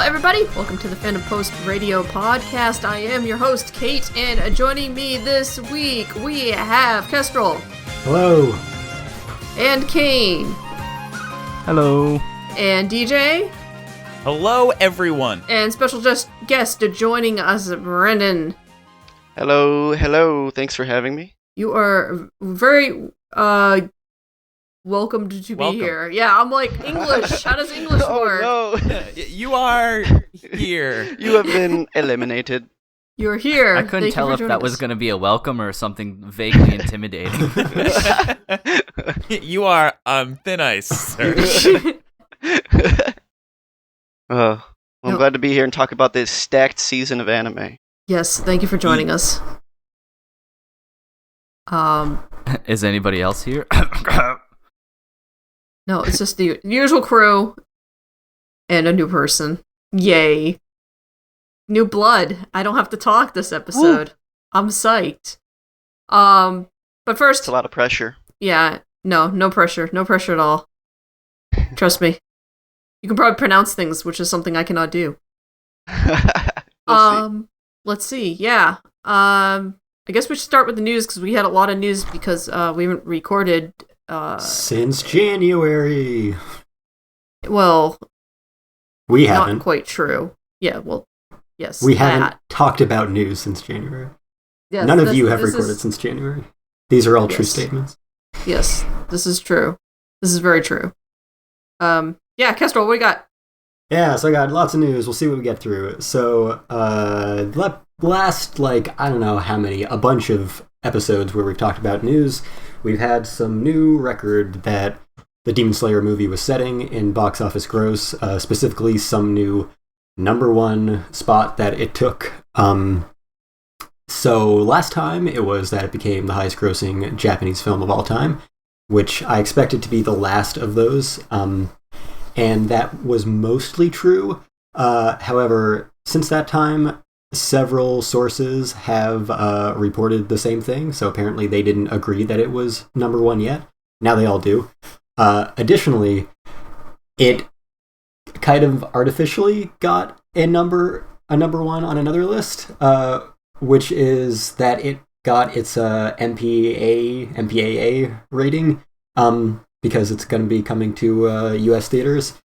everybody. Welcome to the Fandom Post radio podcast. I am your host, Kate, and joining me this week, we have Kestrel. Hello. And Cain. Hello. And DJ. Hello, everyone. And special guest joining us, Brendan. Hello. Thanks for having me. You are very welcome to be here. Yeah, I'm like, English. How does English work? Oh, no. You are here. You have been eliminated. You're here. I couldn't tell if that was going to be a welcome or something vaguely intimidating. You are on thin ice, sir. I'm glad to be here and talk about this stacked season of anime. Yes, thank you for joining us. Is anybody else here? No, it's just the usual crew and a new person. Yay. New blood. I don't have to talk this episode. Woo. I'm psyched. But first... It's a lot of pressure. Yeah, no pressure. No pressure at all. Trust me. You can probably pronounce things, which is something I cannot do. Let's see. Yeah. I guess we should start with the news, because we had a lot of news because we haven't recorded... since January. Well... We haven't. Not quite true. Yeah, well, yes. We haven't talked about news since January. Yes, None of you have recorded since January. These are all true statements. Yes, this is true. This is very true. Yeah, Kestrel, what do you got? Yeah, so I got lots of news. We'll see what we get through. So, last, I don't know how many, a bunch of episodes where we've talked about news, we've had some new record that the Demon Slayer movie was setting in box office gross, specifically some new #1 spot that it took. So last time it was that it became the highest grossing Japanese film of all time, which I expected to be the last of those. And that was mostly true. However, since that time, several sources have reported the same thing. So apparently they didn't agree that it was #1 yet. Now they all do. Additionally, it kind of artificially got a number 1 on another list, which is that it got its MPAA rating, because it's going to be coming to US theaters,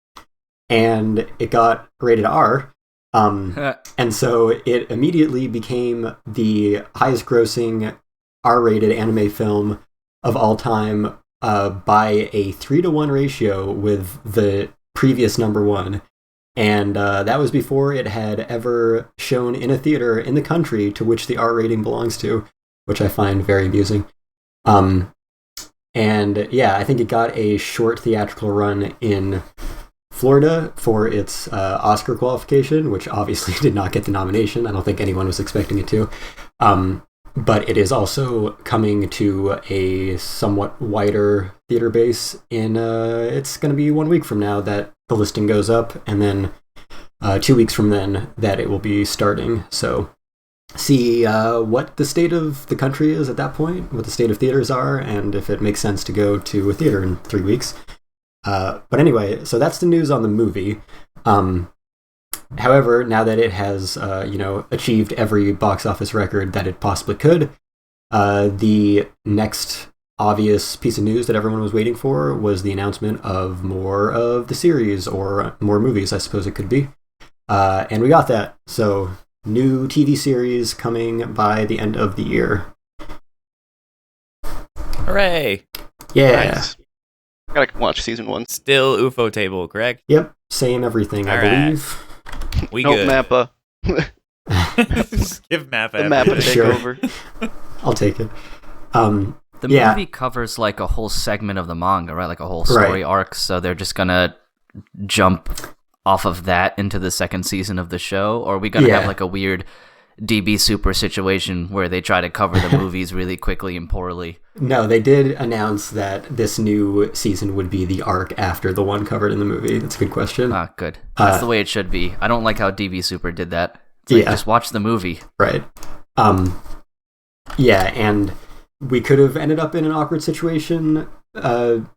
and it got rated R, and so it immediately became the highest grossing R-rated anime film of all time by a 3-to-1 ratio with the previous #1, and that was before it had ever shown in a theater in the country to which the R rating belongs to, which I find very amusing. And yeah, I think it got a short theatrical run in Florida for its Oscar qualification, which obviously did not get the nomination. I don't think anyone was expecting it to. But it is also coming to a somewhat wider theater base in, it's going to be 1 week from now that the listing goes up, and then 2 weeks from then that it will be starting. So see what the state of the country is at that point, what the state of theaters are, and if it makes sense to go to a theater in 3 weeks. But anyway, so that's the news on the movie. However, now that it has, achieved every box office record that it possibly could, the next obvious piece of news that everyone was waiting for was the announcement of more of the series, or more movies, I suppose it could be. And we got that. So, new TV series coming by the end of the year. Hooray! Yeah. Nice. Gotta watch season 1. Still UFO table, correct? Yep, same everything, I believe. We good. Mappa. Just give Mappa the Mappa take Sure. over. I'll take it. The movie covers like a whole segment of the manga, right? Like a whole story arc, so they're just gonna jump off of that into the second season of the show? Or are we gonna have like a weird DB Super situation where they try to cover the movies really quickly and poorly? No, they did announce that this new season would be the arc after the one covered in the movie. That's a good question. Ah, good. That's the way it should be. I don't like how DB Super did that. It's like, just watch the movie. Right. Yeah, and we could have ended up in an awkward situation.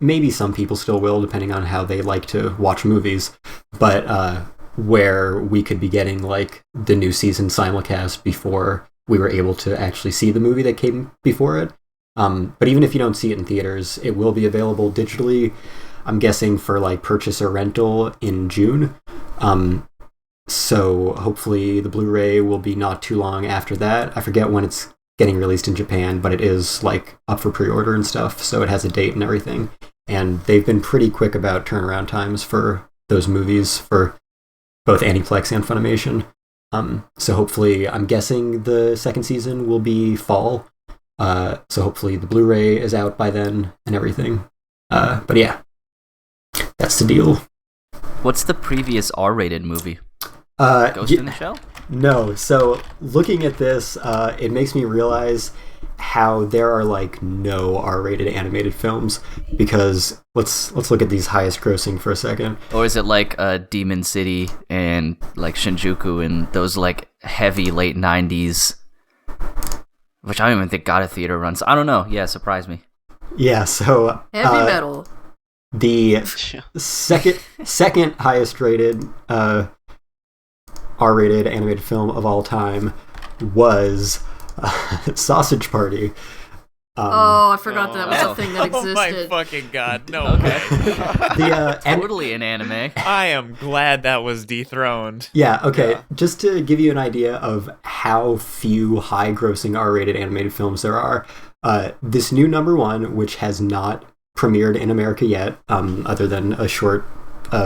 Maybe some people still will, depending on how they like to watch movies. But where we could be getting like the new season simulcast before we were able to actually see the movie that came before it. But even if you don't see it in theaters, it will be available digitally, I'm guessing, for like purchase or rental in June. So hopefully the Blu-ray will be not too long after that. I forget when it's getting released in Japan, but it is like up for pre-order and stuff, so it has a date and everything. And they've been pretty quick about turnaround times for those movies for both Aniplex and Funimation. So hopefully, I'm guessing the second season will be fall. So hopefully the Blu-ray is out by then and everything. But yeah, that's the deal. What's the previous R-rated movie? Ghost in the Shell? No. So looking at this, it makes me realize how there are like no R-rated animated films, because let's look at these highest grossing for a second. Or is it like Demon City and like Shinjuku and those like heavy late 90s, which I don't even think got a theater run. So I don't know. Yeah, surprise me. Yeah, so heavy metal. The second highest rated R-rated animated film of all time was Sausage Party. I forgot that was a thing that existed. Oh my fucking god, no way. Totally an anime. I am glad that was dethroned. Yeah, okay. Yeah. Just to give you an idea of how few high-grossing R-rated animated films there are, this new number one, which has not premiered in America yet, other than a short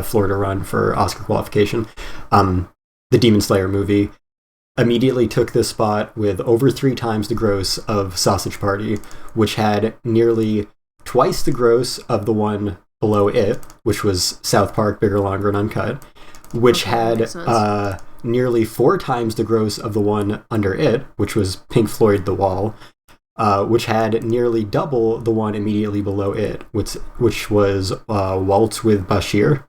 Florida run for Oscar qualification, the Demon Slayer movie, immediately took this spot with over 3 times the gross of Sausage Party, which had nearly twice the gross of the one below it, which was South Park, Bigger, Longer, and Uncut, which had nearly 4 times the gross of the one under it, which was Pink Floyd The Wall, which had nearly double the one immediately below it, which was Waltz with Bashir.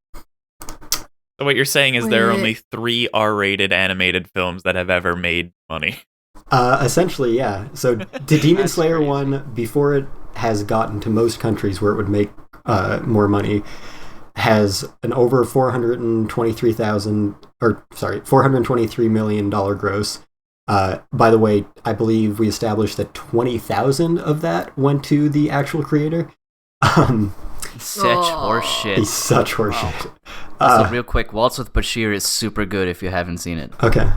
So what you're saying is there are only 3 R-rated animated films that have ever made money. Essentially, yeah. So the Demon Slayer one, before it has gotten to most countries where it would make more money, has an over $423 million gross. By the way, I believe we established that 20,000 of that went to the actual creator. Such horseshit. He's such horseshit. Also, real quick, Waltz with Bashir is super good if you haven't seen it. Okay.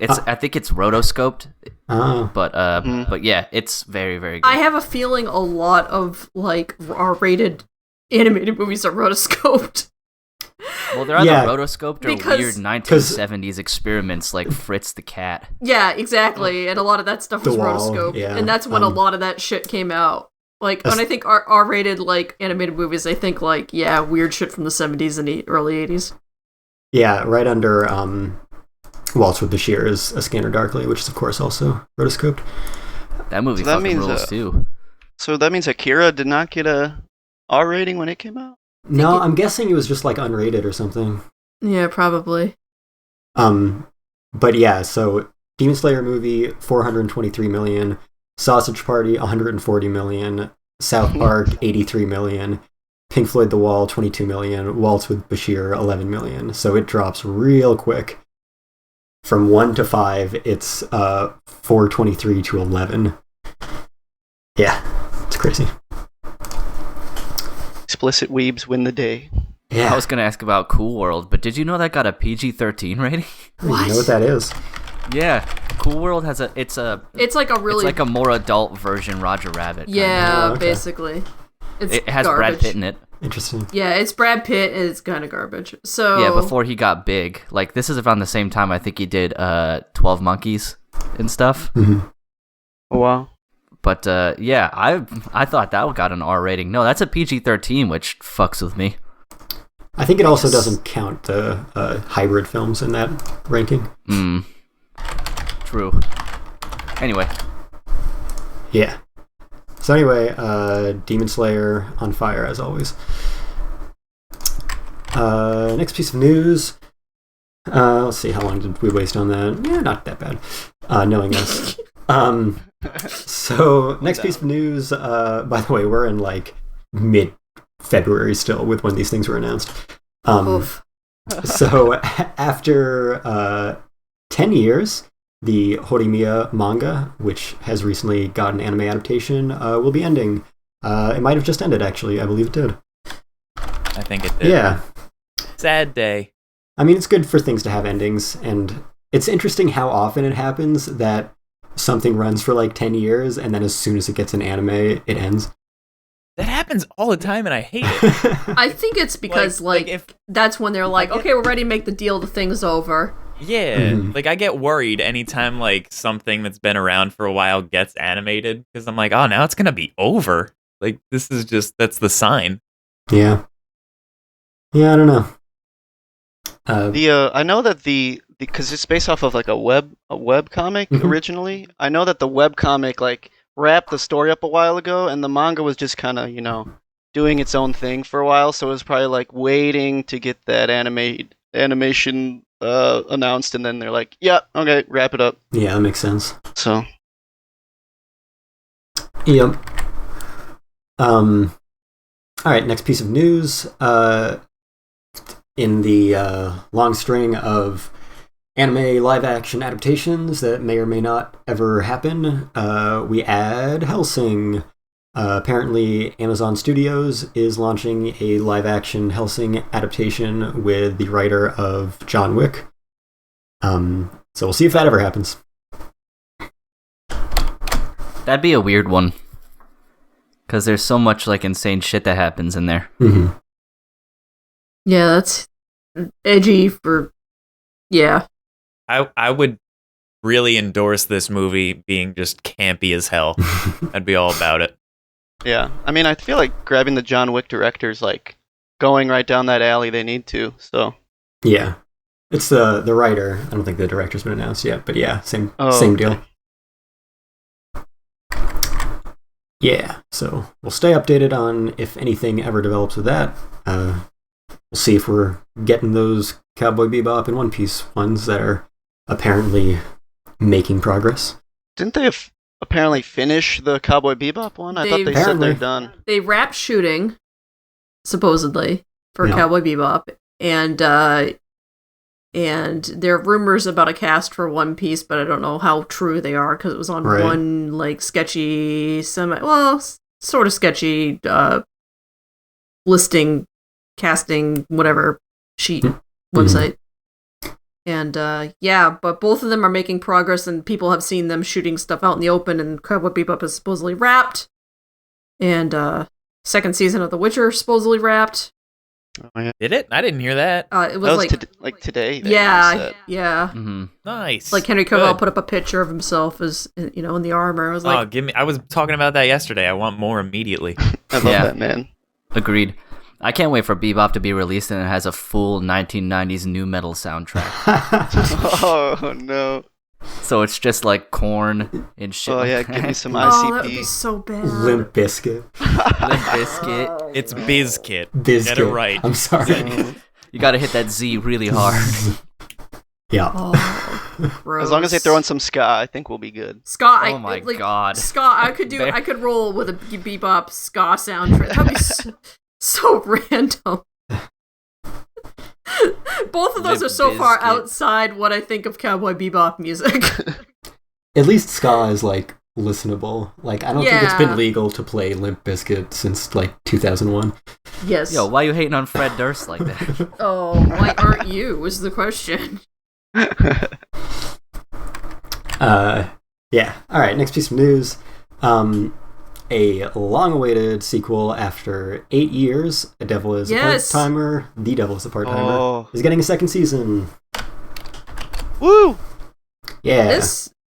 I think it's rotoscoped, but yeah, it's very, very good. I have a feeling a lot of like R-rated animated movies are rotoscoped. Well, they're either rotoscoped or weird 1970s experiments like Fritz the Cat. Yeah, exactly, and a lot of that stuff was rotoscoped, and that's when a lot of that shit came out. Like, when I think R-rated, like, animated movies, I think, like, weird shit from the 70s and early 80s. Yeah, right under Waltz with Bashir is A Scanner Darkly, which is, of course, also rotoscoped. That movie fucking rules, too. So that means Akira did not get a R rating when it came out? No, I'm guessing it was just, like, unrated or something. Yeah, probably. But yeah, so Demon Slayer movie, $423 million. Sausage Party, $140 million. South Park, $83 million. Pink Floyd The Wall, $22 million. Waltz with Bashir, $11 million. So it drops real quick. From 1 to 5, it's 423 to 11. Yeah, it's crazy. Explicit weebs win the day. Yeah. I was going to ask about Cool World, but did you know that got a PG-13 rating? What? You know what that is? Yeah, Cool World has it's like a more adult version Roger Rabbit. Yeah, basically. It has garbage. Brad Pitt in it. Interesting. Yeah, it's Brad Pitt and it's kind of garbage. So yeah, before he got big. Like, this is around the same time I think he did 12 Monkeys and stuff. Mm-hmm. Oh, wow. But yeah, I thought that got an R rating. No, that's a PG-13, which fucks with me. I think it also doesn't count the hybrid films in that ranking. True. Anyway. Yeah. So anyway, Demon Slayer on fire as always. Next piece of news. Let's see, how long did we waste on that? Yeah, not that bad. Knowing us. So next piece of news. By the way, we're in like mid-February still with when these things were announced. So after 10 years, the Horimiya manga, which has recently got an anime adaptation, will be ending. It might have just ended, actually. I believe it did. I think it did. Yeah. Sad day. I mean, it's good for things to have endings, and it's interesting how often it happens that something runs for like 10 years, and then as soon as it gets an anime, it ends. That happens all the time, and I hate it. I think it's because, if that's when they're like, okay, we're ready to make the deal, the thing's over. Yeah, I get worried anytime, something that's been around for a while gets animated, because I'm like, oh, now it's gonna be over. That's the sign. Yeah. Yeah, I don't know. I know that because it's based off of a web comic originally. I know that the web comic wrapped the story up a while ago, and the manga was just kind of doing its own thing for a while. So it was probably waiting to get that animation announced, and then they're like, yeah, okay, wrap it up. Yeah, that makes sense. So. Yep. All right, next piece of news. In the long string of anime live-action adaptations that may or may not ever happen, we add Helsing. Apparently, Amazon Studios is launching a live-action Helsing adaptation with the writer of John Wick. So we'll see if that ever happens. That'd be a weird one. Because there's so much insane shit that happens in there. Mm-hmm. Yeah, that's edgy for... Yeah. I would really endorse this movie being just campy as hell. I'd be all about it. Yeah, I mean, I feel like grabbing the John Wick directors, going right down that alley they need to, so... Yeah. It's the writer. I don't think the director's been announced yet, but yeah, same deal. Yeah, so we'll stay updated on if anything ever develops with that. We'll see if we're getting those Cowboy Bebop and One Piece ones that are apparently making progress. Didn't they apparently finish the Cowboy Bebop one? I thought they said they're done. They wrapped shooting, supposedly, for Cowboy Bebop, and there are rumors about a cast for One Piece, but I don't know how true they are, because it was on one, sketchy, sort of sketchy, listing, casting, whatever, sheet website. And, but both of them are making progress, and people have seen them shooting stuff out in the open, and Cowboy Bebop is supposedly wrapped. And, second season of The Witcher supposedly wrapped. Oh, yeah. Did it? I didn't hear that. that It was was today. Yeah. Mm-hmm. Nice. Henry Cavill put up a picture of himself as in the armor. I was like, I was talking about that yesterday. I want more immediately. I love that, man. Agreed. I can't wait for Bebop to be released and it has a full 1990s nu metal soundtrack. Oh no. So it's just corn and shit. Oh yeah, that. give me some ICP. oh, that would be so bad. Limp Bizkit. Limp Bizkit. It's Bizkit. Get it right. I'm sorry. You gotta hit that Z really hard. Yeah. Oh, gross. As long as they throw in some ska, I think we'll be good. Ska. Oh my god. Ska. I could roll with a Bebop ska soundtrack. That'd be so random. Both of those are so far outside what I think of Cowboy Bebop music. At least ska is listenable. I don't think it's been legal to play Limp Bizkit since 2001. Yes. Yo, why are you hating on Fred Durst like that? Oh, why aren't you? Is the question. Yeah. All right. Next piece of news. A long-awaited sequel after 8 years. The Devil is a Part-Timer. The Devil is a Part-Timer is getting a second season. Woo! Yeah.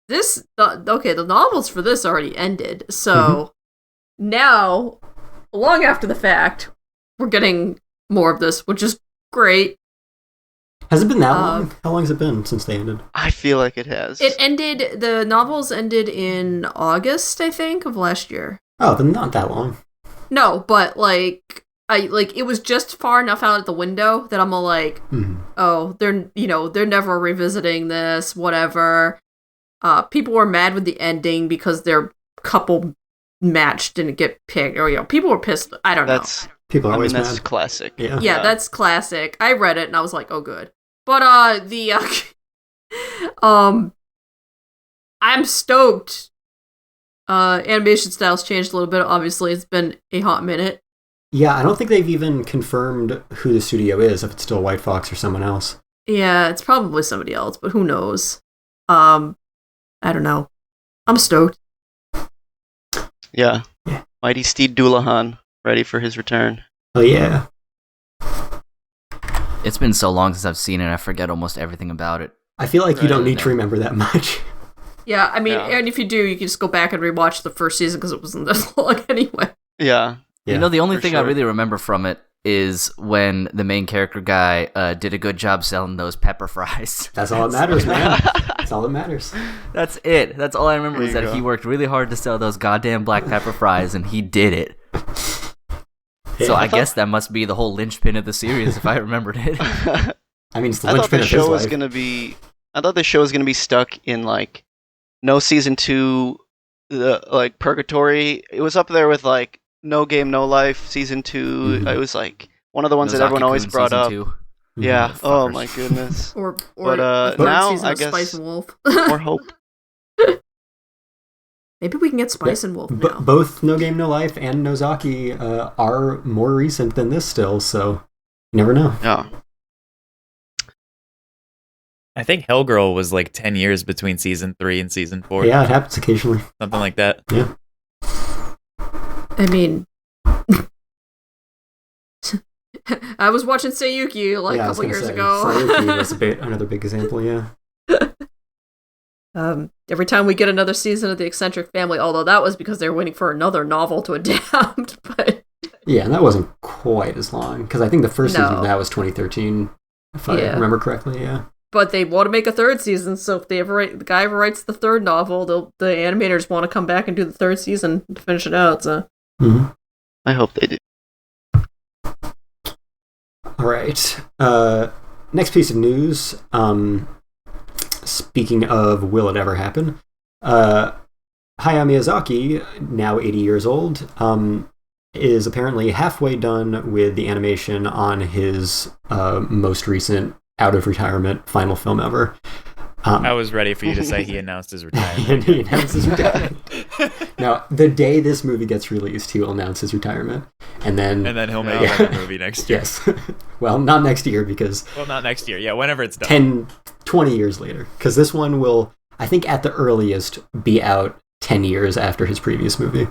The novels for this already ended. So now, long after the fact, we're getting more of this, which is great. Has it been that long? How long has it been since they ended? I feel like it has. The novels ended in August, I think, of last year. Oh, then not that long. No, but it was just far enough out the window that I'm oh, they're never revisiting this, whatever. People were mad with the ending because their couple match didn't get picked, or people were pissed. I don't know. People are always that's mad. classic. Yeah, that's classic. I read it and I was like, oh, good. But the I'm stoked. Animation style's changed a little bit. Obviously, it's been a hot minute. Yeah, I don't think they've even confirmed who the studio is, if it's still White Fox or someone else. Yeah, it's probably somebody else, but who knows? I don't know. I'm stoked. Yeah. Mighty Steed Doulahan, ready for his return. Oh, yeah. It's been so long since I've seen it, I forget almost everything about it. I feel like you don't need to remember that much. Yeah, I mean, and if you do, you can just go back and rewatch the first season because it wasn't that long anyway. Yeah. You know, the only thing I really remember from it is when the main character guy did a good job selling those pepper fries. That's all that matters, man. That's all that matters. That's it. That's all I remember is that he worked really hard to sell those goddamn black pepper fries, and he did it. Yeah. So I guess that must be the whole linchpin of the series, if I remembered it. I mean, it's the linchpin of his life. I thought the show was gonna be stuck in like no season 2, like purgatory. It was up there with like No Game No Life season 2. It was like one of the ones that everyone always brought up. 2. Yeah. Oh my goodness. But now I guess Spice and Wolf. More hope. Maybe we can get Spice and Wolf now. Both No Game No Life and Nozaki are more recent than this still, so you never know. Yeah. I think Hellgirl was like 10 years between season 3 and season 4. Yeah, it happens occasionally. Something like that. Yeah. I mean, I was watching Seiyuki a couple years ago. Seiyuki was another big example, yeah. Every time we get another season of The Eccentric Family, although that was because they were waiting for another novel to adapt, but... Yeah, and that wasn't quite as long, because I think the first season of that was 2013, if I remember correctly, yeah. But they want to make a third season, so if the guy ever writes the third novel, the animators want to come back and do the third season to finish it out, so... Mm-hmm. I hope they do. Alright. Next piece of news. Speaking of will it ever happen, Hayao Miyazaki, now 80 years old, is apparently halfway done with the animation on his most recent out-of-retirement final film ever. I was ready for you to say he announced his retirement. And he announced his retirement. Now, the day this movie gets released, he will announce his retirement. And then he'll make another movie next year. Yes. Well, not next year because... Well, not next year. Yeah, whenever it's done. 20 years later. Because this one will, I think at the earliest, be out 10 years after his previous movie.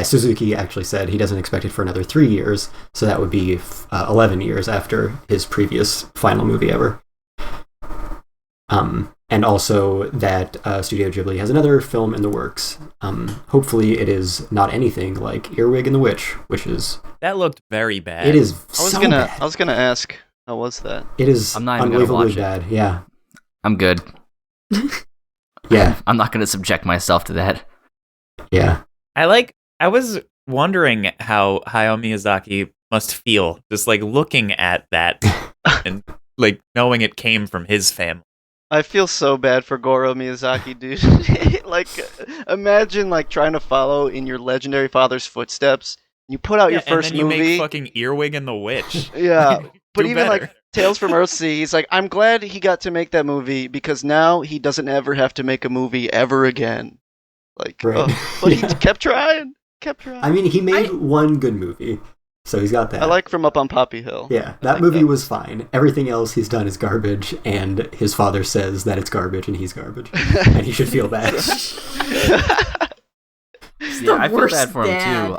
Suzuki actually said he doesn't expect it for another 3 years, so that would be 11 years after his previous final movie ever. And also that Studio Ghibli has another film in the works. Hopefully it is not anything like Earwig and the Witch, which is... That looked very bad. It is bad. I was gonna ask, how was that? It is unbelievably bad, yeah. I'm good. Yeah. I'm not gonna subject myself to that. Yeah. I was wondering how Hayao Miyazaki must feel just like looking at that and like knowing it came from his family. I feel so bad for Goro Miyazaki, dude. Like, imagine like trying to follow in your legendary father's footsteps. You put out your first and then movie. You make fucking Earwig and the Witch. Yeah, but even like Tales from Earthsea, he's like, I'm glad he got to make that movie because now he doesn't ever have to make a movie ever again. Like, but he kept trying. I mean, he made one good movie, so he's got that. I like From Up on Poppy Hill. Yeah, that movie was fine. Everything else he's done is garbage, and his father says that it's garbage, and he's garbage, and he should feel bad. I feel bad for him too.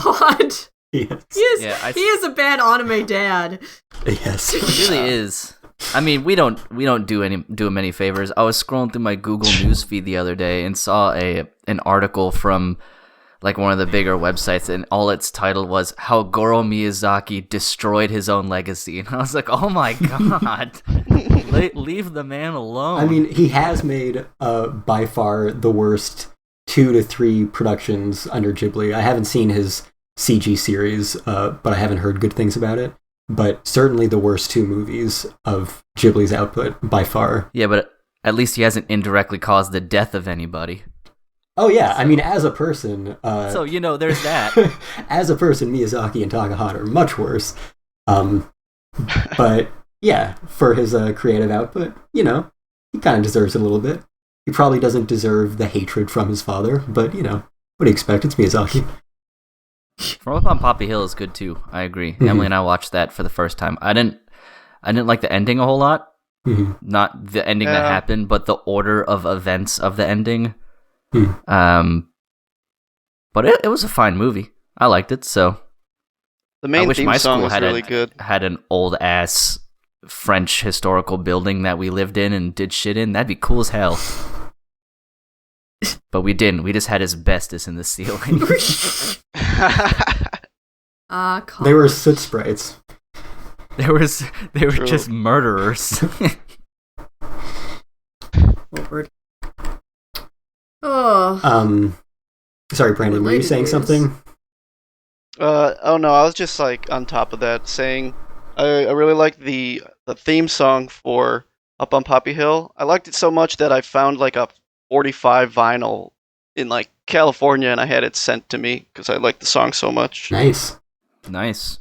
God. Yes. He is a bad anime dad. Yes, he really is. I mean, we don't do him any favors. I was scrolling through my Google News feed the other day and saw an article from like one of the bigger websites, and all its title was "How Goro Miyazaki Destroyed His Own Legacy," and I was like, "Oh my god, leave the man alone." I mean, he has made by far the worst 2 to 3 productions under Ghibli. I haven't seen his CG series, but I haven't heard good things about it. But certainly the worst 2 movies of Ghibli's output by far. Yeah, but at least he hasn't indirectly caused the death of anybody. Oh yeah, I mean, as a person, so there's that. As a person, Miyazaki and Takahata are much worse. But yeah, for his creative output, he kind of deserves it a little bit. He probably doesn't deserve the hatred from his father, but what do you expect? It's Miyazaki. From Up on Poppy Hill is good too. I agree. Mm-hmm. Emily and I watched that for the first time. I didn't like the ending a whole lot. Mm-hmm. Not the ending that happened, but the order of events of the ending. Mm-hmm. But it was a fine movie. I liked it. So the main theme song was really good. Had an old ass French historical building that we lived in and did shit in. That'd be cool as hell. But we didn't. We just had asbestos in the ceiling. They were soot sprites. They were just murderers. Lord. Oh. Sorry, Brandon. Were you saying something? Oh no, I was just on top of that saying I really liked the theme song for Up on Poppy Hill. I liked it so much that I found a 45 vinyl in California, and I had it sent to me because I liked the song so much. Nice.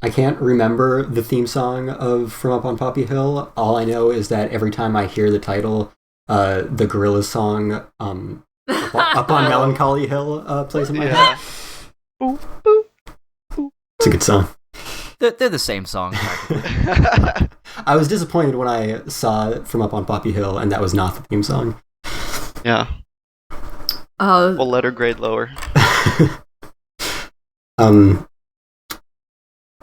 I can't remember the theme song of From Up on Poppy Hill. All I know is that every time I hear the title, the Gorillaz song Up on Melancholy Hill plays in my head. Boop, boop, boop. It's a good song. They're the same song. I was disappointed when I saw From Up on Poppy Hill, and that was not the theme song. Yeah. We'll let her grade lower.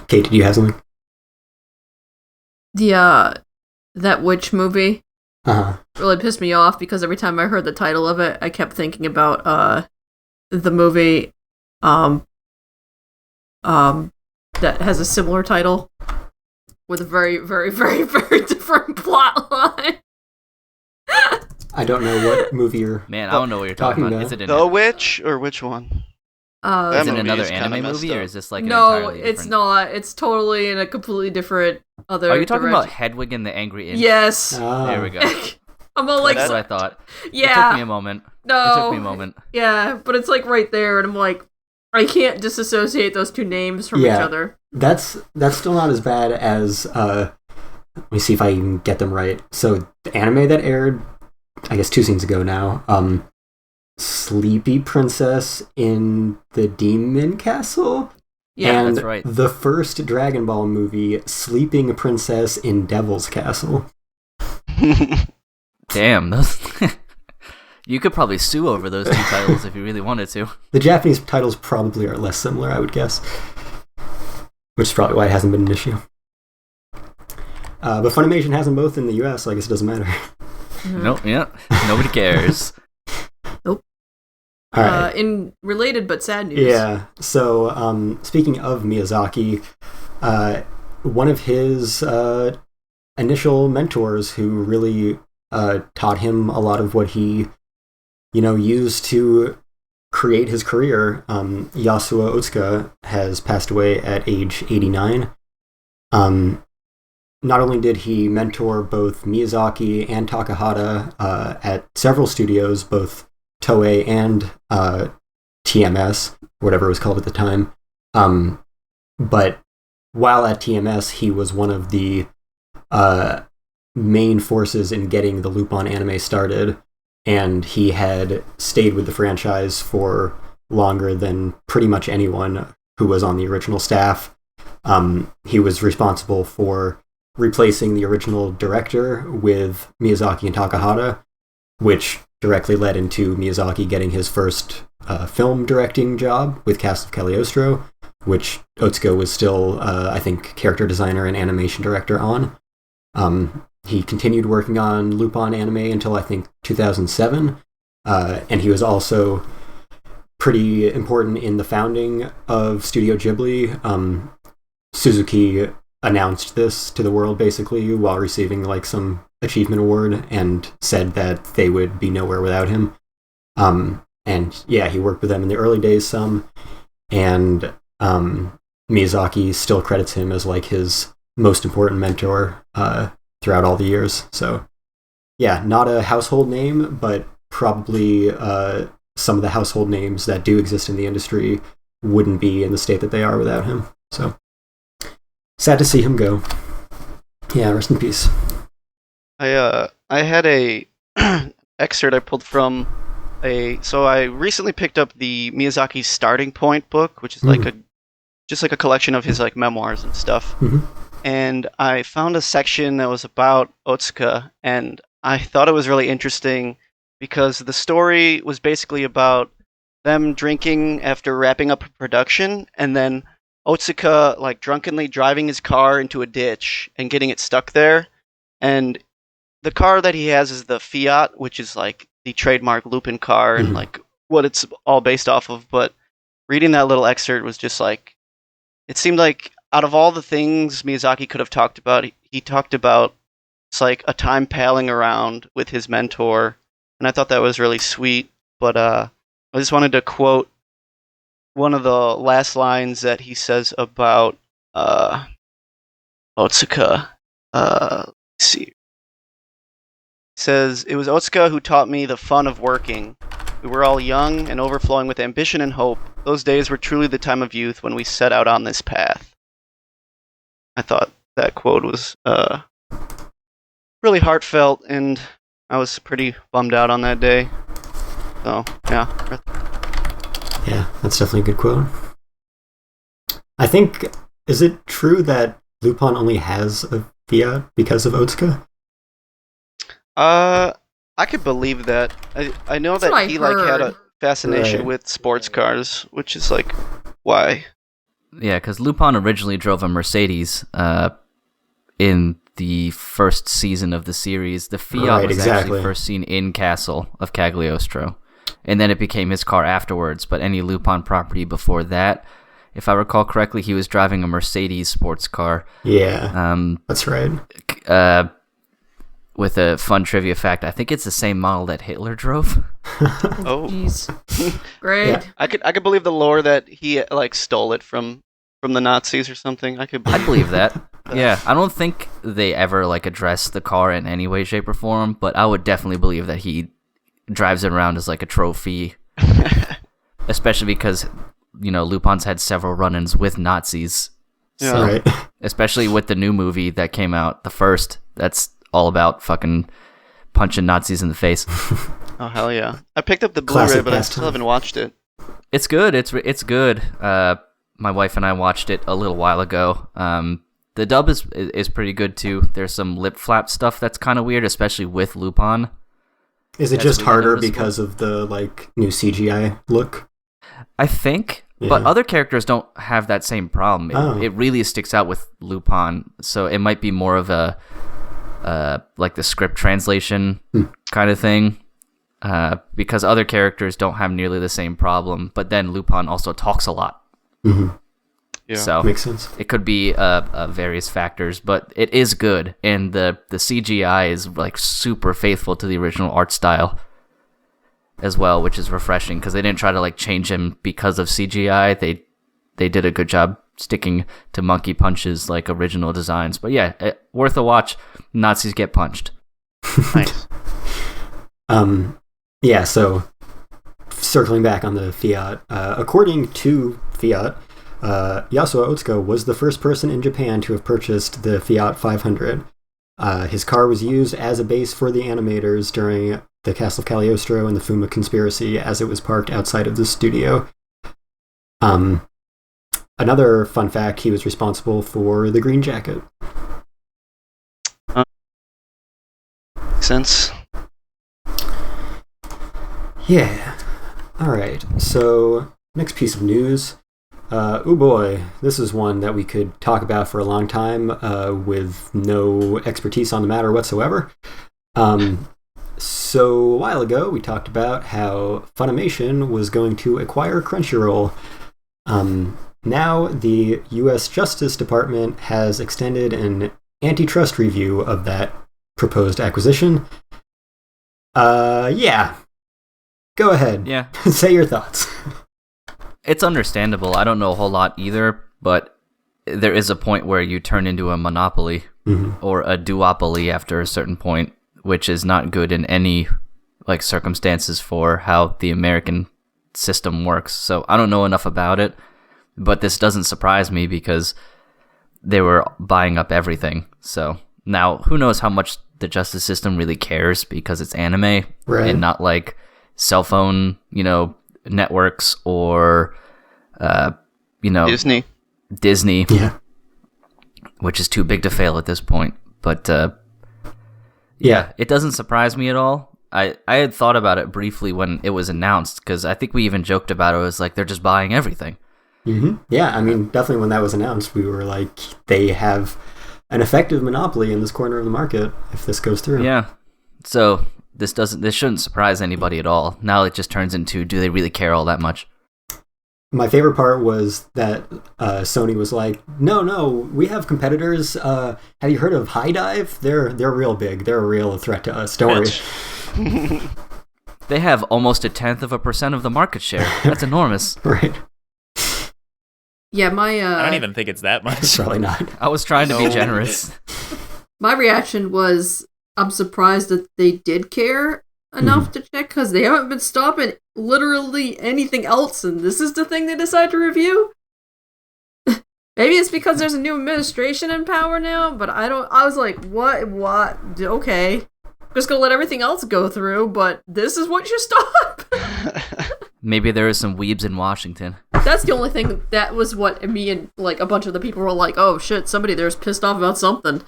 Kate, did you have something? That witch movie Uh-huh. really pissed me off because every time I heard the title of it, I kept thinking about the movie that has a similar title with a very, very, very, very different plot line. I don't know what movie you're I don't know what you're talking about. Is it The Witch, or which one? Is it another anime movie, or is this No, it's not. It's totally in a completely different other Are you talking direction. about Hedwig and the Angry Inch? Yes. There we go. I'm all That's what I thought. Yeah. It took me a moment. Yeah, but it's right there, and I'm I can't disassociate those two names from each other. That's still not as bad as let me see if I can get them right. So the anime that aired, I guess 2 seasons ago now, Sleepy Princess in the Demon Castle. Yeah, and that's right. The first Dragon Ball movie, Sleeping Princess in Devil's Castle. Damn, those. You could probably sue over those 2 titles if you really wanted to. The Japanese titles probably are less similar, I would guess. Which is probably why it hasn't been an issue. But Funimation has them both in the US, so I guess it doesn't matter. Mm-hmm. Nope, yeah. Nobody cares. Nope. All right. In related but sad news. Yeah, so speaking of Miyazaki, one of his initial mentors who really taught him a lot of what he used to create his career, Yasuo Otsuka, has passed away at age 89. Not only did he mentor both Miyazaki and Takahata at several studios, both Toei and TMS, whatever it was called at the time, but while at TMS, he was one of the main forces in getting the Lupin anime started, and he had stayed with the franchise for longer than pretty much anyone who was on the original staff. He was responsible for replacing the original director with Miyazaki and Takahata, which directly led into Miyazaki getting his first film directing job with Castle of Cagliostro, which Otsuka was still, I think, character designer and animation director on. He continued working on Lupin anime until, I think, 2007, and he was also pretty important in the founding of Studio Ghibli. Suzuki announced this to the world, basically, while receiving, some achievement award, and said that they would be nowhere without him. And, yeah, he worked with them in the early days some, and Miyazaki still credits him as, his most important mentor throughout all the years. So, yeah, not a household name, but probably some of the household names that do exist in the industry wouldn't be in the state that they are without him. So sad to see him go. Yeah, rest in peace. I had a excerpt I pulled from so I recently picked up the Miyazaki's Starting Point book, which is like a collection of his like memoirs and stuff. And I found a section that was about Otsuka, and I thought it was really interesting because the story was basically about them drinking after wrapping up a production, and then Otsuka like drunkenly driving his car into a ditch and getting it stuck there. And the car that he has is the Fiat, which is like the trademark Lupin car and like what it's all based off of. But reading that little excerpt was just like, it seemed like out of all the things Miyazaki could have talked about, he talked about it's like a time palling around with his mentor. And I thought that was really sweet. But I just wanted to quote one of the last lines that he says about Otsuka. Let's see. He says, "It was Otsuka who taught me the fun of working. We were all young and overflowing with ambition and hope. Those days were truly the time of youth when we set out on this path." I thought that quote was really heartfelt, and I was pretty bummed out on that day. So, yeah. Yeah, that's definitely a good quote. I think, is it true that Lupin only has a Fiat because of Otsuka? I could believe that. I know That's that he like had a fascination Right. with sports cars, which is like why. Yeah, because Lupin originally drove a Mercedes in the first season of the series. The Fiat Right, was exactly. actually first seen in Castle of Cagliostro, and then it became his car afterwards. But any Lupin property before that, if I recall correctly, he was driving a Mercedes sports car. Yeah, that's right. With a fun trivia fact, I think it's the same model that Hitler drove. Oh, Jeez. Great. Yeah. I could believe the lore that he like stole it from the Nazis or something. I believe that. Yeah, I don't think they ever like address the car in any way, shape, or form, but I would definitely believe that he drives it around as like a trophy, especially because Lupin's had several run-ins with Nazis. Yeah. So, Right. especially with the new movie that came out, the first, that's all about fucking punching Nazis in the face. Oh hell yeah! I picked up the Classic Blu-ray, but I pastime. still haven't watched it. It's good. It's good. My wife and I watched it a little while ago. The dub is pretty good too. There's some lip flap stuff that's kind of weird, especially with Lupin. Is it That's just really harder noticeable. because of the like new CGI look? I think, Yeah. but other characters don't have that same problem. Oh. It really sticks out with Lupin, so it might be more of a like the script translation kind of thing. Because other characters don't have nearly the same problem, but then Lupin also talks a lot. Mm-hmm. Yeah. So Makes sense. it could be various factors, but it is good, and the CGI is like super faithful to the original art style as well, which is refreshing because they didn't try to like change him because of CGI. They did a good job sticking to Monkey Punch's like original designs. But yeah, worth a watch. Nazis get punched. Nice. Yeah, so circling back on the Fiat, according to Fiat, Yasuo Otsuka was the first person in Japan to have purchased the Fiat 500. His car was used as a base for the animators during the Castle of Cagliostro and the Fuma conspiracy as it was parked outside of the studio. Another fun fact, he was responsible for the green jacket. Makes sense. Yeah. Alright, so next piece of news. Oh boy, this is one that we could talk about for a long time with no expertise on the matter whatsoever. So a while ago, we talked about how Funimation was going to acquire Crunchyroll. Now the U.S. Justice Department has extended an antitrust review of that proposed acquisition. Yeah. Go ahead. Yeah. Say your thoughts. It's understandable. I don't know a whole lot either, but there is a point where you turn into a monopoly or a duopoly after a certain point, which is not good in any like circumstances for how the American system works. So I don't know enough about it, but this doesn't surprise me because they were buying up everything. So now who knows how much the justice system really cares because it's anime and not like cell phone, networks or Disney, which is too big to fail at this point. But it doesn't surprise me at all. I had thought about it briefly when it was announced because I think we even joked about it. It was like they're just buying everything. Mm-hmm. Yeah, I mean, definitely when that was announced, we were like, they have an effective monopoly in this corner of the market if this goes through. Yeah. So this shouldn't surprise anybody at all. Now it just turns into, do they really care all that much? My favorite part was that Sony was like, no, we have competitors. Have you heard of High Dive? They're real big. They're a real threat to us. Don't worry. They have almost 0.1% of the market share. That's enormous. Right. Yeah, I don't even think it's that much. Probably not. I was trying to be generous. My reaction was, I'm surprised that they did care enough to check, because they haven't been stopping literally anything else, and this is the thing they decide to review? Maybe it's because there's a new administration in power now, but I was like, what, okay. Just gonna let everything else go through, but this is what you stop? Maybe there is some weebs in Washington. That's the only thing, that was what me and, like, a bunch of the people were like, oh shit, somebody there's pissed off about something.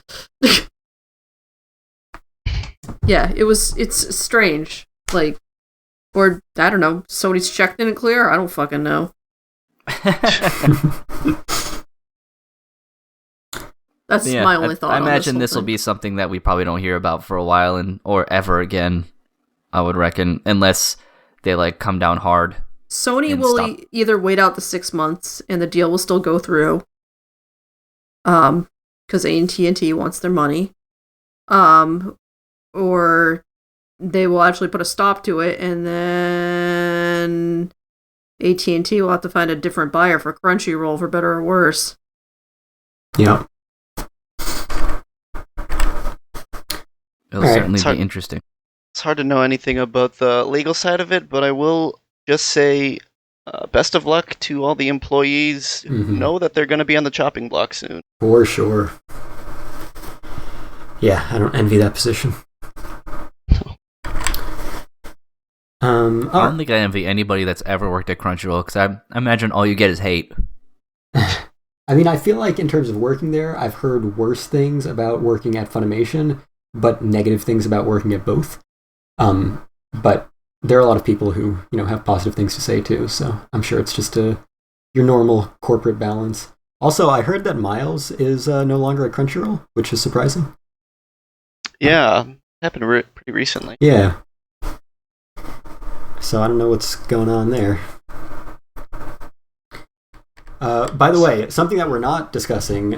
Yeah, it's strange. Like, or, I don't know, Sony's checked in and clear? I don't fucking know. That's my only thought. I imagine this will be something that we probably don't hear about for a while or ever again, I would reckon, unless they like come down hard. Sony will either wait out the 6 months and the deal will still go through, because AT&T wants their money, or they will actually put a stop to it, and then AT&T will have to find a different buyer for Crunchyroll, for better or worse. Yeah. It'll certainly be interesting. It's hard to know anything about the legal side of it, but I will just say best of luck to all the employees who know that they're going to be on the chopping block soon. For sure. Yeah, I don't envy that position. I don't think I envy anybody that's ever worked at Crunchyroll, because I imagine all you get is hate. I mean, I feel like in terms of working there, I've heard worse things about working at Funimation, but negative things about working at both. But there are a lot of people who, have positive things to say too, so I'm sure it's just your normal corporate balance. Also, I heard that Miles is no longer at Crunchyroll, which is surprising. Yeah, happened pretty recently. Yeah. So I don't know what's going on there. By the way, something that we're not discussing,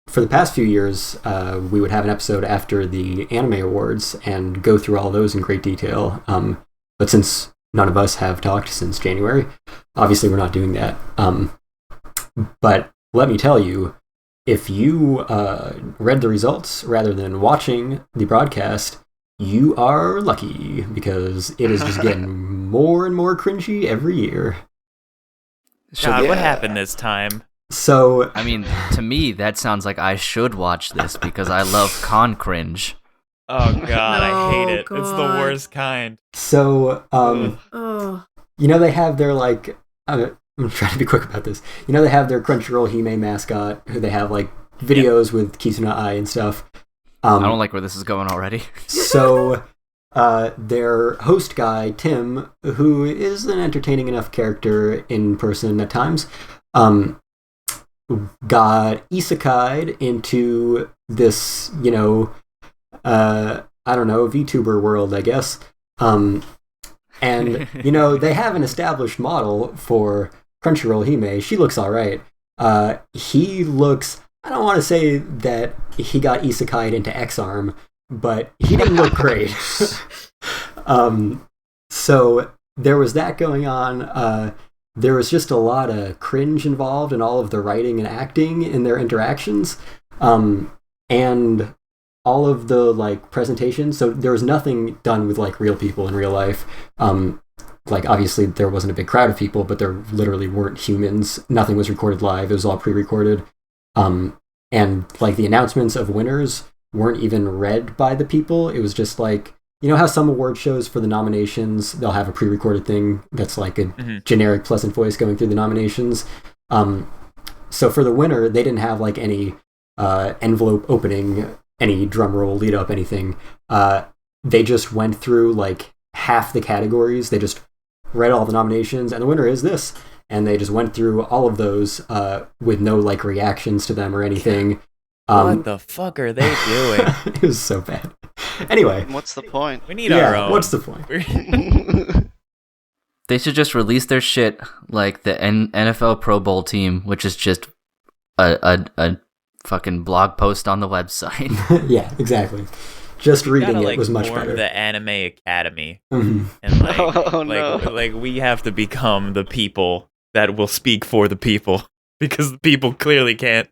for the past few years, we would have an episode after the Anime Awards and go through all those in great detail. But since none of us have talked since January, obviously we're not doing that. But let me tell you, if you read the results rather than watching the broadcast, you are lucky, because it is just getting more and more cringy every year. God, what happened this time? So, I mean, to me, that sounds like I should watch this because I love con cringe. Oh God, I hate it. God. It's the worst kind. So, they have their, like, I'm trying to be quick about this. They have their Crunchyroll Hime mascot, who they have, like, videos with Kizuna Ai and stuff. I don't like where this is going already. So, their host guy, Tim, who is an entertaining enough character in person at times, got isekai'd into this, I don't know, VTuber world, I guess. And, they have an established model for Crunchyroll Hime. She looks alright. He looks, I don't want to say that he got isekai'd into X-Arm, but he didn't look great. So there was that going on. There was just a lot of cringe involved in all of the writing and acting in their interactions. And all of the like presentations. So there was nothing done with like real people in real life. Like obviously there wasn't a big crowd of people, but there literally weren't humans. Nothing was recorded live. It was all pre-recorded. And like the announcements of winners weren't even read by the people. It was just like, you know how some award shows for the nominations, they'll have a pre-recorded thing that's like a generic pleasant voice going through the nominations. So for the winner, they didn't have like any envelope opening, any drum roll lead up, anything. They just went through like half the categories. They just read all the nominations, and the winner is this. And they just went through all of those with no like reactions to them or anything. What the fuck are they doing? It was so bad. Anyway. What's the point? We need our own. What's the point? They should just release their shit like the NFL Pro Bowl team, which is just a fucking blog post on the website. Yeah, exactly. Just reading it was much form better. The Anime Academy, Mm-hmm. and like, no. like we have to become the people that will speak for the people, because the people clearly can't.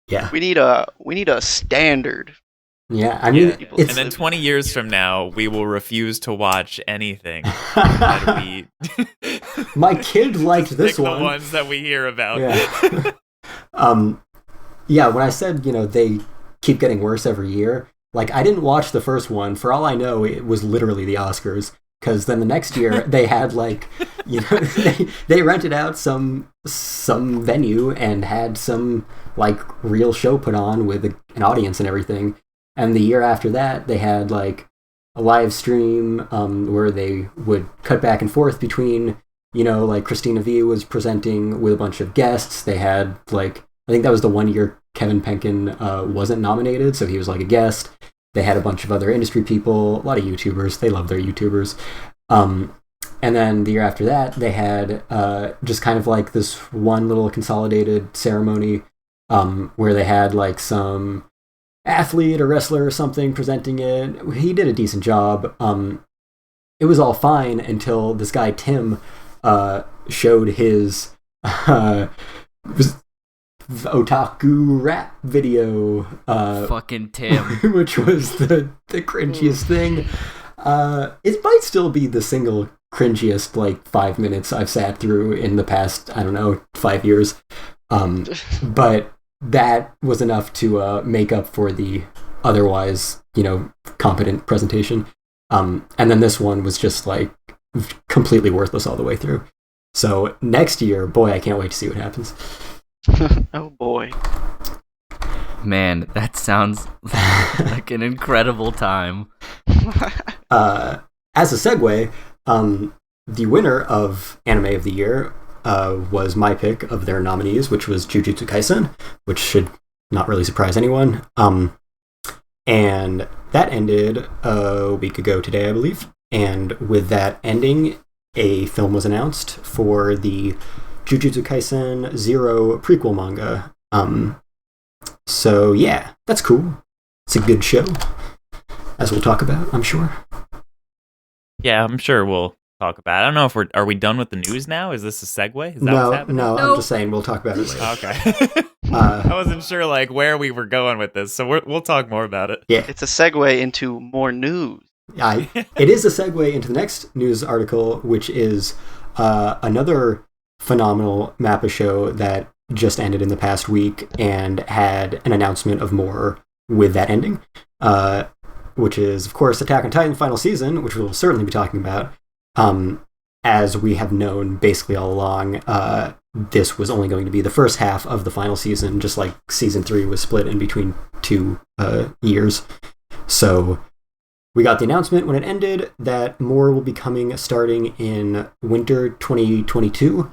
Yeah. We need a standard. Yeah, I mean, Yeah. it's... And then 20 years from now, we will refuse to watch anything that we. My kid liked this pick one. The ones that we hear about. Yeah. Yeah, when I said, they keep getting worse every year, like, I didn't watch the first one. For all I know, it was literally the Oscars. Because then the next year, they had, like, they rented out some venue and had some, like, real show put on with an audience and everything. And the year after that, they had, like, a live stream where they would cut back and forth between, like, Christina V was presenting with a bunch of guests. They had, like, I think that was the one year Kevin Penkin wasn't nominated, so he was, like, a guest. They had a bunch of other industry people, a lot of YouTubers. They love their YouTubers. And then the year after that, they had just kind of like this one little consolidated ceremony where they had like some athlete or wrestler or something presenting it. He did a decent job. It was all fine until this guy, Tim, showed his otaku rap video, fucking Tim, which was the cringiest thing. It might still be the single cringiest like 5 minutes I've sat through in the past, I don't know, 5 years. But that was enough to make up for the otherwise, competent presentation. And then this one was just like completely worthless all the way through. So next year, boy, I can't wait to see what happens. Oh boy. Man, that sounds like an incredible time. As a segue, the winner of Anime of the Year was my pick of their nominees, which was Jujutsu Kaisen, which should not really surprise anyone. And that ended a week ago today, I believe. And with that ending, a film was announced for the Jujutsu Kaisen 0 prequel manga. So yeah, that's cool. It's a good show, as we'll talk about, I'm sure. Yeah, I'm sure we'll talk about it. I don't know if are we done with the news now? Is this a segue? Is that what's happening? No, Nope. I'm just saying we'll talk about it later. Okay. I wasn't sure like where we were going with this, so we'll talk more about it. Yeah, It's a segue into more news. it is a segue into the next news article, which is another phenomenal MAPPA show that just ended in the past week and had an announcement of more with that ending, which is, of course, Attack on Titan final season, which we'll certainly be talking about. As we have known basically all along, this was only going to be the first half of the final season, just like season 3 was split in between 2 years. So we got the announcement when it ended that more will be coming starting in winter 2022.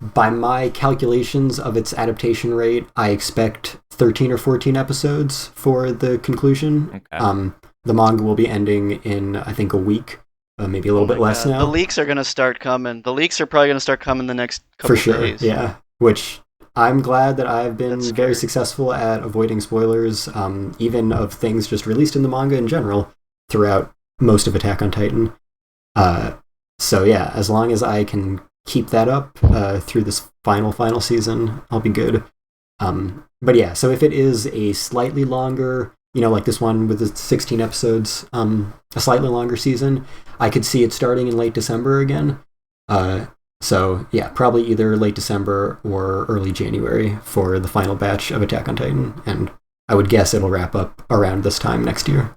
By my calculations of its adaptation rate, I expect 13 or 14 episodes for the conclusion. Okay. The manga will be ending in, I think, a week, maybe a little bit less now. The leaks are going to start coming. The leaks are probably going to start coming the next couple For sure, days. yeah. Which I'm glad that I've been That's very scary. successful at avoiding spoilers, even of things just released in the manga in general, throughout most of Attack on Titan. So yeah, as long as I can keep that up through this final season, I'll be good. But yeah, so if it is a slightly longer, like this one with the 16 episodes, a slightly longer season, I could see it starting in late December again. So yeah, probably either late December or early January for the final batch of Attack on Titan, and I would guess it'll wrap up around this time next year.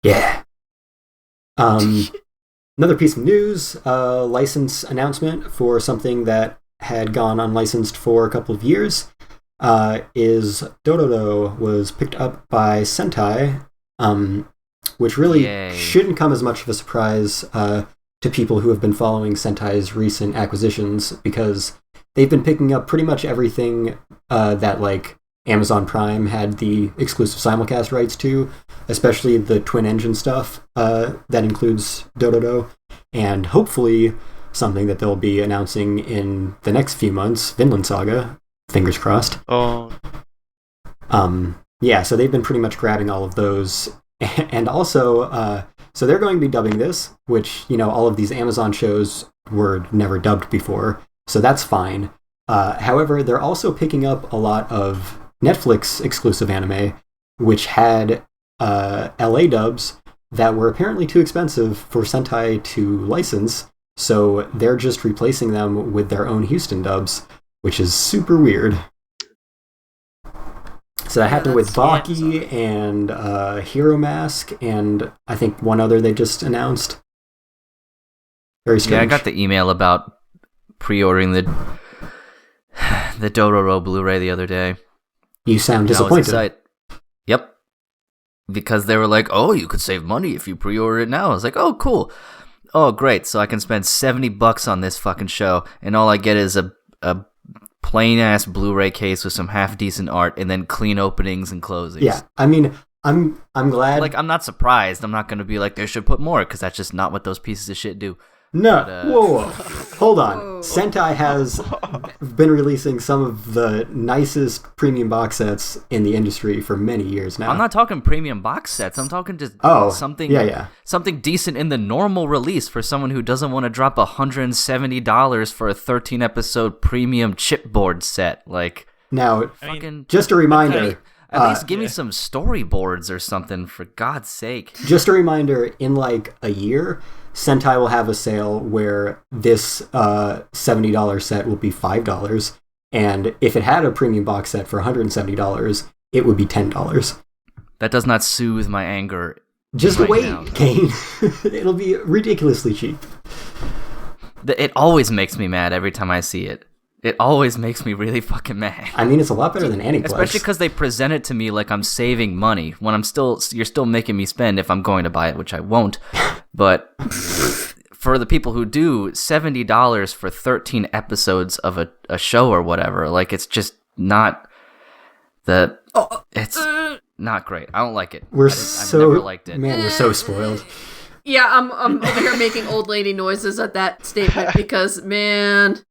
Yeah. Another piece of news, license announcement for something that had gone unlicensed for a couple of years, is Dororo was picked up by Sentai, which really shouldn't come as much of a surprise to people who have been following Sentai's recent acquisitions, because they've been picking up pretty much everything that like Amazon Prime had the exclusive simulcast rights to, especially the Twin Engine stuff that includes Dororo, and hopefully something that they'll be announcing in the next few months, Vinland Saga, fingers crossed. Yeah, so they've been pretty much grabbing all of those, and also, so they're going to be dubbing this, which, all of these Amazon shows were never dubbed before, so that's fine. However, they're also picking up a lot of Netflix exclusive anime, which had LA dubs that were apparently too expensive for Sentai to license, so they're just replacing them with their own Houston dubs, which is super weird. So that happened with Baki and Hero Mask, and I think one other they just announced. Very strange. Yeah, I got the email about pre-ordering the Dororo Blu-ray the other day. You sound disappointed. Yep. Because they were like, oh, you could save money if you pre-order it now. I was like, oh, cool. Oh, great. So I can spend $70 on this fucking show, and all I get is a plain-ass Blu-ray case with some half-decent art and then clean openings and closings. Yeah, I mean, I'm glad... Like, I'm not surprised. I'm not going to be like, they should put more, because that's just not what those pieces of shit do. No, but, whoa. Hold on. Whoa. Sentai has been releasing some of the nicest premium box sets in the industry for many years now. I'm not talking premium box sets. I'm talking just something decent in the normal release for someone who doesn't want to drop $170 for a 13-episode premium chipboard set. Like, now, just a reminder... At least give me some storyboards or something, for God's sake. Just a reminder, in like a year, Sentai will have a sale where this $70 set will be $5, and if it had a premium box set for $170, it would be $10. That does not soothe my anger. Just wait, Cain. It'll be ridiculously cheap. It always makes me mad every time I see it. It always makes me really fucking mad. I mean, it's a lot better than Aniplex. Especially because they present it to me like I'm saving money when you're still making me spend if I'm going to buy it, which I won't. But for the people who do, $70 for 13 episodes of a show or whatever, like, it's just not it's not great. I don't like it. I've never liked it. Man, we're so spoiled. Yeah, I'm over here making old lady noises at that statement because, man...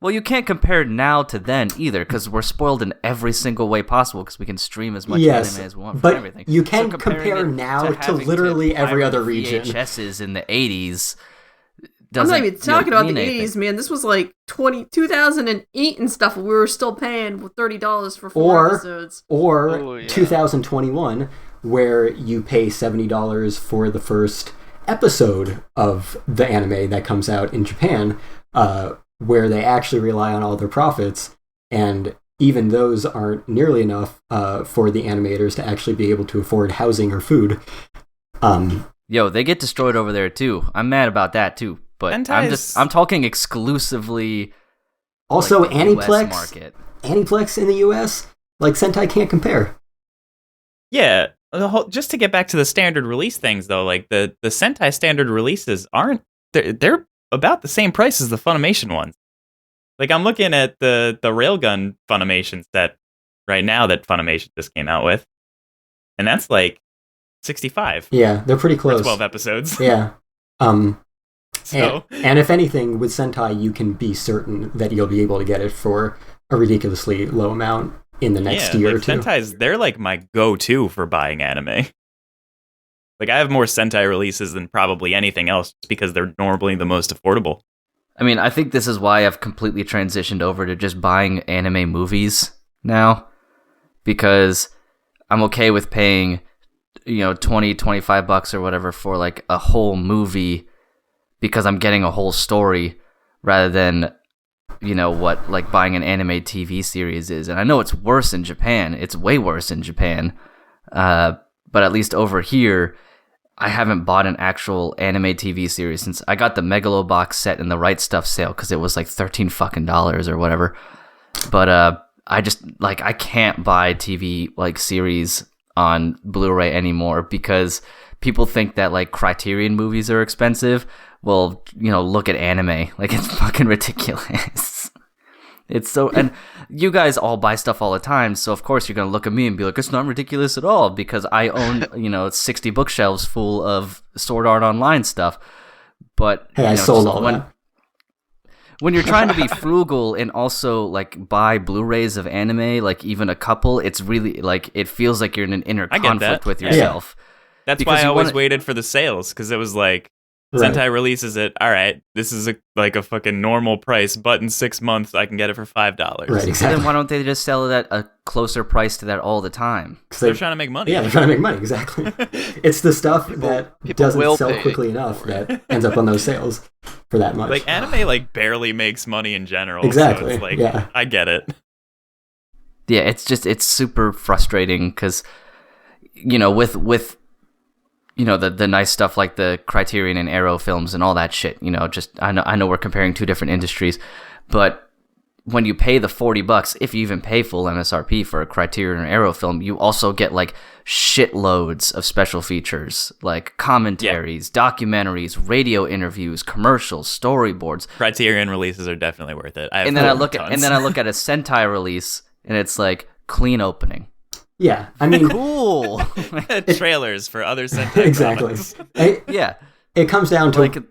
Well, you can't compare now to then either, because we're spoiled in every single way possible, because we can stream as much anime as we want from everything. You can compare now to literally every other region. VHSs in the 80s. I'm not even talking about the 80s, man. This was like 2008 and stuff. We were still paying $30 for 4 episodes. Or 2021, where you pay $70 for the first episode of the anime that comes out in Japan, where they actually rely on all their profits, and even those aren't nearly enough for the animators to actually be able to afford housing or food. Yo, they get destroyed over there too. I'm mad about that too. But I'm talking exclusively. Also, like, Aniplex, market. Aniplex in the US, like, Sentai can't compare. Yeah, just to get back to the standard release things though, like the Sentai standard releases they're about the same price as the Funimation ones. Like, I'm looking at the Railgun Funimation set right now that Funimation just came out with, and that's like $65. Yeah, they're pretty close. For 12 episodes. Yeah. So, and if anything, with Sentai, you can be certain that you'll be able to get it for a ridiculously low amount in the next year or two. Sentai's, they're like my go-to for buying anime. Like, I have more Sentai releases than probably anything else just because they're normally the most affordable. I mean, I think this is why I've completely transitioned over to just buying anime movies now, because I'm okay with paying, $20-25 or whatever for like a whole movie, because I'm getting a whole story rather than, what like buying an anime TV series is. And I know it's worse in Japan. It's way worse in Japan. But at least over here, I haven't bought an actual anime TV series since I got the Megalobox set in the Right Stuff sale, because it was like $13 or whatever. But I just I can't buy TV like series on Blu-ray anymore because people think that like Criterion movies are expensive. Well, look at anime. Like, it's fucking ridiculous. It's so, and you guys all buy stuff all the time, so of course you're gonna look at me and be like, it's not ridiculous at all, because I own 60 bookshelves full of Sword Art Online stuff. But hey, I sold all that. When you're trying to be frugal and also like buy Blu-rays of anime, like even a couple, it's really like it feels like you're in an inner conflict with yourself. Yeah. That's why I always waited for the sales, because it was like, Sentai releases it. All right, this is a fucking normal price, but in 6 months I can get it for $5. Right, exactly. So then why don't they just sell it at a closer price to that all the time? Because they're trying to make money. Yeah, they're trying to make money. Exactly. It's the stuff that doesn't sell quickly enough that ends up on those sales for that much. Like, anime barely makes money in general. Exactly. So it's I get it. Yeah, it's super frustrating because with the nice stuff like the Criterion and Arrow films and all that shit, I know we're comparing two different industries, but when you pay the $40, if you even pay full MSRP for a Criterion or Arrow film, you also get like shitloads of special features, like commentaries, documentaries, radio interviews, commercials, storyboards. Criterion releases are definitely worth it. And then I look at a Sentai release and it's like clean opening. Yeah, I mean, cool. Trailers for other Sentai. Exactly. It comes down to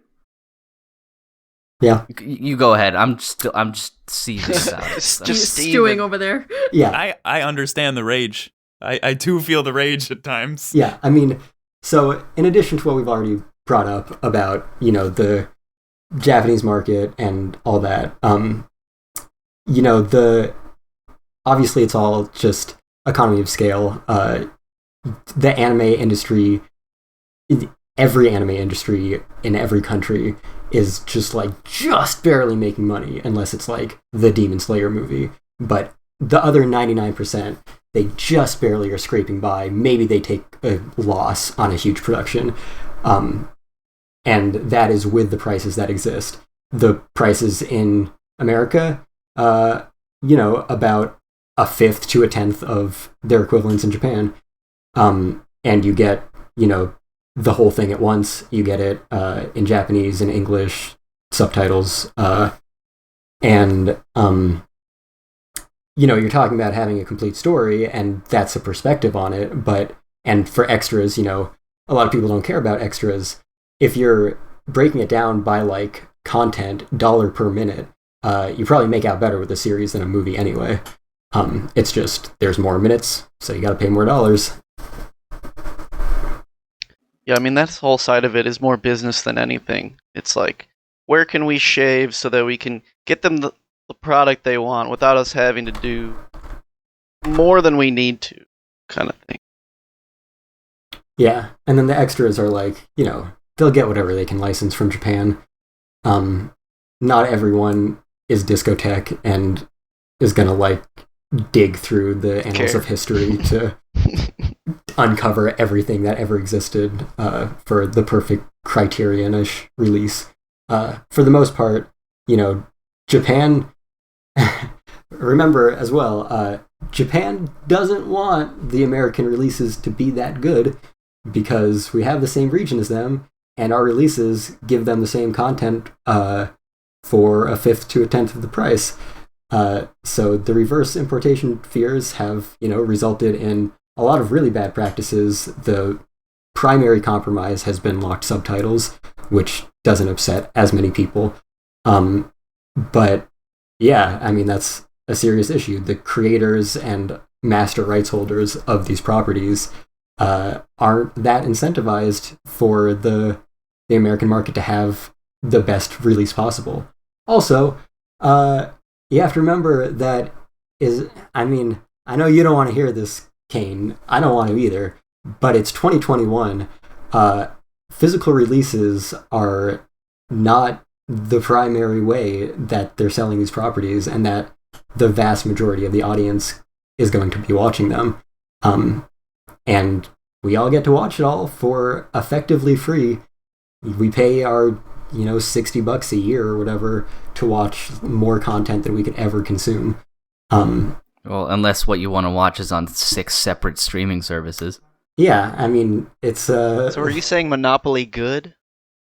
yeah. You go ahead. I'm just seething about it. Just stewing over there. Yeah, I understand the rage. I too feel the rage at times. Yeah, I mean, so in addition to what we've already brought up about the Japanese market and all that, obviously it's all just economy of scale. The anime industry, every anime industry in every country is just barely making money, unless it's like the Demon Slayer movie. But the other 99%, they just barely are scraping by. Maybe they take a loss on a huge production. And that is with the prices that exist. The prices in America, about a fifth to a tenth of their equivalents in Japan. And you get, the whole thing at once. You get it in Japanese and English subtitles. You're talking about having a complete story, and that's a perspective on it. And for extras, a lot of people don't care about extras. If you're breaking it down by content, dollar per minute, you probably make out better with a series than a movie anyway. It's just there's more minutes, so you got to pay more dollars. Yeah, I mean, that whole side of it is more business than anything. It's like, where can we shave so that we can get them the product they want without us having to do more than we need to, kind of thing. Yeah, and then the extras are they'll get whatever they can license from Japan. Not everyone is discotheque and is gonna dig through the annals of history to uncover everything that ever existed for the perfect Criterion-ish release. For the most part, Japan, remember as well, Japan doesn't want the American releases to be that good because we have the same region as them, and our releases give them the same content for a fifth to a tenth of the price. So the reverse importation fears have, resulted in a lot of really bad practices. The primary compromise has been locked subtitles, which doesn't upset as many people. But yeah, I mean, that's a serious issue. The creators and master rights holders of these properties aren't that incentivized for the American market to have the best release possible. Also, you have to remember that I know you don't want to hear this, Cain. I don't want to either, but it's 2021. Physical releases are not the primary way that they're selling these properties, and that the vast majority of the audience is going to be watching them. And we all get to watch it all for effectively free. We pay our, $60 a year or whatever to watch more content than we could ever consume. Well, unless what you want to watch is on 6 separate streaming services. Yeah, it's... So are you saying Monopoly good?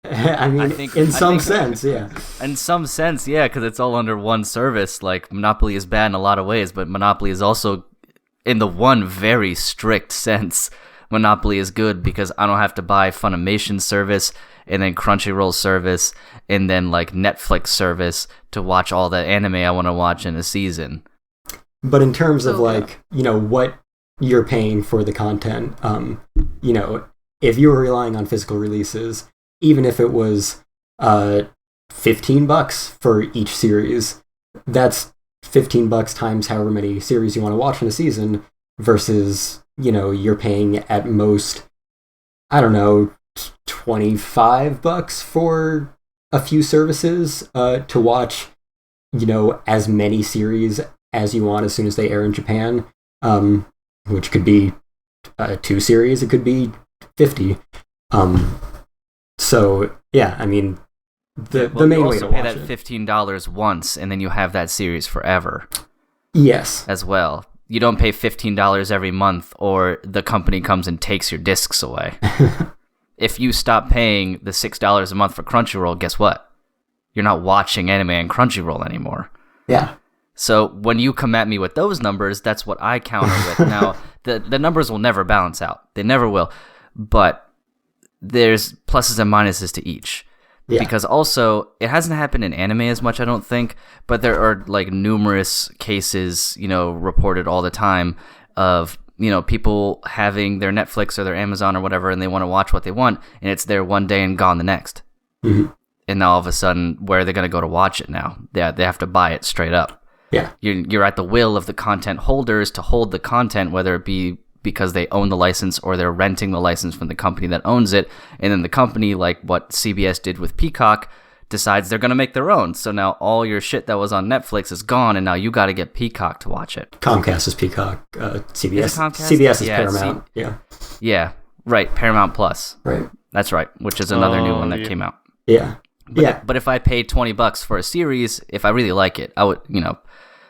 In some sense, yeah. In some sense, yeah, because it's all under one service. Like, Monopoly is bad in a lot of ways, but Monopoly is also, in the one very strict sense, Monopoly is good because I don't have to buy Funimation service and then Crunchyroll service and then, Netflix service to watch all the anime I want to watch in a season. But in terms of, what you're paying for the content, if you were relying on physical releases, even if it was $15 for each series, that's $15 times however many series you want to watch in a season, versus, you're paying at most, I don't know, $25 for a few services to watch, as many series as you want as soon as they air in Japan, which could be 2 series, it could be 50. So yeah, the main way to watch pay that $15 once, and then you have that series forever. Yes, as well. You don't pay $15 every month, or the company comes and takes your discs away. If you stop paying the $6 a month for Crunchyroll, guess what? You're not watching anime on Crunchyroll anymore. Yeah. So when you come at me with those numbers, that's what I counter with. Now, the numbers will never balance out. They never will. But there's pluses and minuses to each. Yeah. Because also, it hasn't happened in anime as much, I don't think, but there are numerous cases, reported all the time of, people having their Netflix or their Amazon or whatever, and they want to watch what they want, and it's there one day and gone the next. Mm-hmm. And now all of a sudden, where are they going to go to watch it now? They have to buy it straight up. Yeah. You're at the will of the content holders to hold the content, whether it be because they own the license or they're renting the license from the company that owns it. And then the company, like what CBS did with Peacock, decides they're going to make their own. So now all your shit that was on Netflix is gone, and now you got to get Peacock to watch it. Comcast is Peacock. CBS. Is Comcast? CBS is Paramount. Yeah. Right. Paramount Plus. Right. That's right. Which is another new one that came out. Yeah. But if I paid $20 for a series, if I really like it, I would,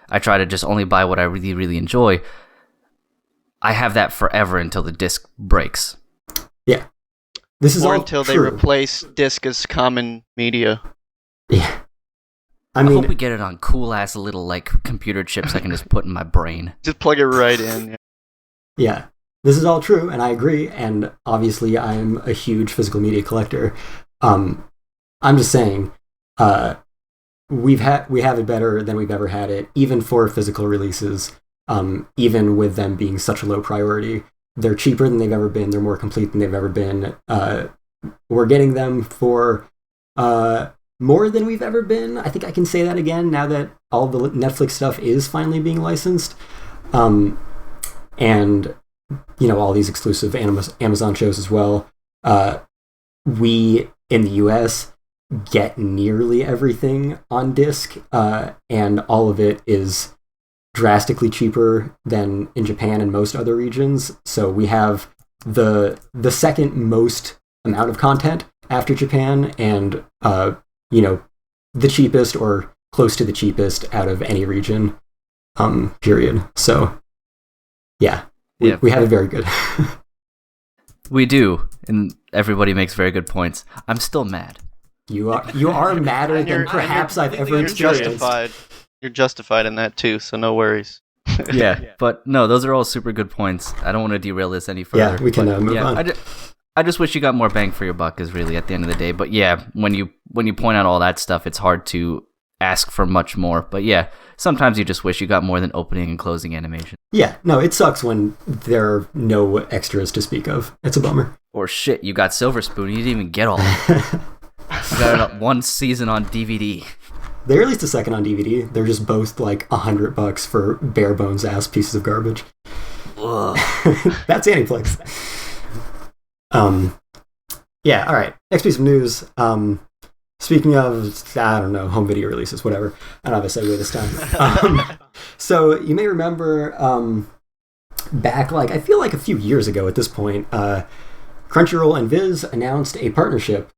I try to just only buy what I really, really enjoy. I have that forever until the disc breaks. Yeah. This is or all until true. They replace disc as common media. Yeah. I hope we get it on cool ass little computer chips I can just put in my brain. Just plug it right in. Yeah. This is all true, and I agree, and obviously I'm a huge physical media collector. I'm just saying, we have it better than we've ever had it, even for physical releases, even with them being such a low priority. They're cheaper than they've ever been, they're more complete than they've ever been. We're getting them for more than we've ever been. I think I can say that again now that all the Netflix stuff is finally being licensed. And all these exclusive Amazon shows as well. We, in the US, get nearly everything on disc, and all of it is drastically cheaper than in Japan and most other regions. So we have the second most amount of content after Japan, and the cheapest or close to the cheapest out of any region, period. So we have it very good. We do, and everybody makes very good points. I'm still mad. You are madder than perhaps I've ever experienced. You're justified in that too, so no worries. Yeah, but no, those are all super good points. I don't want to derail this any further. Yeah, we can move on. I just wish you got more bang for your buck, is really at the end of the day. But yeah, when you point out all that stuff, it's hard to ask for much more. But yeah, sometimes you just wish you got more than opening and closing animation. Yeah, no, it sucks when there are no extras to speak of. It's a bummer. Or shit, you got Silver Spoon, you didn't even get all of it. You got one season on DVD. They released a second on DVD. They're just both like $100 for bare bones ass pieces of garbage. That's Aniplex. Yeah, all right. Next piece of news. Speaking of, I don't know, home video releases, whatever. I don't have a segue this time. So you may remember back, like, I feel like a few years ago at this point, Crunchyroll and Viz announced a partnership,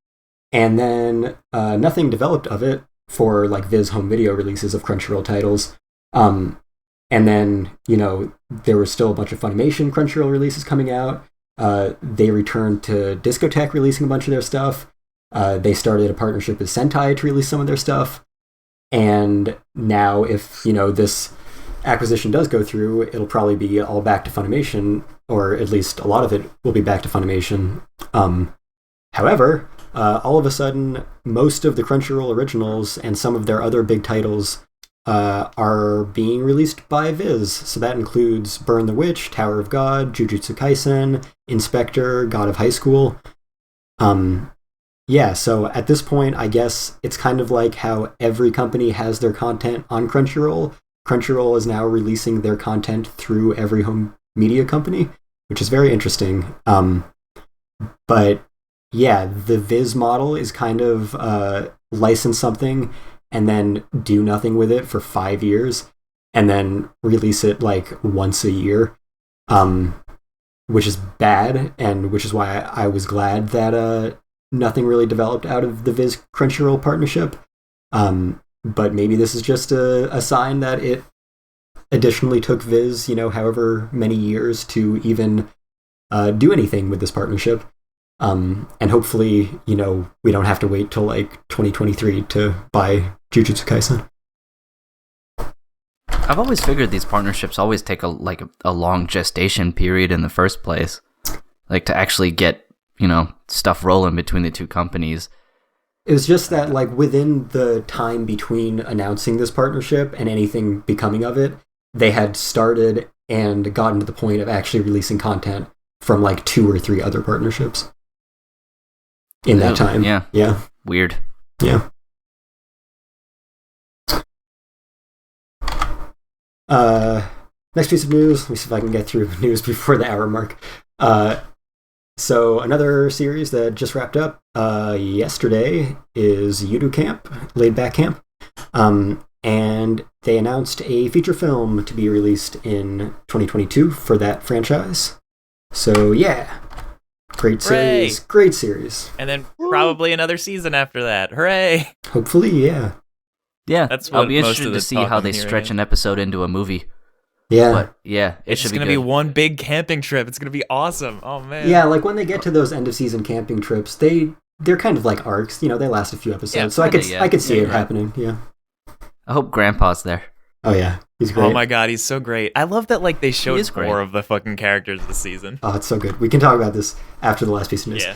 and then nothing developed of it for like Viz home video releases of Crunchyroll titles. And then, you know, there was still a bunch of Funimation Crunchyroll releases coming out. They returned to Discotek releasing a bunch of their stuff. They started a partnership with Sentai to release some of their stuff. And now if, you know, this acquisition does go through, it'll probably be all back to Funimation, or at least a lot of it will be back to Funimation. However, all of a sudden, most of the Crunchyroll originals and some of their other big titles are being released by Viz. So that includes Burn the Witch, Tower of God, Jujutsu Kaisen, Inspector, God of High School. Yeah, so at this point, I guess it's kind of like how every company has their content on Crunchyroll. Crunchyroll is now releasing their content through every home media company, which is very interesting. But yeah, the Viz model is kind of license something and then do nothing with it for 5 years and then release it like once a year, which is bad, and which is why I was glad that nothing really developed out of the Viz Crunchyroll partnership. But maybe this is just a sign that it additionally took Viz, you know, however many years to even do anything with this partnership. And hopefully, you know, we don't have to wait till like 2023 to buy Jujutsu Kaisen. I've always figured these partnerships always take a long gestation period in the first place, like to actually get, you know, stuff rolling between the two companies. It was just that, like, within the time between announcing this partnership and anything becoming of it, they had started and gotten to the point of actually releasing content from like 2 or 3 other partnerships in that time. Yeah. Weird. Yeah. Next piece of news. Let me see if I can get through news before the hour mark. So another series that just wrapped up yesterday is Yudu Camp, Laid Back Camp. And they announced a feature film to be released in 2022 for that franchise. So yeah, great series. Hooray! Great series. And then probably another season after that. Hooray! Hopefully, yeah. Yeah, That's I'll what be most interested of to the see talk how I'm they hearing stretch is. an episode into a movie. Yeah. But yeah, It's should just gonna be be one big camping trip. It's gonna be awesome. Oh man. Yeah, like when they get to those end of season camping trips, they're kind of like arcs. You know, they last a few episodes. Yeah, so I could see it happening. Yeah. I hope Grandpa's there. Oh yeah, he's great. Oh my god, he's so great. I love that like they showed is great. 4 of the fucking characters this season. Oh, it's so good. We can talk about this after the last piece of news. Yeah.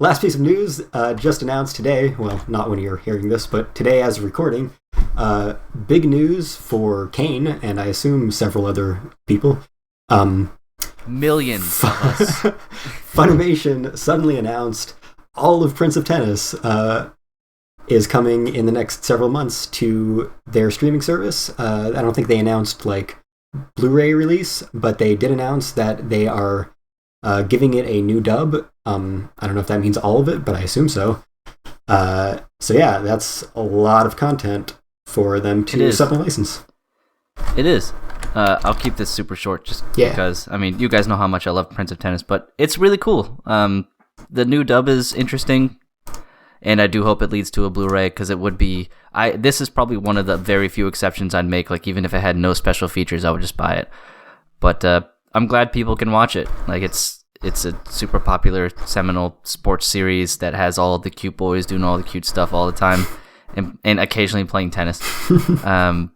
Last piece of news just announced today. Well, not when you're hearing this, but today as of recording. Big news for Cain, and I assume several other people. Millions of us. Funimation suddenly announced all of Prince of Tennis is coming in the next several months to their streaming service. I don't think they announced like Blu-ray release, but they did announce that they are giving it a new dub. I don't know if that means all of it, but I assume so. So yeah, that's a lot of content for them to sub and license. It is. I'll keep this super short just because, I mean, you guys know how much I love Prince of Tennis, but it's really cool. The new dub is interesting, and I do hope it leads to a Blu-ray, because it would be... This is probably one of the very few exceptions I'd make. Like, even if it had no special features, I would just buy it. But I'm glad people can watch it. Like, it's a super popular seminal sports series that has all of the cute boys doing all the cute stuff all the time, and occasionally playing tennis. But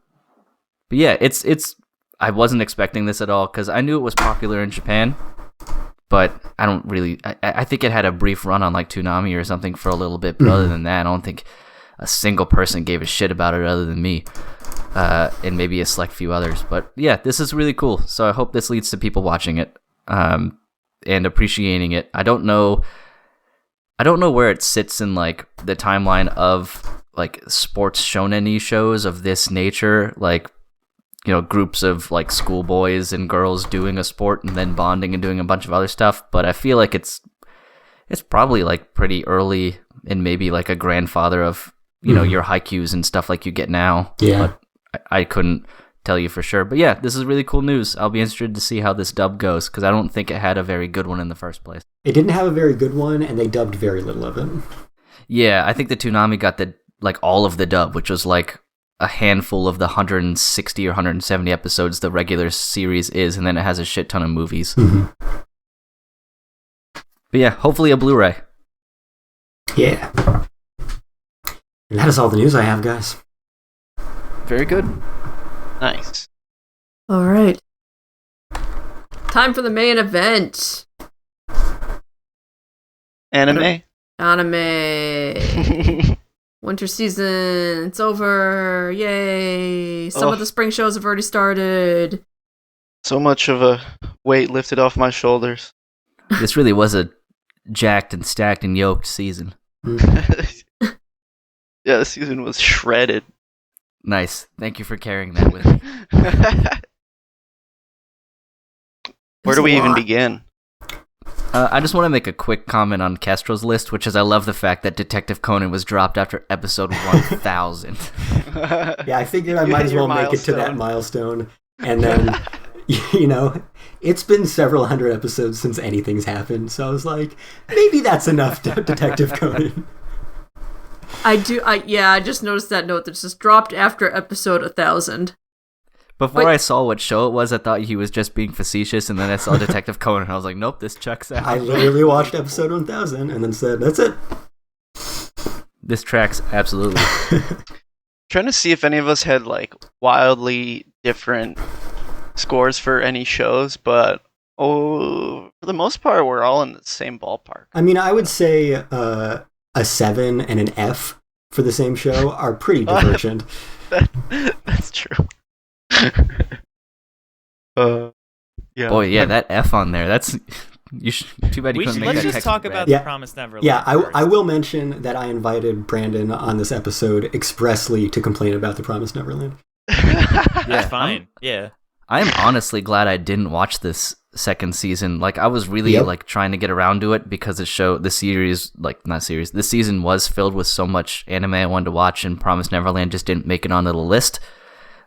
yeah, it's. I wasn't expecting this at all, because I knew it was popular in Japan, but I don't really. I think it had a brief run on like Toonami or something for a little bit, but other than that, I don't think a single person gave a shit about it other than me, and maybe a select few others. But yeah, this is really cool. So I hope this leads to people watching it and appreciating it. I don't know where it sits in like the timeline of like sports shonen shows of this nature, like, you know, groups of like schoolboys and girls doing a sport and then bonding and doing a bunch of other stuff. But I feel like it's probably like pretty early and maybe like a grandfather of, you know, your haikus and stuff like you get now. Yeah. But I couldn't tell you for sure. But yeah, this is really cool news. I'll be interested to see how this dub goes, because I don't think it had a very good one in the first place. It didn't have a very good one, and they dubbed very little of it. Yeah, I think the Toonami got the like all of the dub, which was like a handful of the 160 or 170 episodes the regular series is, and then it has a shit ton of movies. Mm-hmm. But yeah, hopefully a Blu-ray. Yeah. And that is all the news I have, guys. Very good. Nice. All right. Time for the main event. Anime? Anime. Winter season. It's over. Yay. Some of the spring shows have already started. So much of a weight lifted off my shoulders. This really was a jacked and stacked and yoked season. Yeah, the season was shredded. Nice. Thank you for carrying that with me. Where do we even begin? I just want to make a quick comment on Kestrel's list, which is I love the fact that Detective Conan was dropped after episode 1000. Yeah, I figured I might as well make it to that milestone. And then, you know, it's been several hundred episodes since anything's happened, so I was like, maybe that's enough, Detective Conan. I just noticed that note that's just dropped after episode 1000. Before I saw what show it was, I thought he was just being facetious, and then I saw Detective Conan, and I was like, nope, this checks out. I literally watched episode 1000 and then said, that's it. This tracks, absolutely. Trying to see if any of us had, like, wildly different scores for any shows, but for the most part, we're all in the same ballpark. I mean, I would say a 7 and an F for the same show are pretty divergent. That's true. Yeah. Boy, yeah, that F on there, that's... too bad you couldn't make that. Let's just talk about The Promised Neverland. Yeah, I will mention that I invited Brandon on this episode expressly to complain about The Promised Neverland. That's fine. Yeah. I am honestly glad I didn't watch this second season. Like, I was really like trying to get around to it because this season was filled with so much anime I wanted to watch, and Promised Neverland just didn't make it onto the list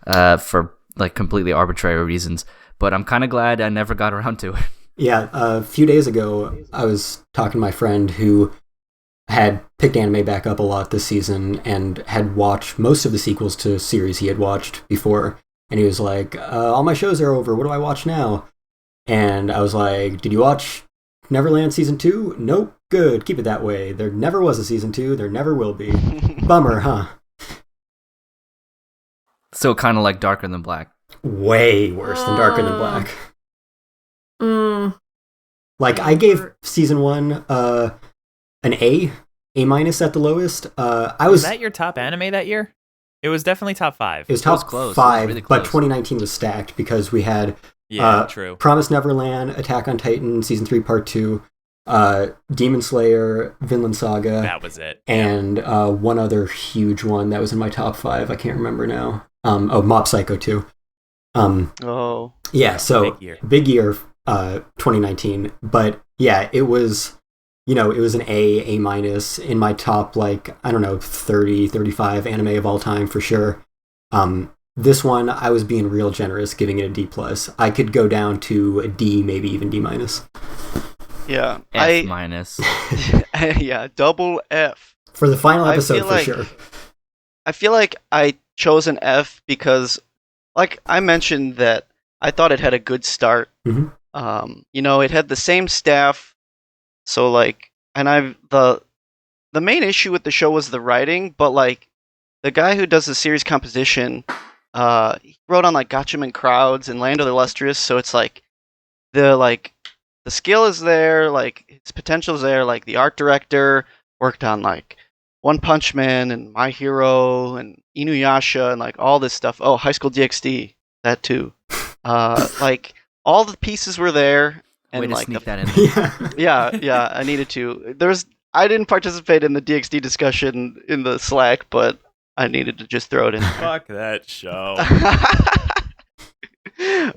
for like completely arbitrary reasons. But I'm kind of glad I never got around to it. Yeah, a few days ago, I was talking to my friend who had picked anime back up a lot this season and had watched most of the sequels to series he had watched before. And he was like, all my shows are over. What do I watch now? And I was like, did you watch Neverland Season 2? Nope. Good. Keep it that way. There never was a Season 2. There never will be. Bummer, huh? So kind of like Darker Than Black. Way worse than Darker Than Black. Like, I gave Season 1 an A minus at the lowest. Was that your top anime that year? It was definitely top 5. It was top close. 5, really but 2019 was stacked because we had true. Promised Neverland, Attack on Titan, Season 3, Part 2, Demon Slayer, Vinland Saga. That was it. And one other huge one that was in my top 5. I can't remember now. Mob Psycho 2. Yeah, so big year 2019. But yeah, it was... You know, it was an A minus in my top, like, I don't know, 30, 35 anime of all time for sure. This one, I was being real generous, giving it a D+. I could go down to a D, maybe even D-. Yeah. F minus. Yeah, double F. For the final episode, for sure. I feel like I chose an F because, like, I mentioned that I thought it had a good start. Mm-hmm. You know, it had the same staff. So, like, and the main issue with the show was the writing, but, like, the guy who does the series composition, he wrote on, like, Gatchaman Crowds and Land of the Illustrious, so it's, like, the skill is there, like, its potential is there, like, the art director worked on, like, One Punch Man and My Hero and Inuyasha and like all this stuff. Oh, High School DxD, that too. Like all the pieces were there, and Way to like sneak that in. yeah, I needed to. I didn't participate in the DxD discussion in the Slack, but I needed to just throw it in. Fuck that show.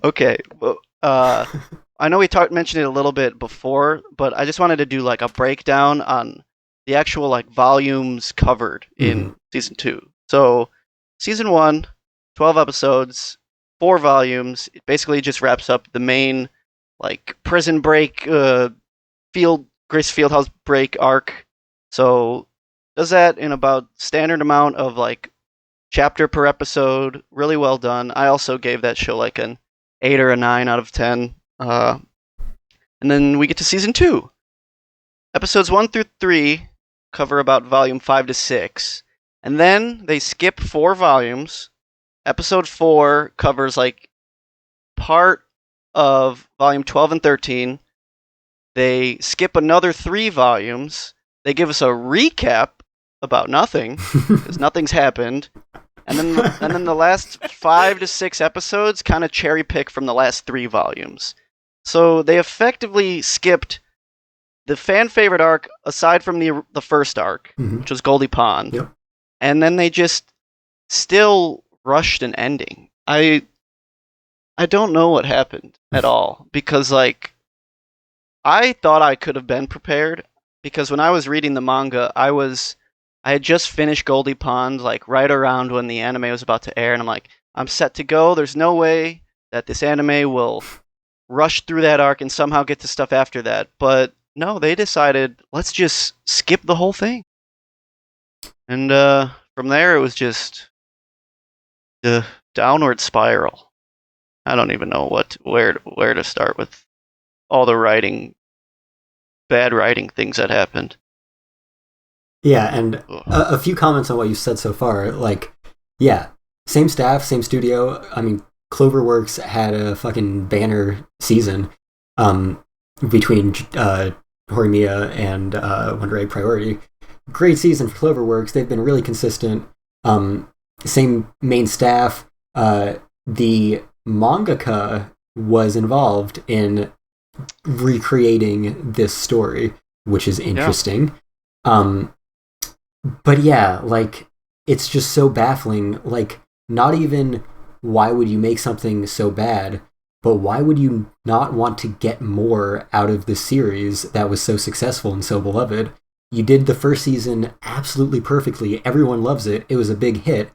Okay, well, I know we mentioned it a little bit before, but I just wanted to do like a breakdown on the actual like volumes covered in season 2. So, season 1, 12 episodes, 4 volumes. It basically just wraps up the main like prison break, Grace Fieldhouse break arc. So, does that in about standard amount of like chapter per episode. Really well done. I also gave that show like an 8 or a 9 out of 10. And then we get to season 2. Episodes 1 through 3 cover about volume 5 to 6. And then they skip 4 volumes. Episode 4 covers like part of volume 12 and 13. They skip another 3 volumes. They give us a recap about nothing, because nothing's happened. And then the last 5 to 6 episodes kind of cherry pick from the last 3 volumes. So they effectively skipped the fan favorite arc aside from the first arc, which was Goldie Pond. Yep. And then they just still rushed an ending. I don't know what happened at all, because like I thought I could have been prepared, because when I was reading the manga, I had just finished Goldie Pond, like right around when the anime was about to air, and I'm like, I'm set to go. There's no way that this anime will rush through that arc and somehow get to stuff after that. But no, they decided, let's just skip the whole thing. And from there, it was just the downward spiral. I don't even know where to start with all the bad writing things that happened. Yeah, and a few comments on what you said so far. Like, yeah, same staff, same studio. I mean, Cloverworks had a fucking banner season between Horimiya and Wonder Egg Priority. Great season for Cloverworks. They've been really consistent. Same main staff. The mangaka was involved in recreating this story, which is interesting. Yeah. But yeah, like, it's just so baffling. Like, not even why would you make something so bad, but why would you not want to get more out of this series that was so successful and so beloved? You did the first season absolutely perfectly. Everyone loves it. It was a big hit.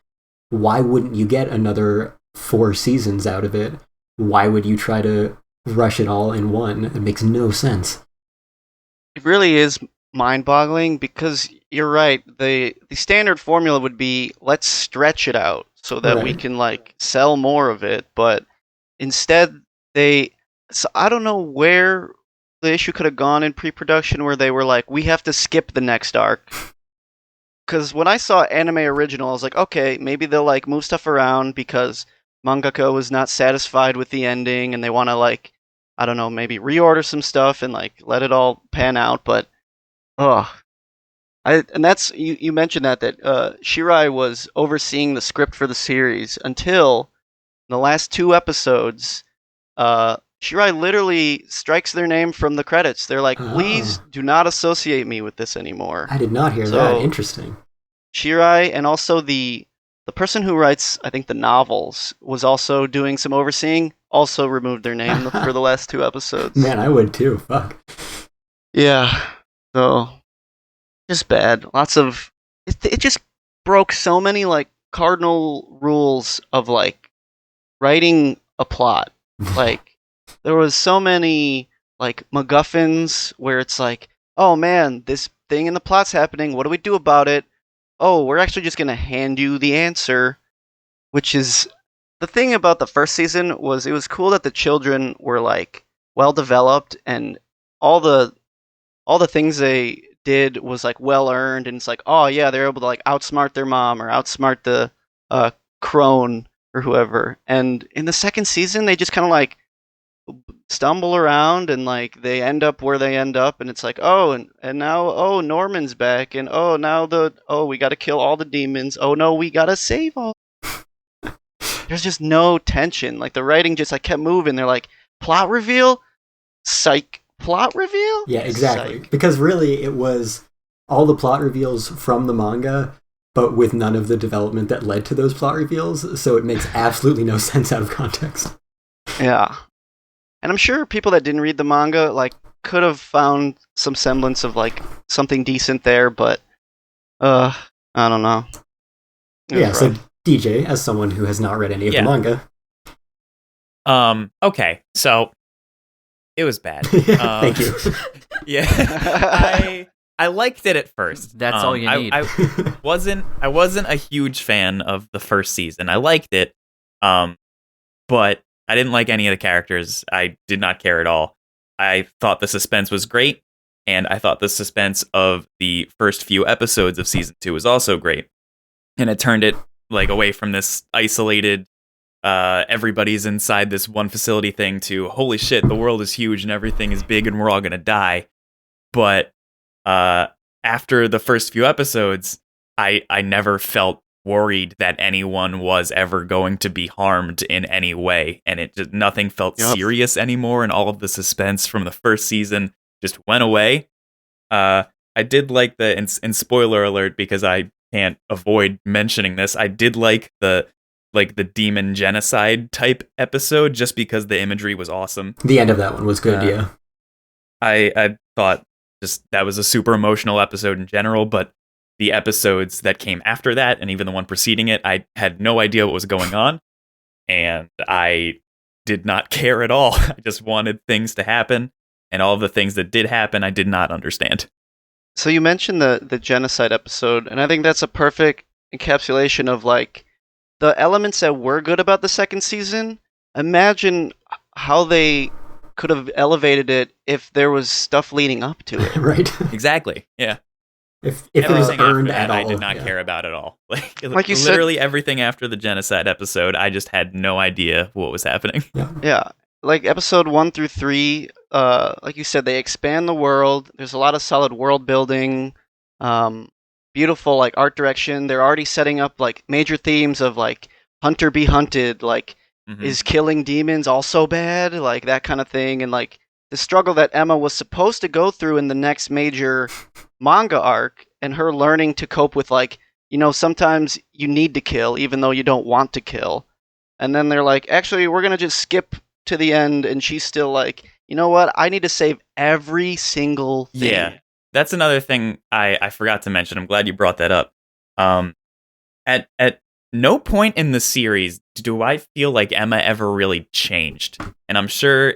Why wouldn't you get another 4 seasons out of it? Why would you try to rush it all in one? It makes no sense. It really is mind-boggling, because you're right. The standard formula would be, let's stretch it out so that we can like sell more of it. But instead, so I don't know where the issue could have gone in pre-production, where they were like, we have to skip the next arc. Because when I saw Anime Original, I was like, okay, maybe they'll like move stuff around because mangaka was not satisfied with the ending and they want to like, I don't know, maybe reorder some stuff and like let it all pan out. But and that's you mentioned that Shirai was overseeing the script for the series until the last 2 episodes. Shirai literally strikes their name from the credits. They're like, please do not associate me with this anymore. I did not hear that. Interesting. Shirai, and also the person who writes, I think, the novels, was also doing some overseeing, also removed their name for the last 2 episodes. Man, I would too. Fuck. Yeah. So, just bad. Lots of... It just broke so many, like, cardinal rules of, like, writing a plot. Like, there was so many, like, MacGuffins where it's like, oh man, this thing in the plot's happening, what do we do about it? Oh, we're actually just going to hand you the answer, which is... The thing about the first season was it was cool that the children were, like, well developed, and all the things they did was, like, well earned, and it's like, oh yeah, they're able to, like, outsmart their mom or outsmart the crone or whoever. And in the second season, they just kind of, like, stumble around and like they end up where they end up, and it's like, oh, and now Norman's back, and now we got to kill all the demons. Oh no, we got to save all. There's just no tension. Like the writing just like kept moving. They're like, plot reveal, psych, plot reveal. Yeah, exactly. Psych. Because really, it was all the plot reveals from the manga, but with none of the development that led to those plot reveals. So it makes absolutely no sense out of context. Yeah, and I'm sure people that didn't read the manga like could have found some semblance of like something decent there, but I don't know. Yeah. So DJ, as someone who has not read any of the manga. Okay, so it was bad. Thank you. Yeah, I liked it at first. That's all you need. I wasn't a huge fan of the first season. I liked it, but I didn't like any of the characters. I did not care at all. I thought the suspense was great, and I thought the suspense of the first few episodes of season 2 was also great. And it turned it like away from this isolated, everybody's inside this one facility thing to holy shit, the world is huge and everything is big and we're all gonna die. But after the first few episodes, I never felt worried that anyone was ever going to be harmed in any way, and it just nothing felt serious anymore, and all of the suspense from the first season just went away. I did like and spoiler alert, because I can't avoid mentioning this, I did like the demon genocide type episode just because the imagery was awesome. The end of that one was good, yeah. I thought just that was a super emotional episode in general, but the episodes that came after that, and even the one preceding it, I had no idea what was going on, and I did not care at all. I just wanted things to happen, and all of the things that did happen, I did not understand. So you mentioned the genocide episode, and I think that's a perfect encapsulation of like the elements that were good about the second season. Imagine how they could have elevated it if there was stuff leading up to it. Right. Exactly. Yeah. If it was earned at all, I did not care about it all. Like you said, literally everything after the genocide episode, I just had no idea what was happening. Yeah. Like episode 1 through 3, like you said, they expand the world. There's a lot of solid world building, beautiful like art direction. They're already setting up like major themes of like hunter be hunted, like is killing demons also bad, like that kind of thing, and like the struggle that Emma was supposed to go through in the next major manga arc, and her learning to cope with like, sometimes you need to kill even though you don't want to kill. And then they're like, actually, we're going to just skip to the end, and she's still like, you know what? I need to save every single thing. Yeah, that's another thing I forgot to mention. I'm glad you brought that up. At no point in the series do I feel like Emma ever really changed. And I'm sure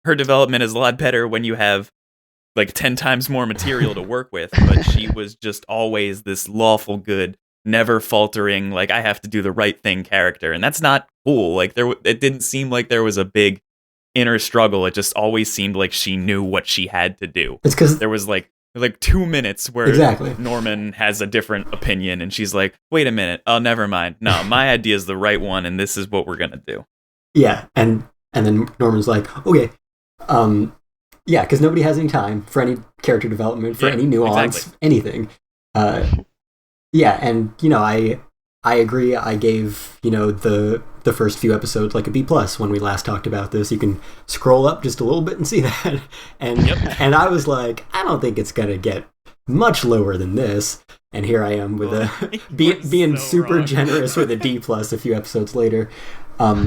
her development is a lot better when you have like 10 times more material to work with, but she was just always this lawful good, never faltering, like I have to do the right thing character, and that's not cool. Like it didn't seem like there was a big inner struggle. It just always seemed like she knew what she had to do. It's because there was like 2 minutes where Norman has a different opinion, and she's like, wait a minute, oh, never mind. No, my idea is the right one, and this is what we're gonna do. Yeah, and then Norman's like, okay, yeah, because nobody has any time for any character development, for any nuance, anything. Yeah, and I agree. I gave the first few episodes like a B+ when we last talked about this. You can scroll up just a little bit and see that, and I was like, I don't think it's gonna get much lower than this. And here I am with being so super generous with a D+ a few episodes later.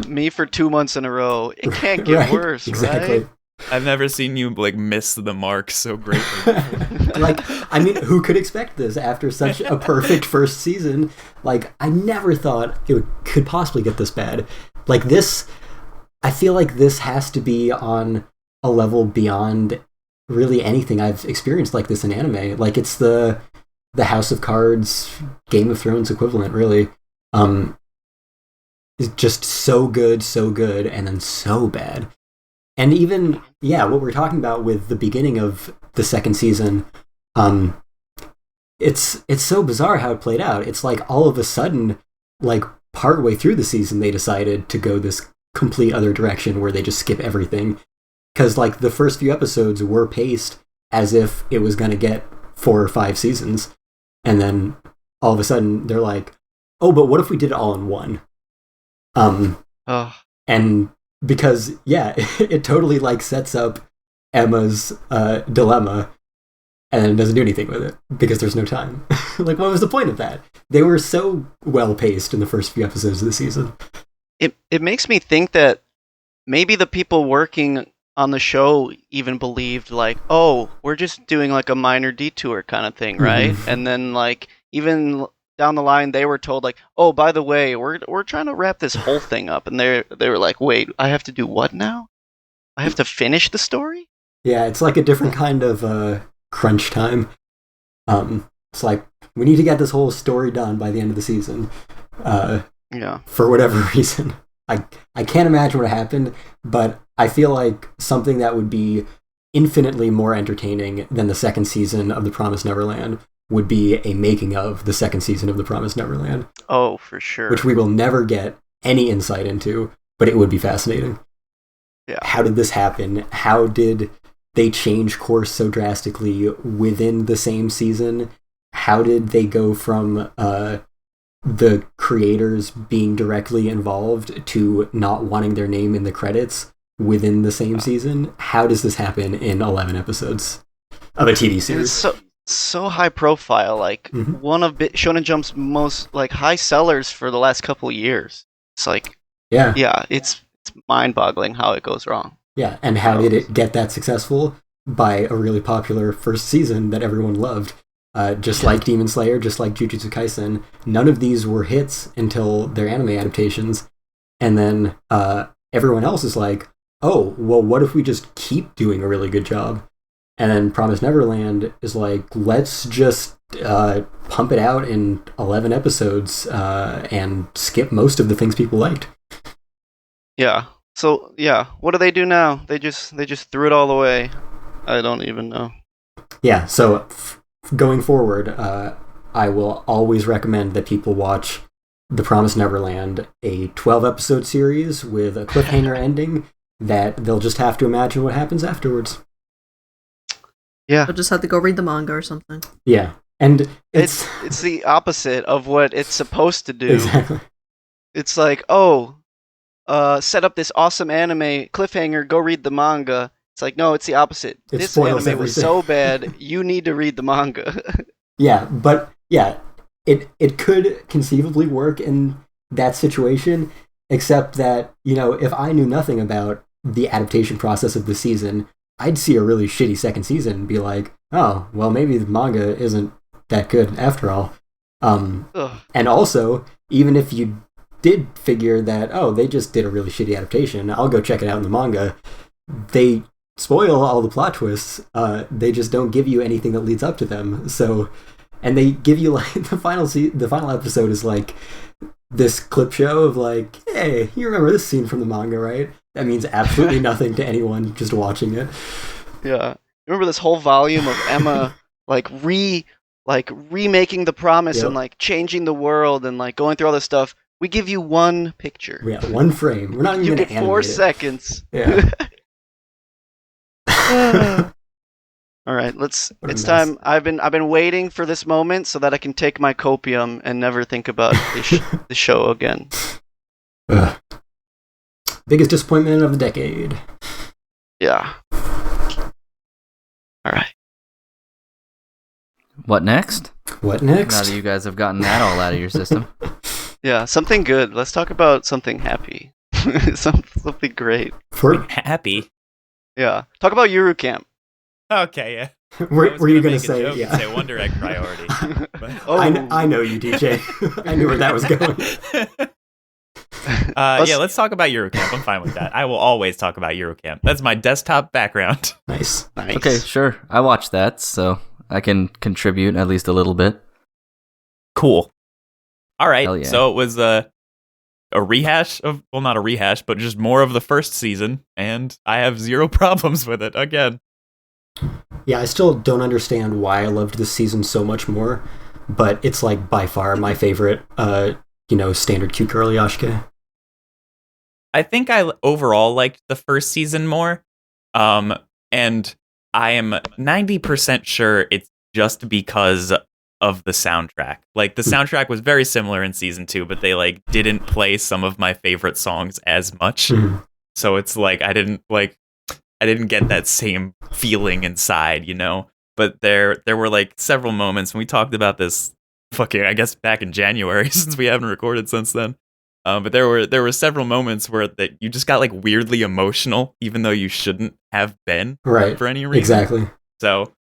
Me for 2 months in a row. It can't get worse, exactly. Right? I've never seen you like miss the mark so greatly. Like, I mean, who could expect this after such a perfect first season? Like, I never thought it could possibly get this bad. Like this, I feel like this has to be on a level beyond really anything I've experienced like this in anime. Like, it's the House of Cards, Game of Thrones equivalent, really. It's just so good, and then so bad. And even, what we're talking about with the beginning of the second season, it's so bizarre how it played out. It's like all of a sudden, like partway through the season, they decided to go this complete other direction where they just skip everything. because like the first few episodes were paced as if it was going to get 4 or 5 seasons, and then all of a sudden they're like, oh, but what if we did it all in one? And because it totally like sets up Emma's dilemma, and then doesn't do anything with it because there's no time. Like, what was the point of that? They were so well paced in the first few episodes of the season. It makes me think that maybe the people working on the show even believed like, oh, we're just doing like a minor detour kind of thing, right? Mm-hmm. And then like even down the line they were told like, oh, by the way, we're trying to wrap this whole thing up, and they were like, wait, I have to do what now? I have to finish the story? Yeah, it's like a different kind of crunch time. It's like, we need to get this whole story done by the end of the season. For whatever reason. I can't imagine what happened, but I feel like something that would be infinitely more entertaining than the second season of The Promised Neverland would be a making of the second season of The Promised Neverland. Oh, for sure. Which we will never get any insight into, but it would be fascinating. Yeah. How did this happen? How did they change course so drastically within the same season? How did they go from the creators being directly involved to not wanting their name in the credits within the same season? How does this happen in 11 episodes of a TV series? It's so high profile, like one of Shonen Jump's most like high sellers for the last couple of years. It's like, it's mind-boggling how it goes wrong. Yeah, and how did it get that successful? By a really popular first season that everyone loved. Just like Demon Slayer, just like Jujutsu Kaisen, none of these were hits until their anime adaptations. And then everyone else is like, oh, well, what if we just keep doing a really good job? And then Promised Neverland is like, let's just pump it out in 11 episodes and skip most of the things people liked. Yeah. So, what do they do now? They just threw it all away. I don't even know. Yeah, so going forward, I will always recommend that people watch The Promised Neverland, a 12-episode series with a cliffhanger ending that they'll just have to imagine what happens afterwards. Yeah. They'll just have to go read the manga or something. Yeah, and it's the opposite of what it's supposed to do. Exactly. It's like, set up this awesome anime cliffhanger, go read the manga. It's like, no, it's the opposite. This anime was so bad, you need to read the manga. It could conceivably work in that situation, except that, if I knew nothing about the adaptation process of the season, I'd see a really shitty second season and be like, oh, well, maybe the manga isn't that good after all. And also, even if you did figure that, oh, they just did a really shitty adaptation, I'll go check it out in the manga, they spoil all the plot twists. They just don't give you anything that leads up to them. So, and they give you like the final episode is like this clip show of like, hey, you remember this scene from the manga, right? That means absolutely nothing to anyone just watching it. Yeah, remember this whole volume of Emma remaking the promise and like changing the world and like going through all this stuff. We give you one picture. Yeah, one frame. We're not even going to animate 4 seconds. Yeah. All right, it's time. I've been waiting for this moment so that I can take my copium and never think about the show again. Biggest disappointment of the decade. Yeah. All right. What next? Now that you guys have gotten that all out of your system. Yeah, something good. Let's talk about something happy. something great. Happy? Yeah. Talk about Yuru Camp. Okay, yeah. Were you going to say, yeah. Say One Direct priority. But... I know you, DJ. I knew where that was going. Let's talk about Eurocamp. I'm fine with that. I will always talk about Eurocamp. That's my desktop background. Nice. Okay, sure. I watched that, so I can contribute at least a little bit. Cool. All right. Yeah. So it was a rehash of, well, not a rehash, but just more of the first season, and I have zero problems with it again. Yeah, I still don't understand why I loved this season so much more, but it's like by far my favorite, standard cute girl Yashike. I think I overall liked the first season more, And I am 90% sure it's just because of the soundtrack. Like, the soundtrack was very similar in season 2, but they like didn't play some of my favorite songs as much. So it's like I didn't get that same feeling inside, you know. But there were like several moments, and we talked about this I guess back in January, since we haven't recorded since then. But there were several moments where that you just got like weirdly emotional, even though you shouldn't have been, right, for any reason. Exactly. So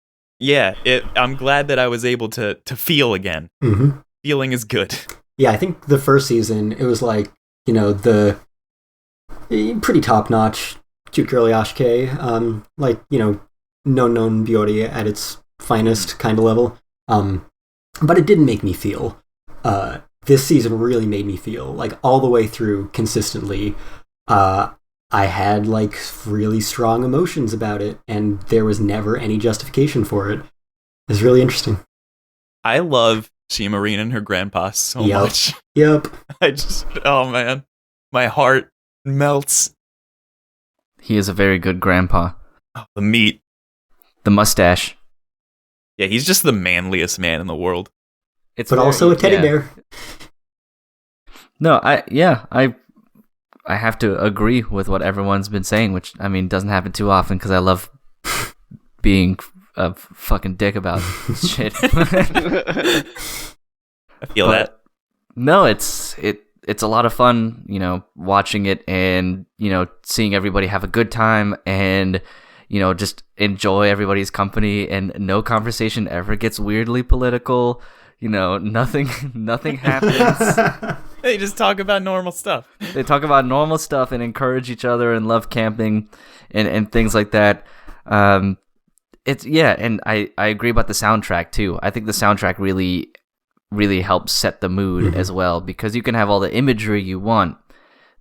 yeah, I'm glad that I was able to feel again. Feeling is good. Yeah, I think the first season, it was like, you know, the pretty top-notch cute girly Ashike, like, you know, non Biori at its finest kind of level. But it didn't make me feel. This season really made me feel, like, all the way through consistently. I had like really strong emotions about it, and there was never any justification for it. It's really interesting. I love Shimarine and her grandpa so much. Yep. Oh man, my heart melts. He is a very good grandpa. Oh, the meat. The mustache. Yeah, he's just the manliest man in the world. But also a teddy bear. No, I have to agree with what everyone's been saying, which, I mean, doesn't happen too often because I love being a fucking dick about shit. I feel that. No, it's a lot of fun, you know, watching it and, you know, seeing everybody have a good time and, you know, just enjoy everybody's company, and no conversation ever gets weirdly political. You know, nothing happens. They just talk about normal stuff. They talk about normal stuff and encourage each other and love camping and things like that. And I agree about the soundtrack too. I think the soundtrack really, really helps set the mood as well, because you can have all the imagery you want,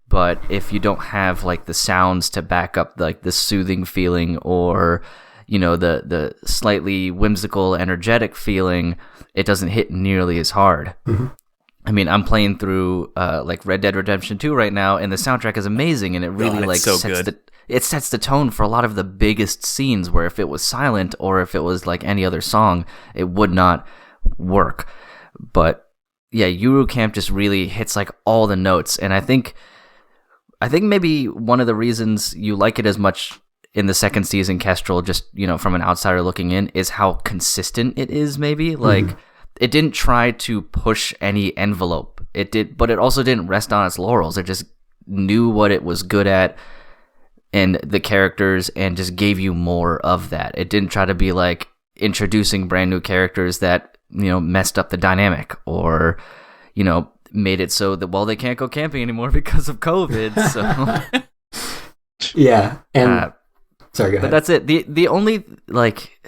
but if you don't have like the sounds to back up like the soothing feeling, or, you know, the slightly whimsical, energetic feeling, it doesn't hit nearly as hard. I mean, I'm playing through like Red Dead Redemption 2 right now, and the soundtrack is amazing, and it really sets the tone for a lot of the biggest scenes, where if it was silent or if it was like any other song, it would not work. But yeah, Yuru Camp just really hits like all the notes, and I think maybe one of the reasons you like it as much in the second season, Kestrel, just, you know, from an outsider looking in, is how consistent it is. Maybe like it didn't try to push any envelope. It did, but it also didn't rest on its laurels. It just knew what it was good at and the characters, and just gave you more of that. It didn't try to be like introducing brand new characters that, you know, messed up the dynamic, or, you know, made it so that, well, they can't go camping anymore because of COVID. So yeah, and sorry, go ahead. But that's it. The only, like,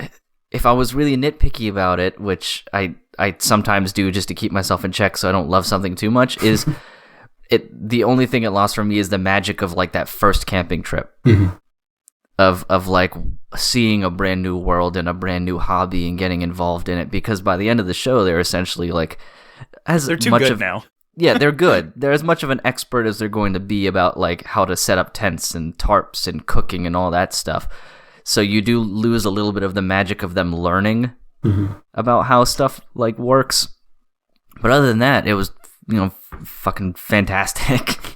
if I was really nitpicky about it, which I sometimes do just to keep myself in check so I don't love something too much, is the only thing it lost for me is the magic of like that first camping trip. Of like seeing a brand new world and a brand new hobby and getting involved in it, because by the end of the show they're essentially like they're too good now. Yeah, they're good. They're as much of an expert as they're going to be about like how to set up tents and tarps and cooking and all that stuff. So you do lose a little bit of the magic of them learning about how stuff like works. But other than that, it was, you know, fucking fantastic.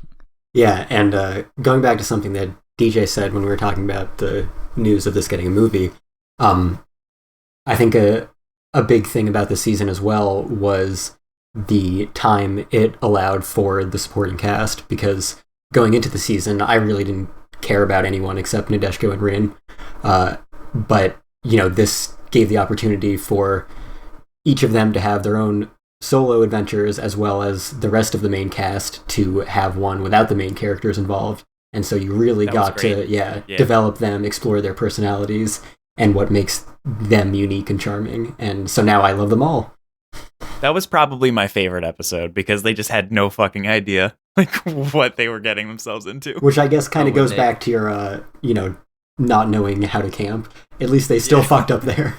Yeah, and going back to something that DJ said when we were talking about the news of this getting a movie, I think a big thing about this season as well was the time it allowed for the supporting cast, because going into the season, I really didn't care about anyone except Nadeshiko and Rin. But, you know, this gave the opportunity for each of them to have their own solo adventures, as well as the rest of the main cast to have one without the main characters involved. And so you really got to develop them, explore their personalities, and what makes them unique and charming. And so now I love them all. That was probably my favorite episode, because they just had no fucking idea like what they were getting themselves into. Which I guess kind of goes back to your, you know, not knowing how to camp. At least they still fucked up there.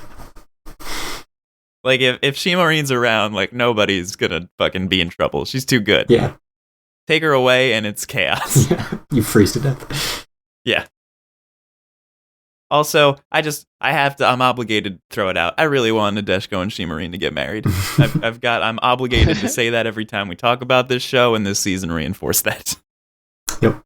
Like, if Shimarine's around, like, nobody's gonna fucking be in trouble. She's too good. Yeah. Take her away and it's chaos. Yeah. You freeze to death. Yeah. Also, I'm obligated to throw it out. I really want Nadeshiko and Shimarine to get married. I'm obligated to say that every time we talk about this show, and this season reinforced that. Yep.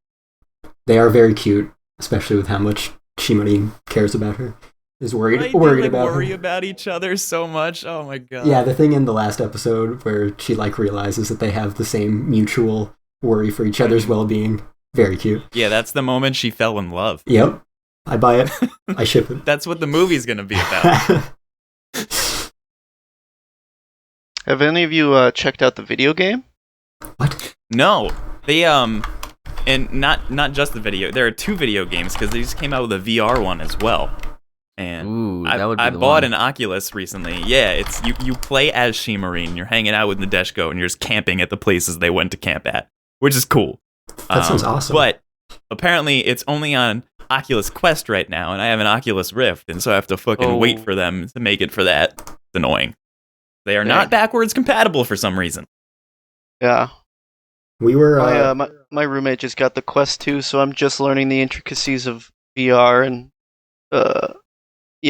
They are very cute, especially with how much Shimarine cares about her. Is worried about each other so much. Oh my god. Yeah, the thing in the last episode where she realizes that they have the same mutual worry for each other's well-being. Very cute. Yeah, that's the moment she fell in love. Yep. I buy it. I ship it. That's what the movie's gonna be about. Have any of you checked out the video game? What? No. They and not just the video. There are 2 video games because they just came out with a VR one as well. And I bought an Oculus recently. Yeah, it's you play as Shimarine. You're hanging out with Nadeshiko, and you're just camping at the places they went to camp at, which is cool. That sounds awesome. But apparently, it's only on Oculus Quest right now, and I have an Oculus Rift, and so I have to fucking wait for them to make it for that. It's annoying. They are not backwards compatible for some reason. Yeah. We were. My roommate just got the Quest 2, so I'm just learning the intricacies of VR and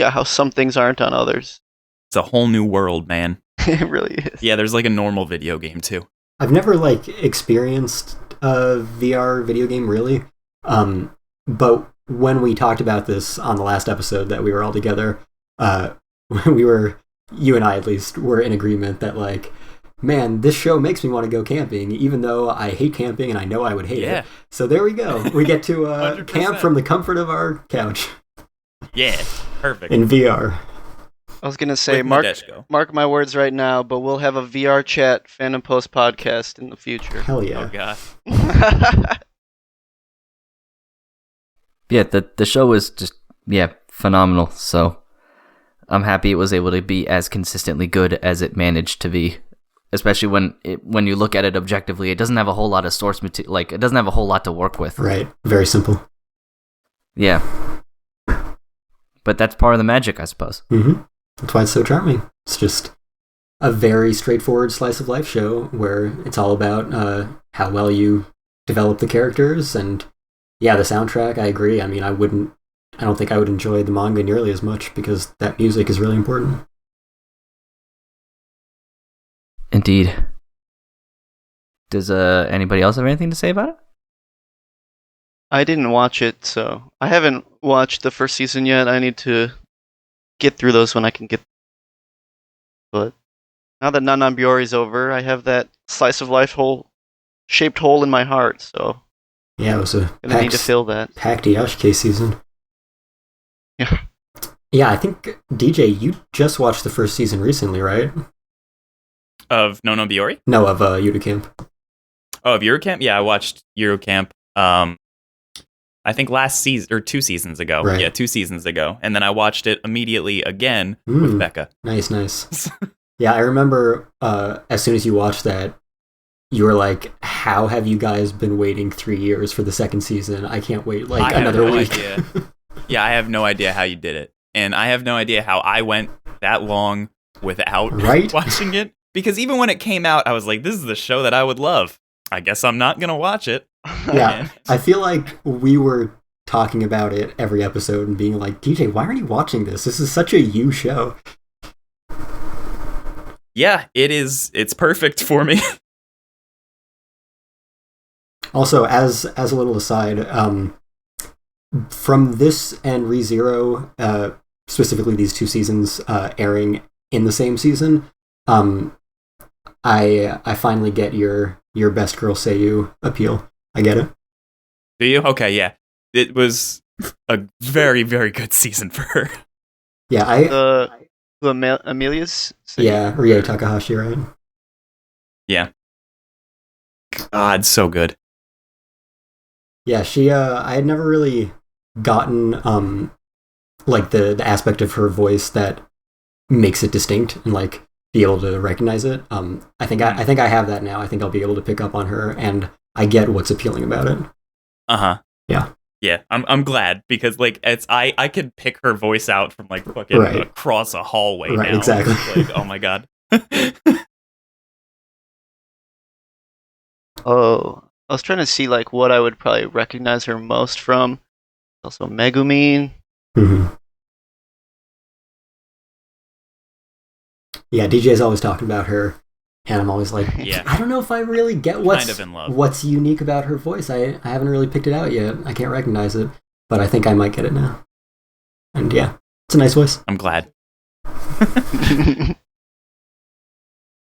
how some things aren't on others. It's a whole new world, man. It really is. Yeah, there's like a normal video game too. I've never experienced a VR video game really, but when we talked about this on the last episode that we were all together, you and I at least were in agreement that man, this show makes me want to go camping, even though I hate camping and I know I would hate it. So there we go. We get to camp from the comfort of our couch. Yeah, perfect. In VR. I was going to say, mark my words right now, but we'll have a VR chat Fandom Post podcast in the future. Hell yeah. Oh, God. Yeah, the show was just, phenomenal. So I'm happy it was able to be as consistently good as it managed to be. Especially when you look at it objectively, it doesn't have a whole lot of source material. It doesn't have a whole lot to work with. Right. Very simple. Yeah. But that's part of the magic, I suppose. Mm-hmm. That's why it's so charming. It's just a very straightforward slice of life show where it's all about how well you develop the characters and the soundtrack. I agree. I mean, I don't think I would enjoy the manga nearly as much because that music is really important. Indeed. Does anybody else have anything to say about it? I didn't watch it, so I haven't watched the first season yet. I need to get through those when I can get. But now that Nananbyori's over, I have that slice of life shaped hole in my heart. So yeah, it was I need to fill that. Packed Yashike season. Yeah. Yeah, I think DJ, you just watched the first season recently, right? Of Nananbyori? No, of Eurocamp. Oh, of Eurocamp? Yeah, I watched Eurocamp. I think last season or 2 seasons ago. Right. Yeah, 2 seasons ago, and then I watched it immediately again with Becca. Nice. Yeah, I remember as soon as you watched that, you were like, "How have you guys been waiting 3 years for the second season? I can't wait another week." Idea. Yeah, I have no idea how you did it, and I have no idea how I went that long without watching it. Because even when it came out, I was like, "This is the show that I would love." I guess I'm not gonna watch it. Yeah, I feel like we were talking about it every episode and being like, DJ, why aren't you watching this? This is such a you show. Yeah, it is. It's perfect for me. Also, as a little aside, from this and ReZero, specifically these 2 seasons airing in the same season, I finally get your best girl Seiyu appeal. I get it. Do you? Okay, yeah. It was a very, very good season for her. Yeah, Amelia's? Yeah, Rie Takahashi, right? Yeah. God, so good. Yeah, she, I had never really gotten, the aspect of her voice that makes it distinct and, be able to recognize it. I think I have that now. I think I'll be able to pick up on her, and I get what's appealing about it. Uh-huh. Yeah. Yeah, I'm glad because I could pick her voice out from fucking across a hallway now. Exactly. Oh my god. Oh, I was trying to see what I would probably recognize her most from. Also Megumin. Mm-hmm. Yeah, DJ's always talking about her, and I'm always like, yeah. I don't know if I really get what's unique about her voice. I haven't really picked it out yet. I can't recognize it, but I think I might get it now. And yeah, it's a nice voice. I'm glad.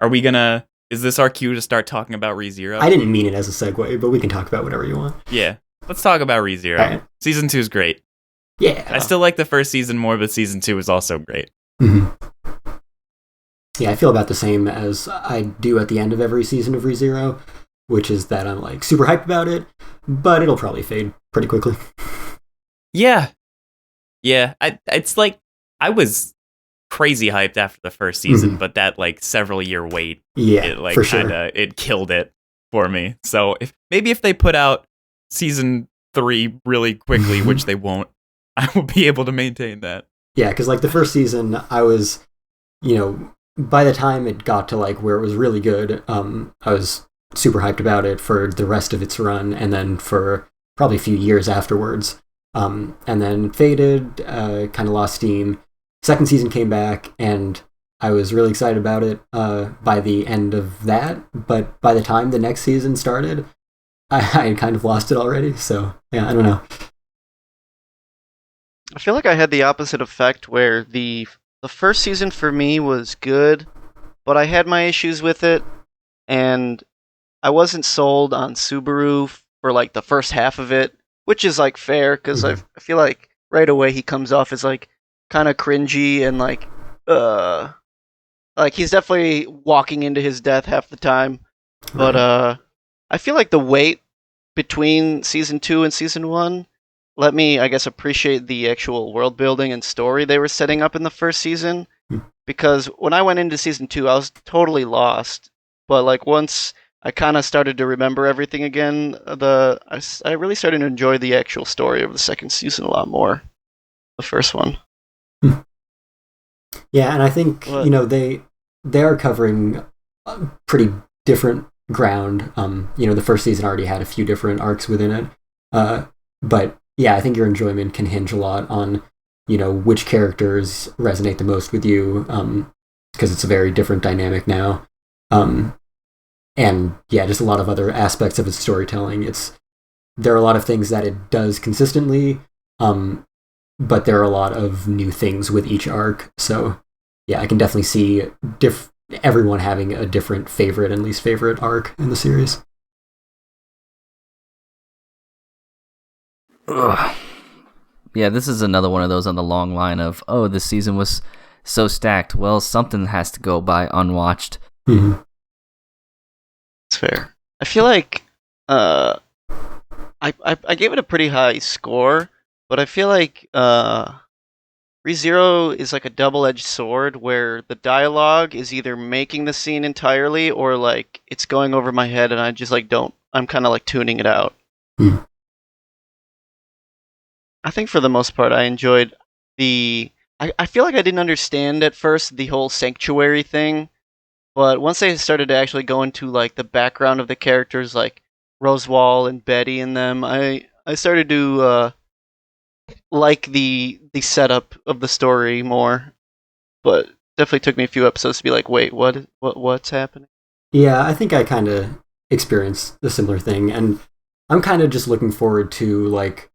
Are we gonna... Is this our cue to start talking about ReZero? I didn't mean it as a segue, but we can talk about whatever you want. Yeah, let's talk about ReZero. Right. Season 2 is great. Yeah. I still like the first season more, but season 2 is also great. Mm-hmm. Yeah, I feel about the same as I do at the end of every season of ReZero, which is that I'm like super hyped about it, but it'll probably fade pretty quickly. Yeah. It's like I was crazy hyped after the first season, but that like several year wait, it like for sure. It killed it for me. So if they put out season 3 really quickly, which they won't, I will be able to maintain that. Yeah, because like the first season, I was, by the time it got to like where it was really good, I was super hyped about it for the rest of its run, and then for probably a few years afterwards. And then faded, kind of lost steam. Second season came back, and I was really excited about it by the end of that. But by the time the next season started, I had kind of lost it already. So yeah, I don't know. I feel like I had the opposite effect, where the first season for me was good, but I had my issues with it, and I wasn't sold on Subaru for like the first half of it, which is like fair, because I feel like right away he comes off as like kind of cringy and like he's definitely walking into his death half the time. But I feel like the wait between season 2 and season 1 let me, I guess, appreciate the actual world building and story they were setting up in the first season. Because when I went into season 2, I was totally lost. But like once I kind of started to remember everything again, I really started to enjoy the actual story of the second season a lot more. The first one. Yeah, and I think they are covering pretty different ground. The first season already had a few different arcs within it, but yeah, I think your enjoyment can hinge a lot on which characters resonate the most with you, because it's a very different dynamic now, and yeah, just a lot of other aspects of its storytelling. There are a lot of things that it does consistently, but there are a lot of new things with each arc. So yeah, I can definitely see everyone having a different favorite and least favorite arc in the series. Ugh. Yeah, this is another one of those on the long line of, this season was so stacked. Well, something has to go by unwatched. Mm-hmm. It's fair. I feel like I gave it a pretty high score, but I feel like ReZero is like a double-edged sword, where the dialogue is either making the scene entirely or like it's going over my head, and I just like I'm kind of like tuning it out. Mm. I think for the most part I enjoyed I feel like I didn't understand at first the whole sanctuary thing, but once they started to actually go into like the background of the characters, like Rosewall and Betty and them, I started to like the setup of the story more. But definitely took me a few episodes to be like, wait, what's happening? Yeah, I think I kind of experienced a similar thing, and I'm kind of just looking forward to like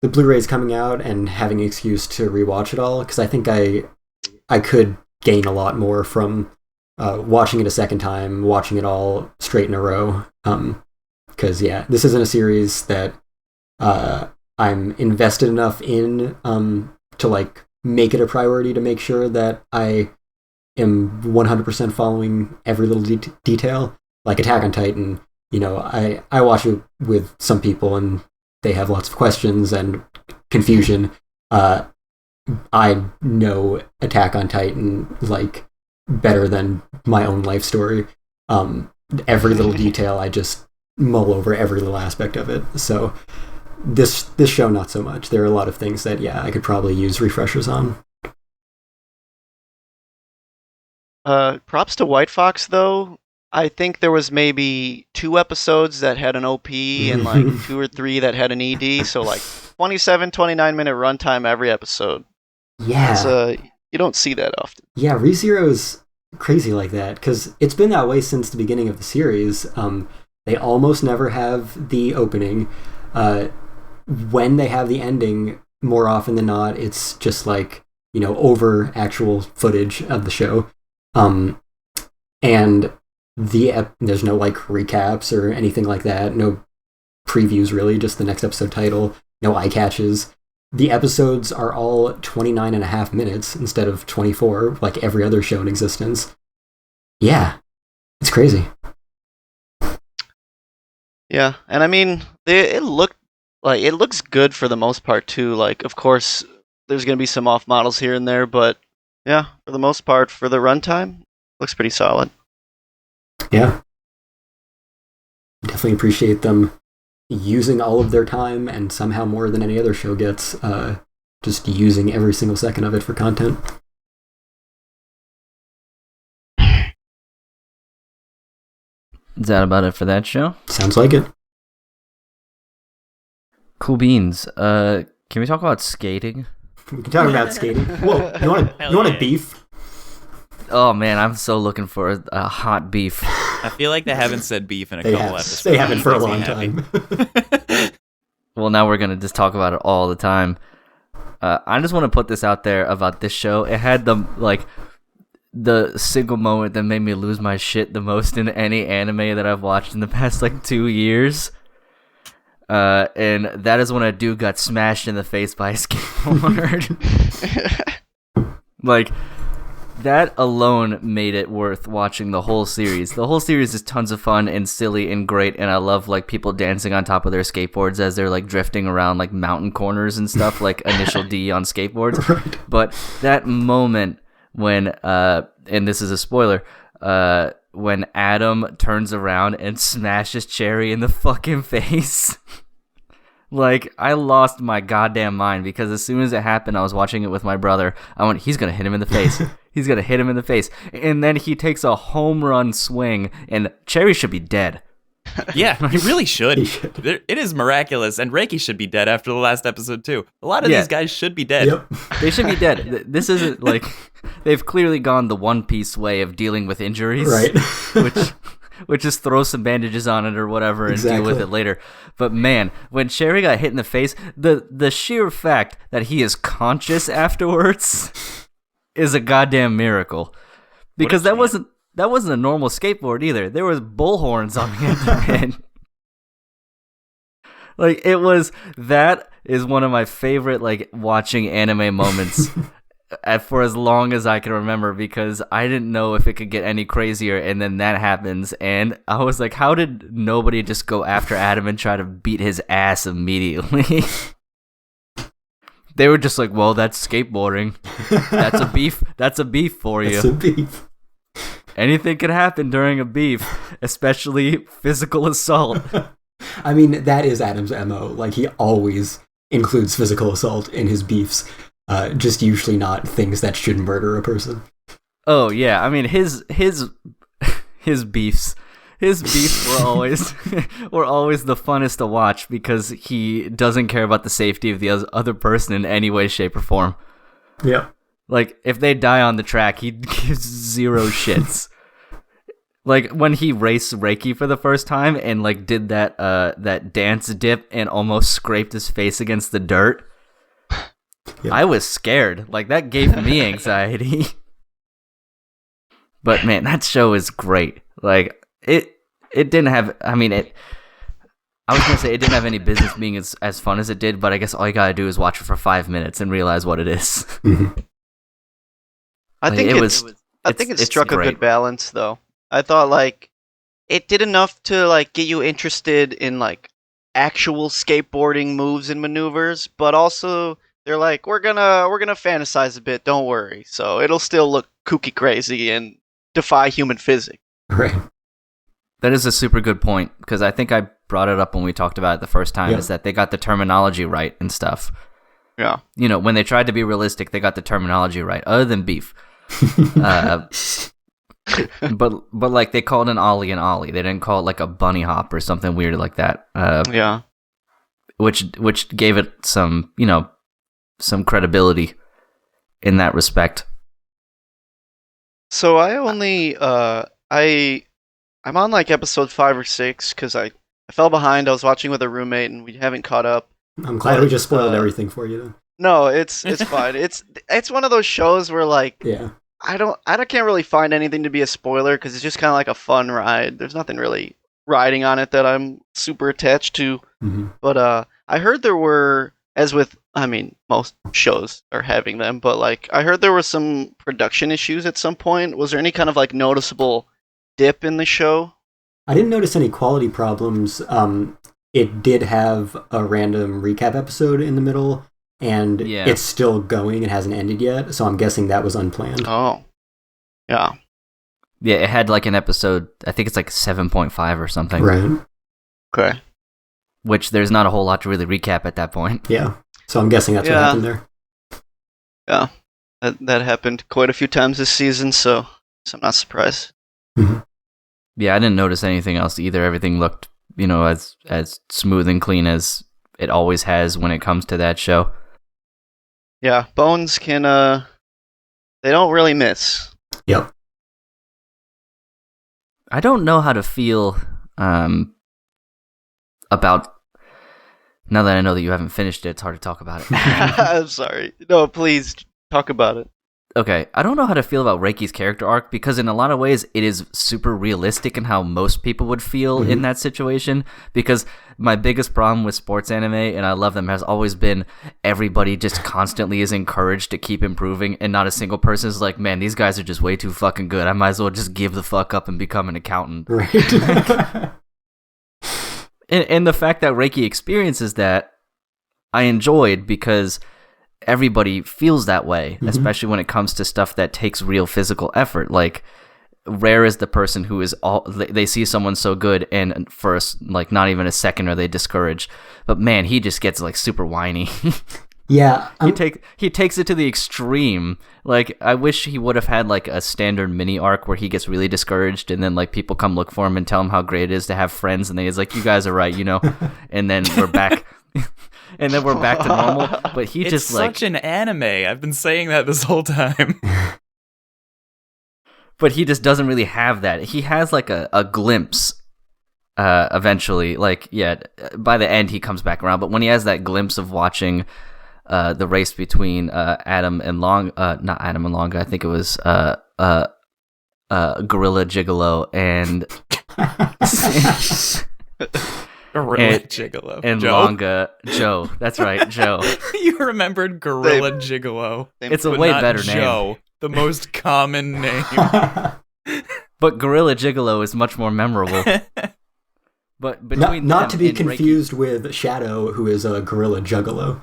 the Blu-rays coming out and having an excuse to rewatch it all, because I think I could gain a lot more from watching it a second time, watching it all straight in a row. Because yeah, this isn't a series that I'm invested enough in to like make it a priority to make sure that I am 100% following every little detail. Like Attack on Titan, I watch it with some people and they have lots of questions and confusion. I know Attack on Titan like better than my own life story. Every little detail, I just mull over every little aspect of it. So this show, not so much. There are a lot of things that, yeah, I could probably use refreshers on. Props to White Fox, though. I think there was maybe 2 episodes that had an OP and like 2 or 3 that had an ED. So like 27, 29-minute runtime every episode. Yeah. You don't see that often. Yeah, ReZero's crazy like that, because it's been that way since the beginning of the series. They almost never have the opening. When they have the ending, more often than not, it's just like, over actual footage of the show. And there's no like recaps or anything like that. No previews really, just the next episode title. No eye catches. The episodes are all 29 and a half minutes instead of 24, like every other show in existence. Yeah, it's crazy. Yeah, and I mean, it looks good for the most part too. Like, of course, there's gonna be some off models here and there, but yeah, for the most part, for the runtime, looks pretty solid. Yeah, definitely appreciate them using all of their time, and somehow more than any other show gets, just using every single second of it for content. Is that about it for that show? Sounds like it. Cool beans. Can we talk about skating? We can talk about skating. Whoa, you want a beef? Oh man, I'm so looking for a hot beef. I feel like they haven't said beef in a couple episodes. They haven't for a long time. Well, now we're gonna just talk about it all the time. I just want to put this out there about this show. It had the single moment that made me lose my shit the most in any anime that I've watched in the past 2 years. And that is when a dude got smashed in the face by a skateboard. That alone made it worth watching the whole series. The whole series is tons of fun and silly and great, and I love people dancing on top of their skateboards as they're drifting around mountain corners and stuff, like Initial D on skateboards. Right. But that moment when, and this is a spoiler, when Adam turns around and smashes Cherry in the fucking face. I lost my goddamn mind, because as soon as it happened, I was watching it with my brother. I went, he's going to hit him in the face. He's going to hit him in the face. And then he takes a home run swing, and Cherry should be dead. Yeah, he really should. He should. It is miraculous, and Reiki should be dead after the last episode, too. A lot of these guys should be dead. Yep. They should be dead. This isn't they've clearly gone the One Piece way of dealing with injuries. Right. which is throw some bandages on it or whatever and deal with it later. But man, when Cherry got hit in the face, the sheer fact that he is conscious afterwards is a goddamn miracle. Because that wasn't a normal skateboard either. There was bullhorns on the end of it. That is one of my favorite watching anime moments for as long as I can remember, because I didn't know if it could get any crazier, and then that happens, and I was like, how did nobody just go after Adam and try to beat his ass immediately? They were just like, well, that's skateboarding. That's a beef for you. That's a beef. Anything can happen during a beef, especially physical assault. I mean, that is Adam's MO. He always includes physical assault in his beefs. Just usually not things that should murder a person. Oh yeah, I mean his beefs were always the funnest to watch, because he doesn't care about the safety of the other person in any way, shape, or form. Yeah. If they die on the track, he gives zero shits. When he raced Reiki for the first time and did that dance dip and almost scraped his face against the dirt. Yep. I was scared. That gave me anxiety. But man, that show is great. It didn't have, I was gonna say it didn't have any business being as fun as it did, but I guess all you gotta do is watch it for 5 minutes and realize what it is. Mm-hmm. I think it struck a good balance, though. I thought it did enough to get you interested in actual skateboarding moves and maneuvers, but also they're we're gonna fantasize a bit, don't worry. So it'll still look kooky crazy and defy human physics. Right. That is a super good point, because I think I brought it up when we talked about it the first time, is that they got the terminology right and stuff. Yeah. When they tried to be realistic, they got the terminology right, other than beef. But they called an ollie an ollie. They didn't call it a bunny hop or something weird like that. Yeah. which gave it some, some credibility in that respect. So I only I'm on like episode 5 or 6 because I fell behind. I was watching with a roommate and we haven't caught up. I'm glad we just spoiled everything for you then. No, it's fine. It's one of those shows where like I can't really find anything to be a spoiler because it's just kind of like a fun ride. There's nothing really riding on it that I'm super attached to. Mm-hmm. But I heard there were, as with, I mean, most shows are having them, but like I heard there were some production issues at some point. Was there any kind of like noticeable dip in the show? I didn't notice any quality problems. It did have a random recap episode in the middle, and it's still going. It hasn't ended yet, so I'm guessing that was unplanned. Oh, yeah. Yeah, it had like an episode, I think it's like 7.5 or something. Right. Okay. Which there's not a whole lot to really recap at that point. Yeah. So I'm guessing that's what happened there. Yeah. That happened quite a few times this season, so I'm not surprised. Mm-hmm. Yeah, I didn't notice anything else either. Everything looked, as smooth and clean as it always has when it comes to that show. Yeah, Bones can, they don't really miss. Yep. I don't know how to feel about... Now that I know that you haven't finished it, it's hard to talk about it. I'm sorry. No, please, talk about it. Okay, I don't know how to feel about Reiki's character arc, because in a lot of ways, it is super realistic in how most people would feel in that situation, because my biggest problem with sports anime, and I love them, has always been everybody just constantly is encouraged to keep improving, and not a single person is like, man, these guys are just way too fucking good. I might as well just give the fuck up and become an accountant. Right. And the fact that Reiki experiences that, I enjoyed, because everybody feels that way, especially when it comes to stuff that takes real physical effort. Like, rare is the person who is they see someone so good, and first, like, not even a second are they discouraged. But man, he just gets like super whiny. Yeah, he takes it to the extreme. Like, I wish he would have had like a standard mini arc where he gets really discouraged, and then like people come look for him and tell him how great it is to have friends, and then he's like, "You guys are right," and then we're back. And then we're back to normal. But he it's just such an anime. I've been saying that this whole time. But he just doesn't really have that. He has like a glimpse eventually. Like, by the end he comes back around. But when he has that glimpse of watching the race between Adam and not Adam and Longa, I think it was Gorilla Gigolo and Gorilla Gigolo. And Joe? Longa. Joe. That's right, Joe. You remembered Gorilla Gigolo. It's a way better name. Joe, the most common name. But Gorilla Gigolo is much more memorable. But between not to be and confused with Shadow, who is a Gorilla Juggalo.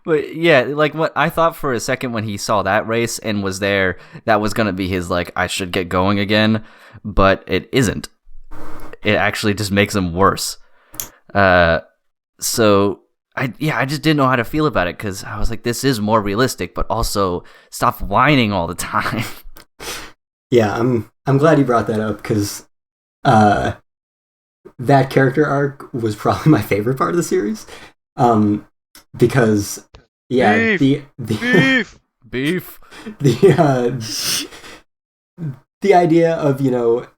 But yeah, like what I thought for a second when he saw that race and was there, that was gonna be his like, I should get going again, but it isn't. It actually just makes him worse. So I just didn't know how to feel about it, because I was like, this is more realistic, but also stop whining all the time. Yeah, I'm glad you brought that up, because that character arc was probably my favorite part of the series. Because beef. Beef. The idea of,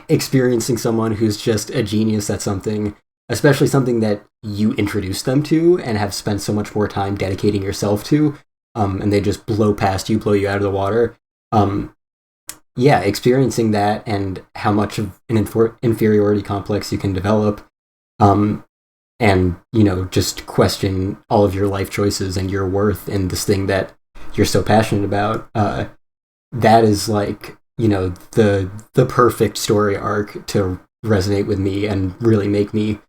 experiencing someone who's just a genius at something, especially something that you introduced them to and have spent so much more time dedicating yourself to, and they just blow past you, blow you out of the water. Experiencing that and how much of an inferiority complex you can develop, and, just question all of your life choices and your worth in this thing that you're so passionate about. That is like, the perfect story arc to resonate with me and really make me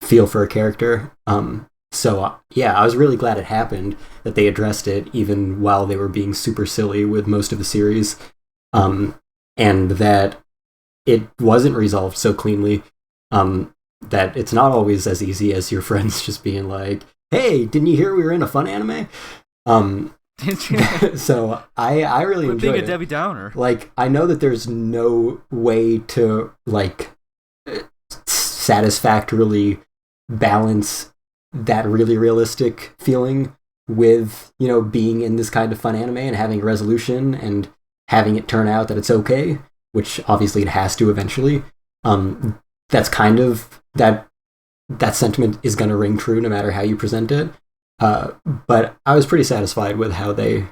feel for a character. I was really glad it happened, that they addressed it even while they were being super silly with most of the series. And that it wasn't resolved so cleanly. That it's not always as easy as your friends just being like, hey, didn't you hear we were in a fun anime? So I really enjoyed it. Debbie Downer. Like, I know that there's no way to, like, satisfactorily balance that really realistic feeling with, being in this kind of fun anime and having a resolution and having it turn out that it's okay, which obviously it has to eventually. That's kind of that sentiment is going to ring true no matter how you present it. But I was pretty satisfied with how they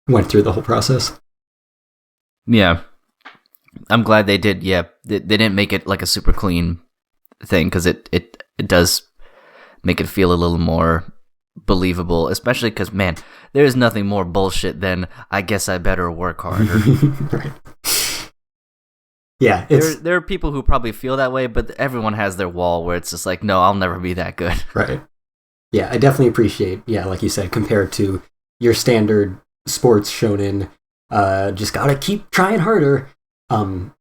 went through the whole process. Yeah. I'm glad they did. Yeah. They didn't make it like a super clean thing, because it does make it feel a little more believable, especially because, man, there's nothing more bullshit than I guess I better work harder. Right. Yeah, there are people who probably feel that way, but everyone has their wall where it's just like, no, I'll never be that good. Right. Yeah, I definitely appreciate, like you said, compared to your standard sports shonen, just gotta keep trying harder. Being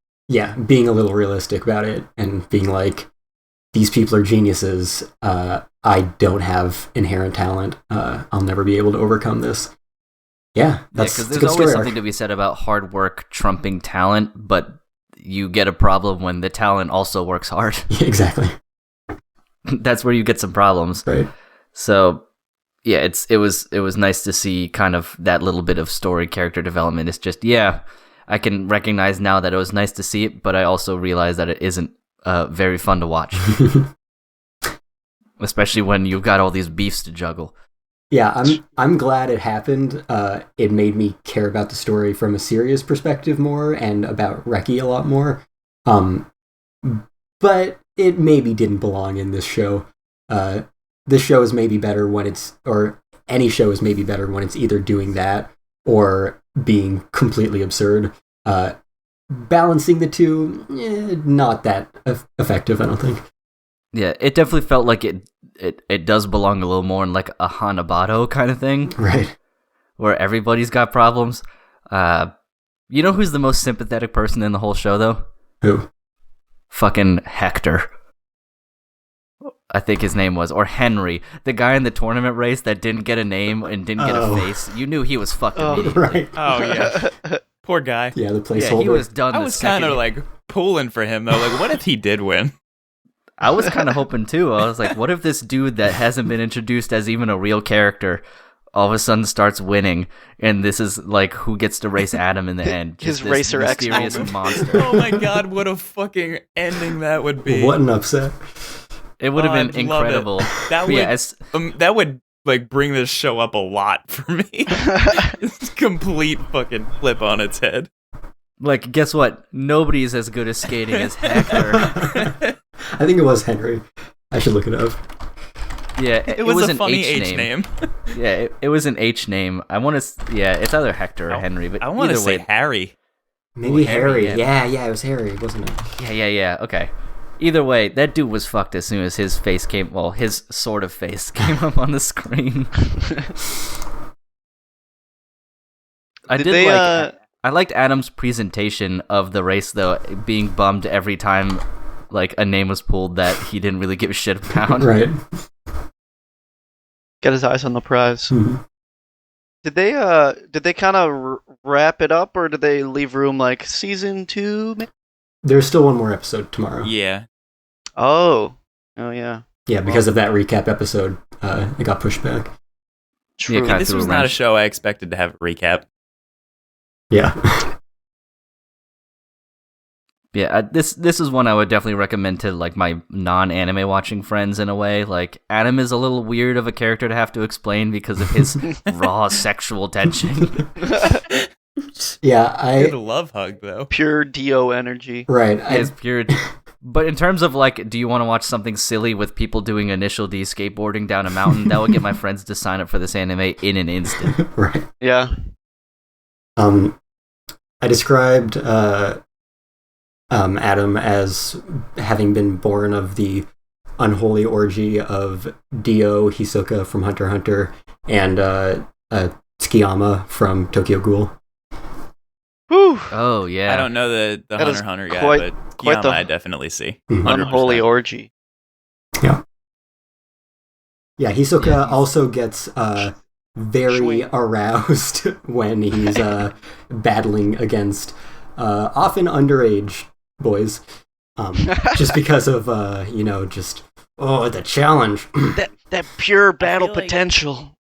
a little realistic about it and being like, these people are geniuses. I don't have inherent talent. I'll never be able to overcome this. Yeah, that's because there's always something to be said about hard work trumping talent, but you get a problem when the talent also works hard. Yeah, exactly. That's where you get some problems. Right. So, yeah, it was nice to see kind of that little bit of story character development. It's just, I can recognize now that it was nice to see it, but I also realize that it isn't very fun to watch. Especially when you've got all these beefs to juggle. Yeah, I'm glad it happened. It made me care about the story from a serious perspective more and about Reki a lot more. But it maybe didn't belong in this show. This show is maybe better when or any show is maybe better when it's either doing that or being completely absurd. Balancing the two, not that effective, I don't think. Yeah, it definitely felt like it does belong a little more in like a Hanabado kind of thing. Right. Where everybody's got problems. You know who's the most sympathetic person in the whole show, though? Who? Fucking Hector. I think his name was. Or Henry. The guy in the tournament race that didn't get a name and didn't get a face. You knew he was fucked immediately. Right. Oh, yeah. Poor guy. Yeah, the placeholder. Yeah, he was done. I was kind of like pulling for him, though. Like, what if he did win? I was kind of hoping too. I was like, what if this dude that hasn't been introduced as even a real character all of a sudden starts winning, and this is like who gets to race Adam in the end? His Racer X mysterious monster. Oh my god, what a fucking ending that would be. What an upset. It would have been incredible. That would like bring this show up a lot for me. It's complete fucking flip on its head. Like, guess what? Nobody's as good at skating as Hector. I think it was Henry. I should look it up. Yeah, it was a funny H name. Yeah, it was an H name. I want to. Yeah, it's either Hector or Henry, but I want to say way, Harry. Maybe Harry. Yeah, it was Harry, wasn't it? Yeah. Okay. Either way, that dude was fucked as soon as his face came. Well, his sort of face came up on the screen. I liked Adam's presentation of the race, though, being bummed every time like a name was pulled that he didn't really give a shit about. Right. Get his eyes on the prize. Mm-hmm. Did they kind of wrap it up, or did they leave room like season 2? There's still one more episode tomorrow. Yeah. Oh yeah. Yeah, because of that recap episode, it got pushed back. True. Yeah, This was not a show I expected to have a recap. Yeah. Yeah, this is one I would definitely recommend to like my non-anime watching friends in a way. Like, Adam is a little weird of a character to have to explain because of his raw sexual tension. Yeah, Good love hug though. Pure Dio energy. Right. It's pure. But in terms of like, do you want to watch something silly with people doing initial D skateboarding down a mountain? That would get my friends to sign up for this anime in an instant. Right. Yeah. I described Adam as having been born of the unholy orgy of Dio Hisoka from Hunter x Hunter and Tsukiyama from Tokyo Ghoul. Whew. Oh yeah. I don't know the Hunter x Hunter guy, but quite Kiyama I definitely see. Mm-hmm. 100%. Unholy orgy. Yeah. Yeah, Hisoka also gets very aroused when he's battling against often underage boys. just because of the challenge. that pure battle potential.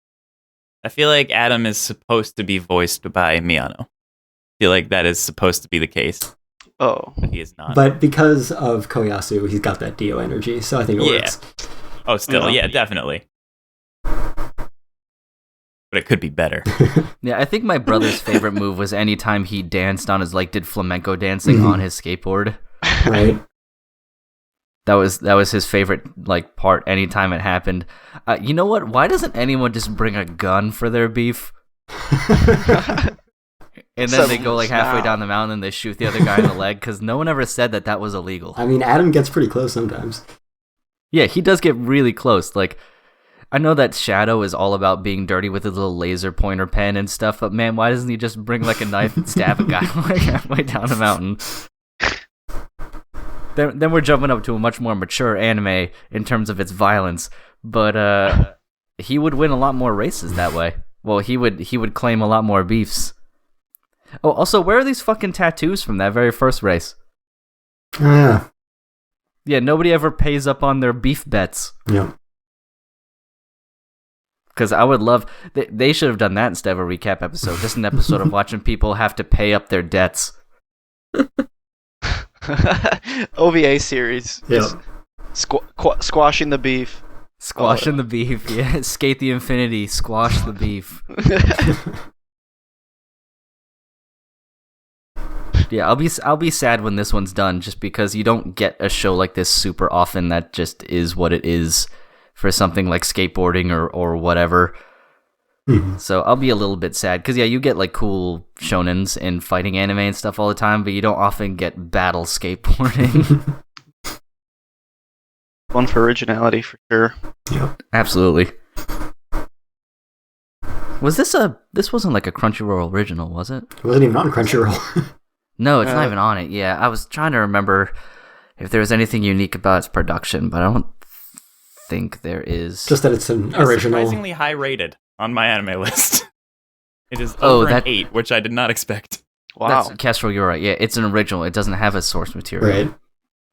I feel like Adam is supposed to be voiced by Miyano. I feel like that is supposed to be the case. Oh, but he is not. But because of Koyasu, he's got that Dio energy, so I think it works. Oh, still, yeah, definitely. But it could be better. Yeah, I think my brother's favorite move was anytime he danced on his, did flamenco dancing on his skateboard. Right. That was his favorite, part anytime it happened. You know what? Why doesn't anyone just bring a gun for their beef? And then they go halfway down the mountain and they shoot the other guy in the leg, because no one ever said that was illegal. I mean, Adam gets pretty close sometimes. Yeah, he does get really close. I know that Shadow is all about being dirty with his little laser pointer pen and stuff, but man, why doesn't he just bring a knife and stab a guy halfway down the mountain? Then we're jumping up to a much more mature anime in terms of its violence, but he would win a lot more races that way. Well, he would claim a lot more beefs. Oh, also, where are these fucking tattoos from that very first race? Yeah. Yeah, nobody ever pays up on their beef bets. Yeah. Because I would love... They should have done that instead of a recap episode. Just an episode of watching people have to pay up their debts. OVA series. Yeah. Squashing the beef. Squashing the beef, yeah. Skate the infinity, squash the beef. Yeah, I'll be sad when this one's done, just because you don't get a show like this super often that just is what it is for something like skateboarding or whatever. Mm-hmm. So I'll be a little bit sad, because you get cool shonens and fighting anime and stuff all the time, but you don't often get battle skateboarding. One for originality, for sure. Yeah. Absolutely. Was this wasn't a Crunchyroll original, was it? It wasn't even on Crunchyroll. No, it's not even on it. Yeah, I was trying to remember if there was anything unique about its production, but I don't think there is. Just that it's an original. Surprisingly high rated on my anime list. It is over an 8, which I did not expect. Wow. Kestrel, you're right. Yeah, it's an original. It doesn't have a source material. Right.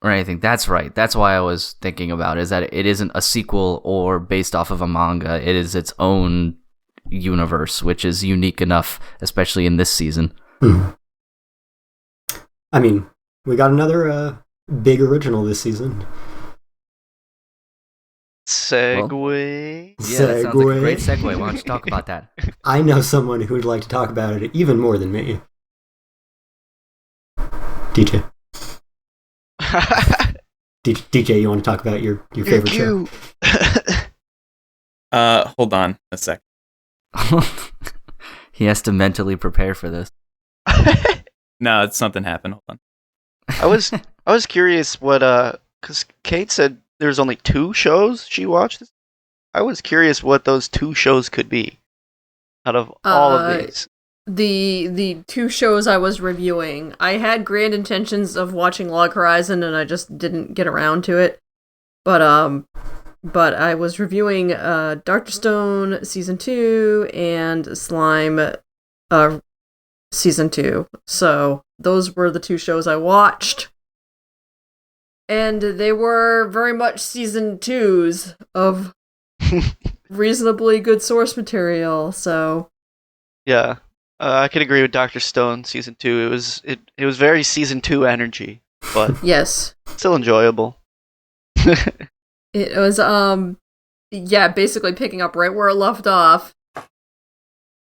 Or anything. That's right. That's why I was thinking about it, is that it isn't a sequel or based off of a manga. It is its own universe, which is unique enough, especially in this season. I mean, we got another big original this season. Segue. That sounds like a great segue. Why don't you talk about that? I know someone who would like to talk about it even more than me. DJ. DJ, you want to talk about your favorite show? Hold on a sec. He has to mentally prepare for this. No, it's something happened. Hold on. I was curious what because Kate said there's only 2 shows she watched. I was curious what those 2 shows could be out of all of these. The 2 shows I was reviewing, I had grand intentions of watching Log Horizon, and I just didn't get around to it. But I was reviewing Dr. Stone Season 2 and Slime Season 2. So those were the 2 shows I watched. And they were very much Season 2s of reasonably good source material, so... Yeah. I could agree with Dr. Stone Season 2. It was very Season 2 energy, but yes, still enjoyable. It was basically picking up right where it left off,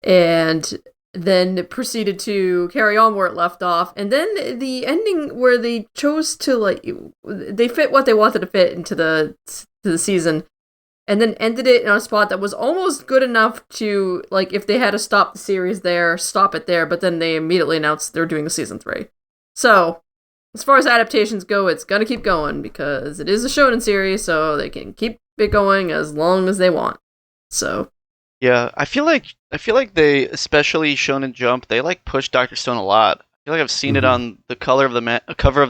and then proceeded to carry on where it left off, and then the ending where they chose to they fit what they wanted to fit into the season, and then ended it in a spot that was almost good enough to, if they had to stop the series there, stop it there, but then they immediately announced they're doing a Season 3. So, as far as adaptations go, it's gonna keep going, because it is a shonen series, so they can keep it going as long as they want. So... Yeah, I feel like they, especially Shonen Jump, they push Dr. Stone a lot. I feel like I've seen it on the cover of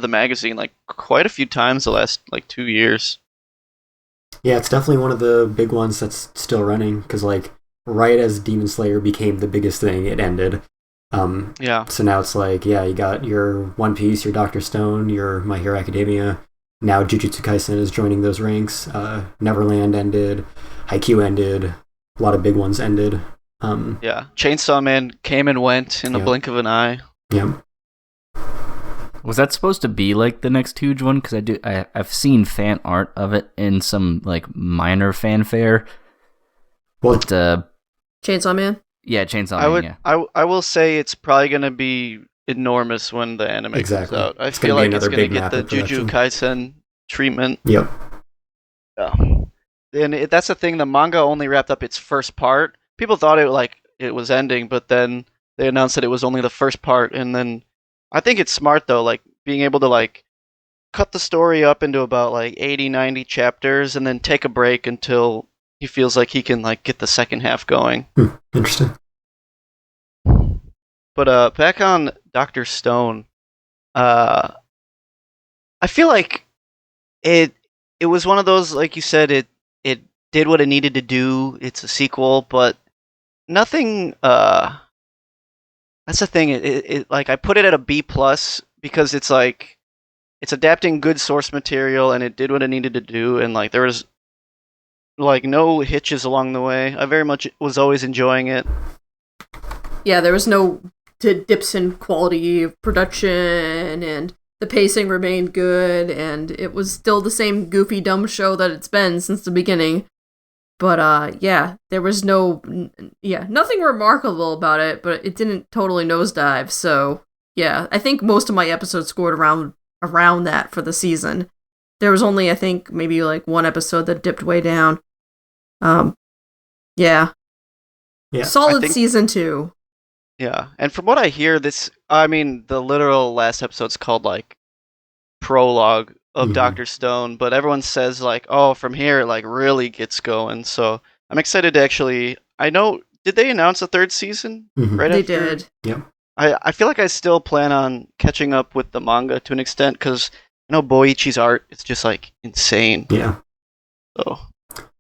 the magazine quite a few times the last 2 years. Yeah, it's definitely one of the big ones that's still running, because right as Demon Slayer became the biggest thing, it ended. Yeah. So now it's like, you got your One Piece, your Dr. Stone, your My Hero Academia. Now Jujutsu Kaisen is joining those ranks. Neverland ended. Haikyuu ended. A lot of big ones ended. Chainsaw Man came and went in the blink of an eye. Yeah. Was that supposed to be like the next huge one? Because I've seen fan art of it in some like minor fanfare. Well, Chainsaw Man. Yeah, Chainsaw Man. I will say it's probably gonna be enormous when the anime comes out. I feel like it's gonna get the Jujutsu Kaisen treatment. Yep. Yeah. And that's the thing. The manga only wrapped up its first part. People thought it was ending, but then they announced that it was only the first part, and then. I think it's smart though, like being able to like cut the story up into about like 80, 90 chapters and then take a break until he feels like he can like get the second half going. Interesting. But back on Dr. Stone, I feel like it was one of those, like you said, it did what it needed to do. It's a sequel, but nothing that's the thing. It like I put it at a B+ because it's like it's adapting good source material and it did what it needed to do, and like there was like no hitches along the way. I very much was always enjoying it. Yeah, there was no dips in quality of production, and the pacing remained good, and it was still the same goofy dumb show that it's been since the beginning. But, there was nothing remarkable about it, but it didn't totally nosedive, so, yeah, I think most of my episodes scored around that for the season. There was only, I think, maybe, like, one episode that dipped way down. Yeah. Solid season 2. Yeah, and from what I hear, the literal last episode's called, like, Prologue of Dr. Stone, but everyone says like, oh, from here it like really gets going. So I'm excited to actually. I know. Did they announce a third season? Right. They after? did. Yep. I feel like I still plan on catching up with the manga to an extent because I know Boichi's art is just like insane. Yeah. So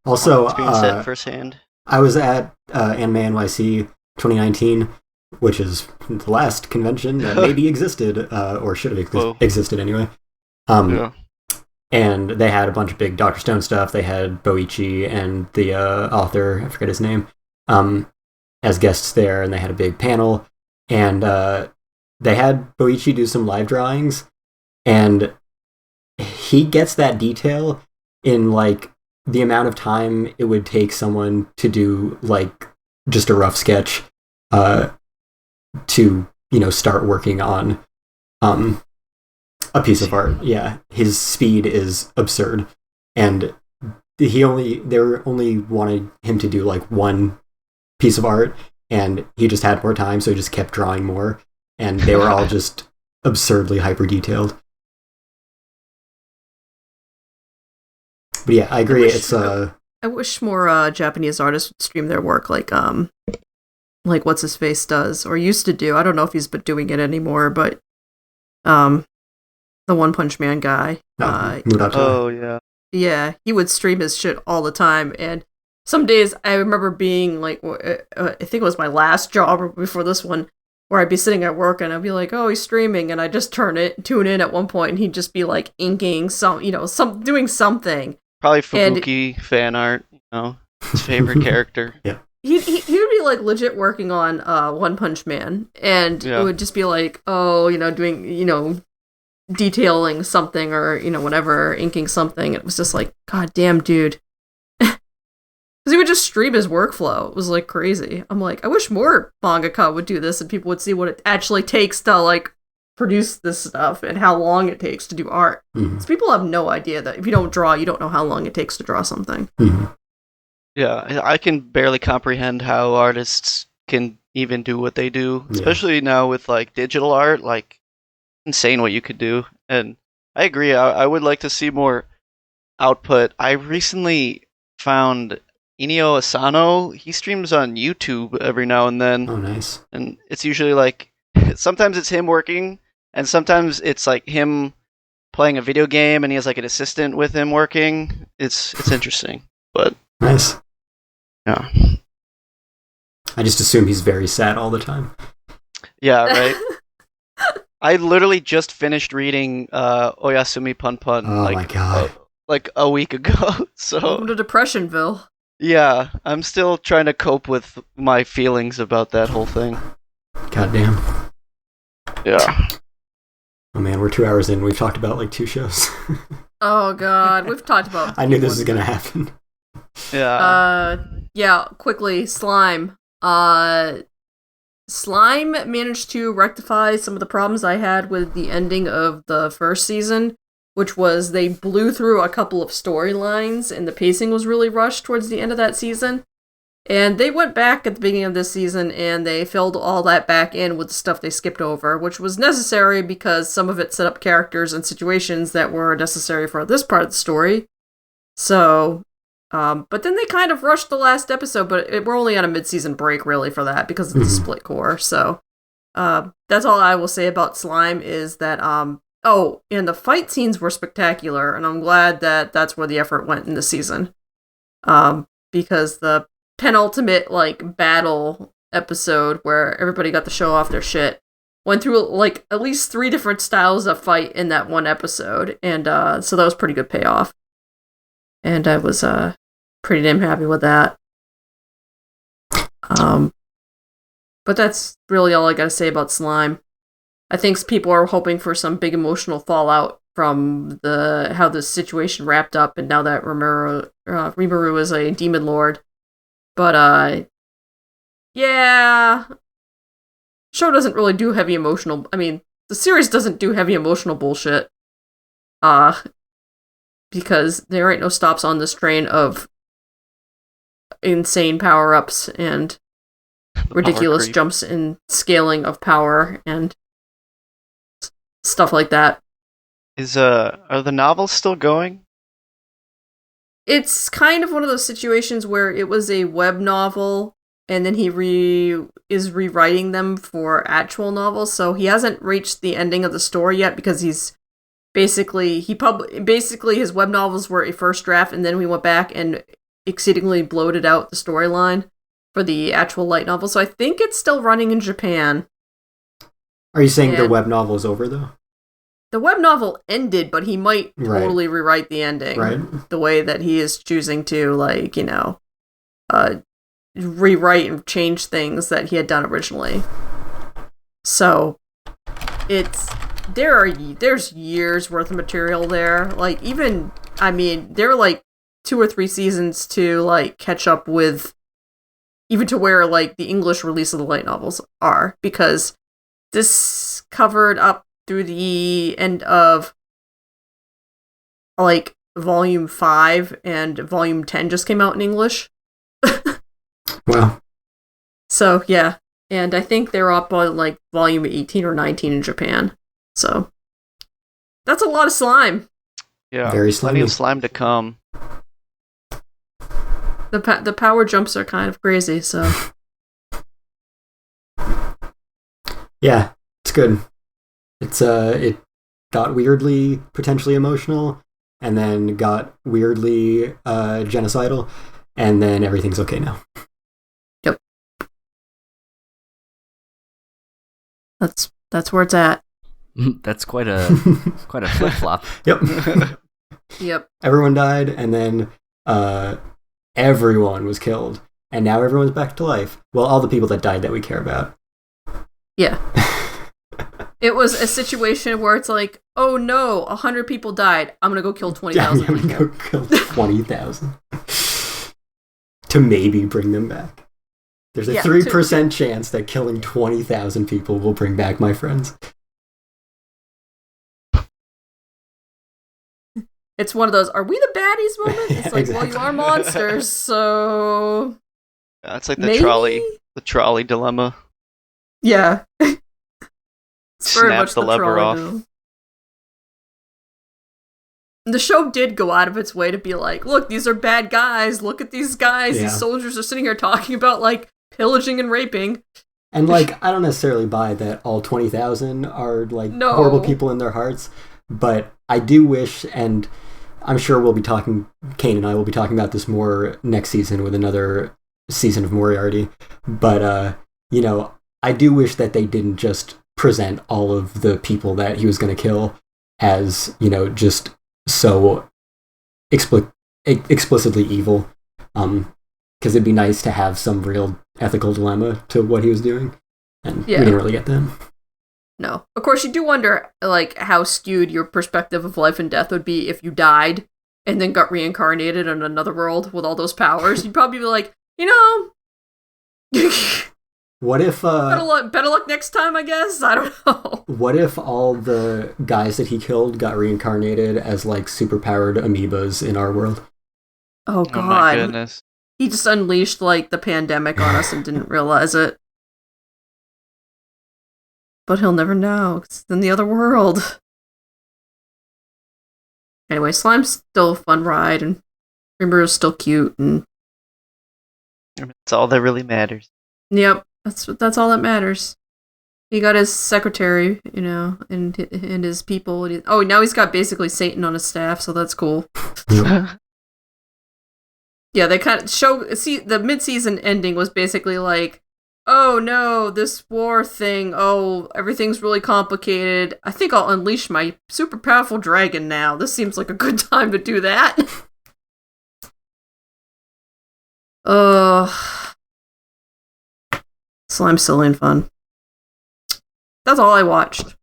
also, experience that firsthand. I was at Anime NYC 2019, which is the last convention that maybe existed or should have existed anyway. And they had a bunch of big Dr. Stone stuff. They had Boichi and the author, I forget his name, as guests there, and they had a big panel. And they had Boichi do some live drawings, and he gets that detail in, like, the amount of time it would take someone to do, like, just a rough sketch to, start working on a piece of art. Yeah, his speed is absurd, and they only wanted him to do like one piece of art, and he just had more time, so he just kept drawing more, and they were all just absurdly hyper detailed. But yeah, I agree. I wish more Japanese artists would stream their work, like what's his face does or used to do. I don't know if he's been doing it anymore, but the One Punch Man guy. Yeah, he would stream his shit all the time, and some days I remember being like, I think it was my last job before this one, where I'd be sitting at work and I'd be like, oh, he's streaming, and I'd just tune in at one point, and he'd just be like inking doing something. Probably Fubuki fan art, his favorite character. Yeah. He would be like legit working on One Punch Man, and it would just be like, doing detailing something or whatever, inking something. It was just like, god damn, dude. Because he would just stream his workflow. It was like crazy. I'm like, I wish more mangaka would do this and people would see what it actually takes to like produce this stuff and how long it takes to do art. Because people have no idea that if you don't draw, you don't know how long it takes to draw something. Yeah, I can barely comprehend how artists can even do what they do, especially now with like digital art. Like, insane what you could do. And I agree. I would like to see more output. I recently found Inio Asano. He streams on YouTube every now and then. Oh, nice. And it's usually like sometimes it's him working, and sometimes it's like him playing a video game, and he has like an assistant with him working. It's interesting, but nice. Yeah. I just assume he's very sad all the time. Yeah, right. I literally just finished reading Oyasumi Pun Pun my God. like a week ago. So Welcome to Depressionville. yeah, I'm still trying to cope with my feelings about that whole thing. Goddamn. Yeah. Oh man, we're 2 hours in. We've talked about like 2 shows. Oh god, we've talked about. I knew this was gonna happen. Yeah. Yeah. Quickly, Slime. Slime managed to rectify some of the problems I had with the ending of the first season, which was they blew through a couple of storylines and the pacing was really rushed towards the end of that season. And they went back at the beginning of this season and they filled all that back in with the stuff they skipped over, which was necessary because some of it set up characters and situations that were necessary for this part of the story. So, but then they kind of rushed the last episode, but we're only on a mid-season break really for that because of the split core. So, that's all I will say about Slime is that, oh, and the fight scenes were spectacular, and I'm glad that that's where the effort went in this season. Because the penultimate, like, battle episode where everybody got to show off their shit went through, like, at least 3 different styles of fight in that one episode, and, so that was pretty good payoff. And I was, pretty damn happy with that. But that's really all I gotta say about Slime. I think people are hoping for some big emotional fallout from how the situation wrapped up, and now that Rimuru is a demon lord. But, yeah. Show doesn't really do heavy emotional... I mean, the series doesn't do heavy emotional bullshit. Because there ain't no stops on this train of insane power-ups and ridiculous jumps in scaling of power and stuff like that. Are the novels still going? It's kind of one of those situations where it was a web novel and then he is rewriting them for actual novels, so he hasn't reached the ending of the story yet because he's basically his web novels were a first draft and then we went back and exceedingly bloated out the storyline for the actual light novel. So I think it's still running in Japan. Are you saying the web novel is over though? The web novel ended, but he might totally rewrite the ending the way that he is choosing to, like, you know, rewrite and change things that he had done originally. So there's years worth of material there. Like, even, I mean, there are like 2 or 3 seasons to like catch up with, even to where like the English release of the light novels are, because this covered up through the end of like volume 5 and volume 10 just came out in English. Wow. So yeah, and I think they're up on like volume 18 or 19 in Japan. So that's a lot of slime. Yeah, very plenty of slime to come. The power jumps are kind of crazy, so yeah, it's good. It got weirdly potentially emotional, and then got weirdly genocidal, and then everything's okay now. Yep. That's where it's at. That's quite a flip flop. Yep. Yep. Everyone died, and then everyone was killed, and now everyone's back to life. Well, all the people that died that we care about. Yeah. It was a situation where it's like, oh no, 100 people died. I'm gonna go kill 20,000 people. I'm gonna go kill 20,000 to maybe bring them back. There's a 3% chance that killing 20,000 people will bring back my friends. It's one of those, are we the baddies moment? It's like, exactly. Well, you are monsters, so... Yeah, it's like the trolley dilemma. Yeah. It's very Snap much the lever off. Dilemma. The show did go out of its way to be like, look, these are bad guys. Look at these guys. Yeah. These soldiers are sitting here talking about, like, pillaging and raping. And, like, I don't necessarily buy that all 20,000 are, like, horrible people in their hearts. But I do wish, and I'm sure Cain and I will be talking about this more next season with another season of Moriarty. But, you know, I do wish that they didn't just present all of the people that he was going to kill as, just so explicitly evil. Because it'd be nice to have some real ethical dilemma to what he was doing. And we didn't really get that. No. Of course, you do wonder, like, how skewed your perspective of life and death would be if you died and then got reincarnated in another world with all those powers. You'd probably be like, what if... better luck next time, I guess? I don't know. What if all the guys that he killed got reincarnated as, like, superpowered amoebas in our world? Oh, God. Oh, my goodness. He just unleashed, like, the pandemic on us and didn't realize it. But he'll never know. It's in the other world. Anyway, Slime's still a fun ride, and Rimuru is still cute, and... That's all that really matters. Yep, that's all that matters. He got his secretary, and his people. And now he's got basically Satan on his staff, so that's cool. Yeah, they kind of see the mid-season ending was basically like, oh no, this war thing, everything's really complicated. I think I'll unleash my super powerful dragon now. This seems like a good time to do that. Slime's silly and fun. That's all I watched.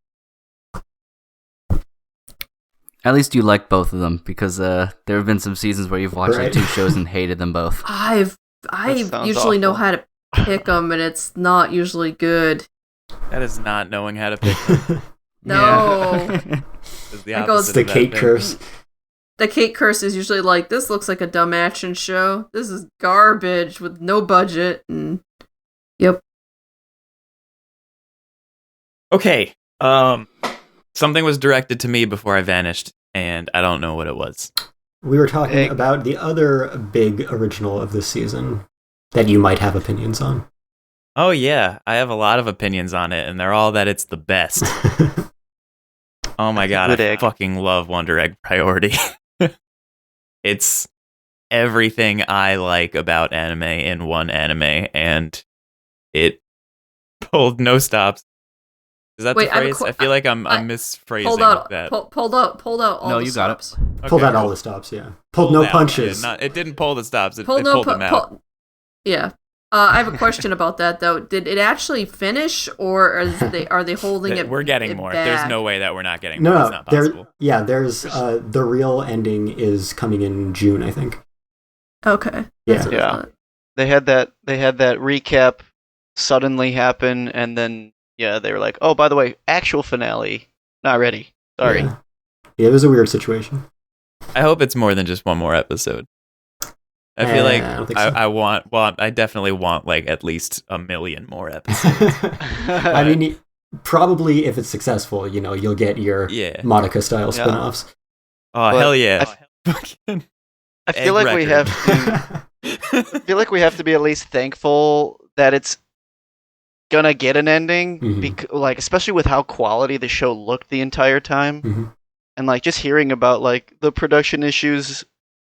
At least you like both of them, because there have been some seasons where you've watched like 2 shows and hated them both. I usually know how to pick them, and it's not usually good. That is not knowing how to pick them. No. It's the It's the Kate curse. The Kate curse is usually like, this looks like a dumb action show. This is garbage with no budget. And yep. Okay. Something was directed to me before I vanished, and I don't know what it was. We were talking about the other big original of this season that you might have opinions on. Oh yeah, I have a lot of opinions on it, and they're all that it's the best. Oh my god, I fucking love Wonder Egg Priority. It's everything I like about anime in one anime, and it pulled no stops. Is that the phrase? I feel like I'm misphrasing that. Pulled out all no, the you stops. got it. Pulled out all the stops, yeah. Pulled no punches. It didn't pull the stops. It pulled them out. Yeah. I have a question about that, though. Did it actually finish, or are they holding it? We're getting more. Back? There's no way that we're not getting more. No, it's not possible. There's the real ending is coming in June, I think. Okay. Yeah. They had that recap suddenly happen, and then they were like, oh, by the way, actual finale, not ready. Sorry. Yeah, it was a weird situation. I hope it's more than just one more episode. I feel like I definitely want like at least 1 million more episodes. I mean, probably if it's successful, you'll get your Monica style spin-offs. Oh, hell yeah. I feel like we have to I feel like we have to be at least thankful that it's gonna get an ending, like especially with how quality the show looked the entire time, and like just hearing about like the production issues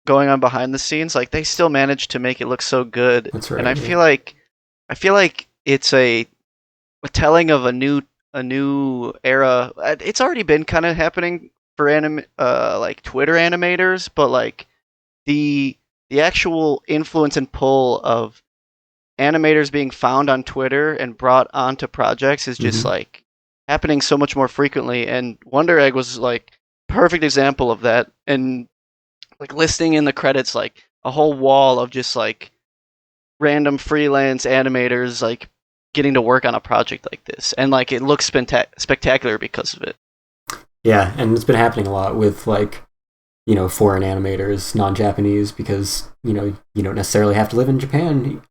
going on behind the scenes, like they still managed to make it look so good. That's right. And I feel like it's a telling of a new era. It's already been kind of happening for like Twitter animators, but like the actual influence and pull of animators being found on Twitter and brought onto projects is just like happening so much more frequently. And Wonder Egg was like perfect example of that. And like listing in the credits like a whole wall of just like random freelance animators like getting to work on a project like this, and like it looks spectacular because of it. Yeah, and it's been happening a lot with like foreign animators, non-Japanese, because you don't necessarily have to live in Japan.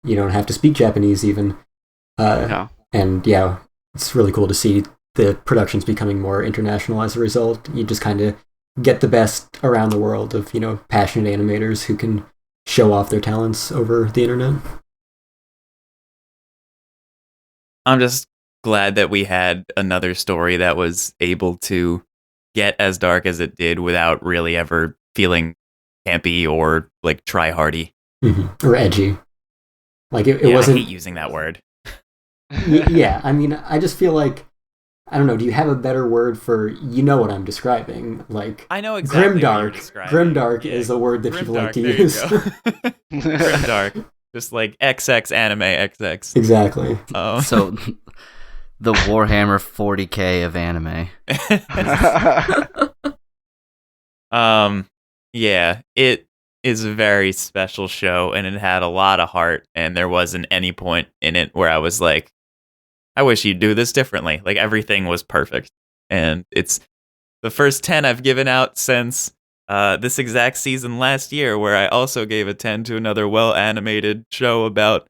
You don't have to speak Japanese even. And yeah, it's really cool to see the productions becoming more international as a result. You just kind of get the best around the world of passionate animators who can show off their talents over the internet. I'm just glad that we had another story that was able to get as dark as it did without really ever feeling campy or like try hardy or edgy. Like it wasn't. I hate using that word. Yeah, I mean, I just feel like, I don't know, do you have a better word for, you know what I'm describing? Like, I know exactly grimdark. Grimdark is a word that people like to use. Grimdark. Just like XX anime XX. Exactly. So, the Warhammer 40k of anime. Yeah, it is a very special show, and it had a lot of heart, and there wasn't any point in it where I was like, I wish you'd do this differently. Like, everything was perfect. And it's the first 10 I've given out since this exact season last year, where I also gave a 10 to another well-animated show about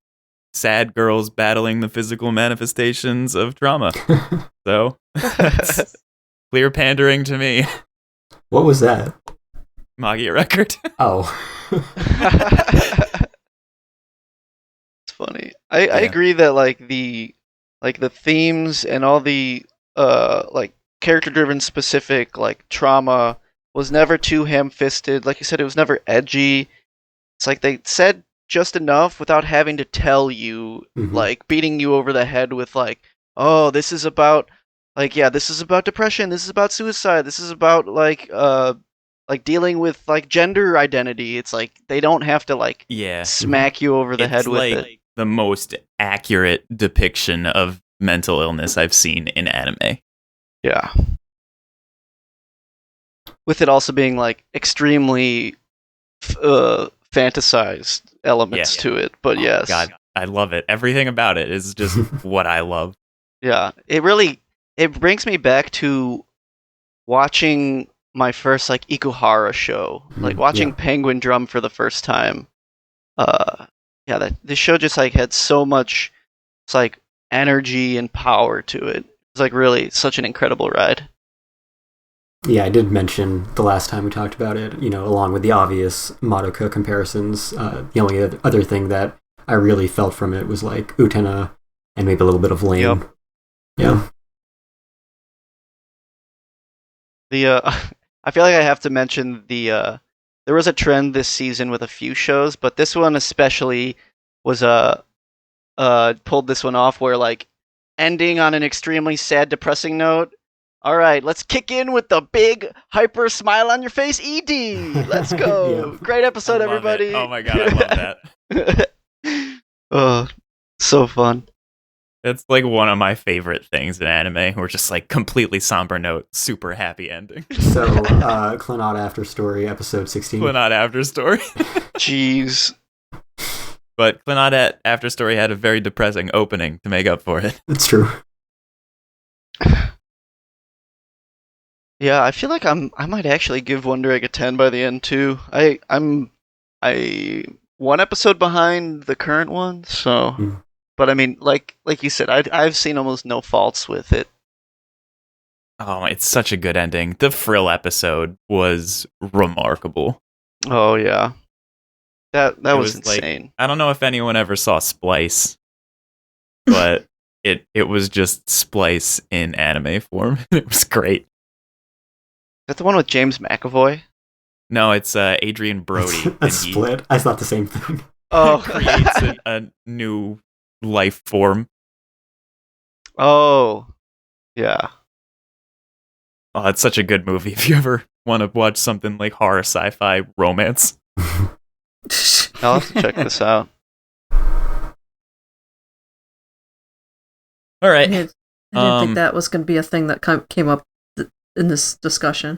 sad girls battling the physical manifestations of trauma. So, that's clear pandering to me. What was that? Magia Record. Oh. It's funny. I agree that like the themes and all the like character driven specific like trauma was never too ham-fisted. Like you said, it was never edgy. It's like they said just enough without having to tell you, like beating you over the head with like, oh, this is about like, yeah, this is about depression, this is about suicide, this is about like dealing with like gender identity. It's like they don't have to like smack you over the head with it. The most accurate depiction of mental illness I've seen in anime. Yeah. With it also being like extremely fantasized elements to it, but yes. God, I love it. Everything about it is just what I love. Yeah, it brings me back to watching my first like Ikuhara show, like watching Penguin Drum for the first time. This show just like had so much, it's like energy and power to it. It's like really such an incredible ride. Yeah, I did mention the last time we talked about it, you know, along with the obvious Madoka comparisons. The only other thing that I really felt from it was like Utena and maybe a little bit of Lane. Yep. Yeah. I feel like I have to mention there was a trend this season with a few shows, but this one especially was pulled this one off where like ending on an extremely sad, depressing note. All right, let's kick in with the big hyper smile on your face, ED. Let's go. Great episode, everybody. It. Oh my god, I love that. Oh, so fun. It's like one of my favorite things in anime. We're just like completely somber note, super happy ending. So, Clannad After Story, episode 16. Clannad After Story. Jeez. But Clannad After Story had a very depressing opening to make up for it. That's true. Yeah, I feel like I might actually give Wonder Egg a 10 by the end too. I'm one episode behind the current one, so but I mean like you said, I've seen almost no faults with it. Oh, it's such a good ending. The Frill episode was remarkable. Oh yeah. That was insane. Like, I don't know if anyone ever saw Splice, but it was just Splice in anime form. It was great. Is that the one with James McAvoy? No, it's Adrian Brody. That's Split. I thought the same thing. Oh, creates a new life form. Oh, yeah. Oh, it's such a good movie. If you ever want to watch something like horror, sci-fi, romance, I'll have to check this out. All right. I didn't think that was going to be a thing that came up in this discussion.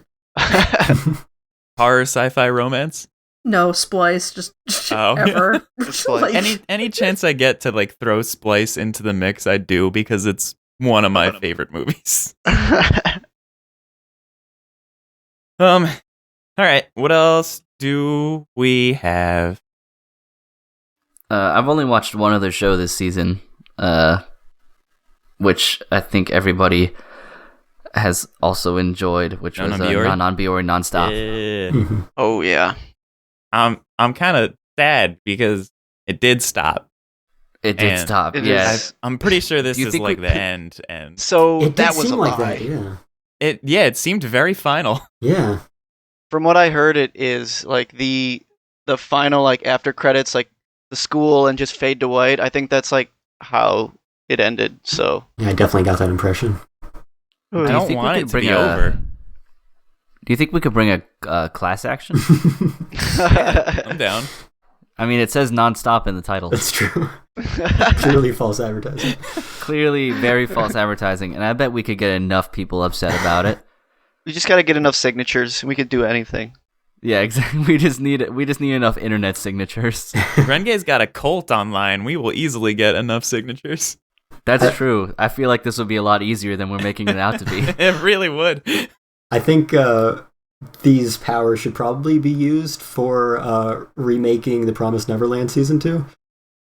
Horror, sci-fi, romance? No, Splice, just ever. Splice. Any chance I get to like throw Splice into the mix, I do, because it's one of my favorite movies. All right, what else do we have? I've only watched one other show this season, which I think everybody has also enjoyed, which was Non-Biori Nonstop. Yeah. Oh yeah. I'm kind of sad because it did stop. It did stop. Yeah, I'm pretty sure this is like the end. And so that was a lie. Like that, yeah. It seemed very final. Yeah. From what I heard, it is like the final like after credits, like the school and just fade to white. I think that's like how it ended. So yeah, I definitely got that impression. I don't want it to be over. Do you think we could bring a class action? Yeah, I'm down. I mean, it says non-stop in the title. That's true. Clearly false advertising. Clearly very false advertising, and I bet we could get enough people upset about it. We just got to get enough signatures. We could do anything. Yeah, exactly. We just need enough internet signatures. Renge's got a cult online. We will easily get enough signatures. That's true. I feel like this would be a lot easier than we're making it out to be. It really would. I think these powers should probably be used for remaking The Promised Neverland Season 2.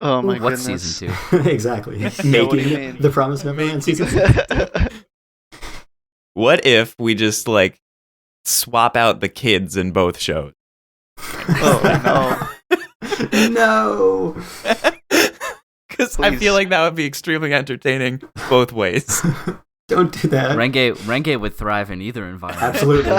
Oh my What's goodness. Season 2? Exactly. What do you Making mean? The Promised Neverland Season 2. What if we just like swap out the kids in both shows? Oh no. No! Because I feel like that would be extremely entertaining both ways. Don't do that. Renge would thrive in either environment. Absolutely.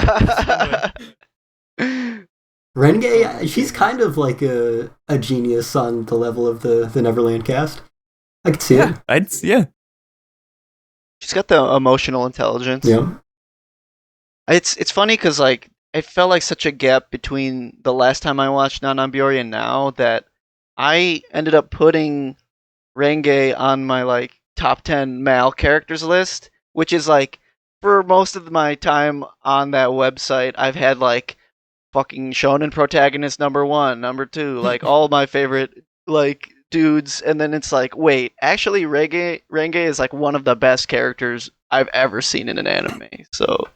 Renge, she's kind of like a genius on the level of the Neverland cast. I could see it. Yeah. She's got the emotional intelligence. Yeah. It's funny because like it felt like such a gap between the last time I watched Non-Biori and now that I ended up putting Renge on my like top 10 male characters list, which is like for most of my time on that website, I've had like fucking shonen protagonist number 1, number 2, like all my favorite like dudes, and then it's like, wait, actually Renge is like one of the best characters I've ever seen in an anime. So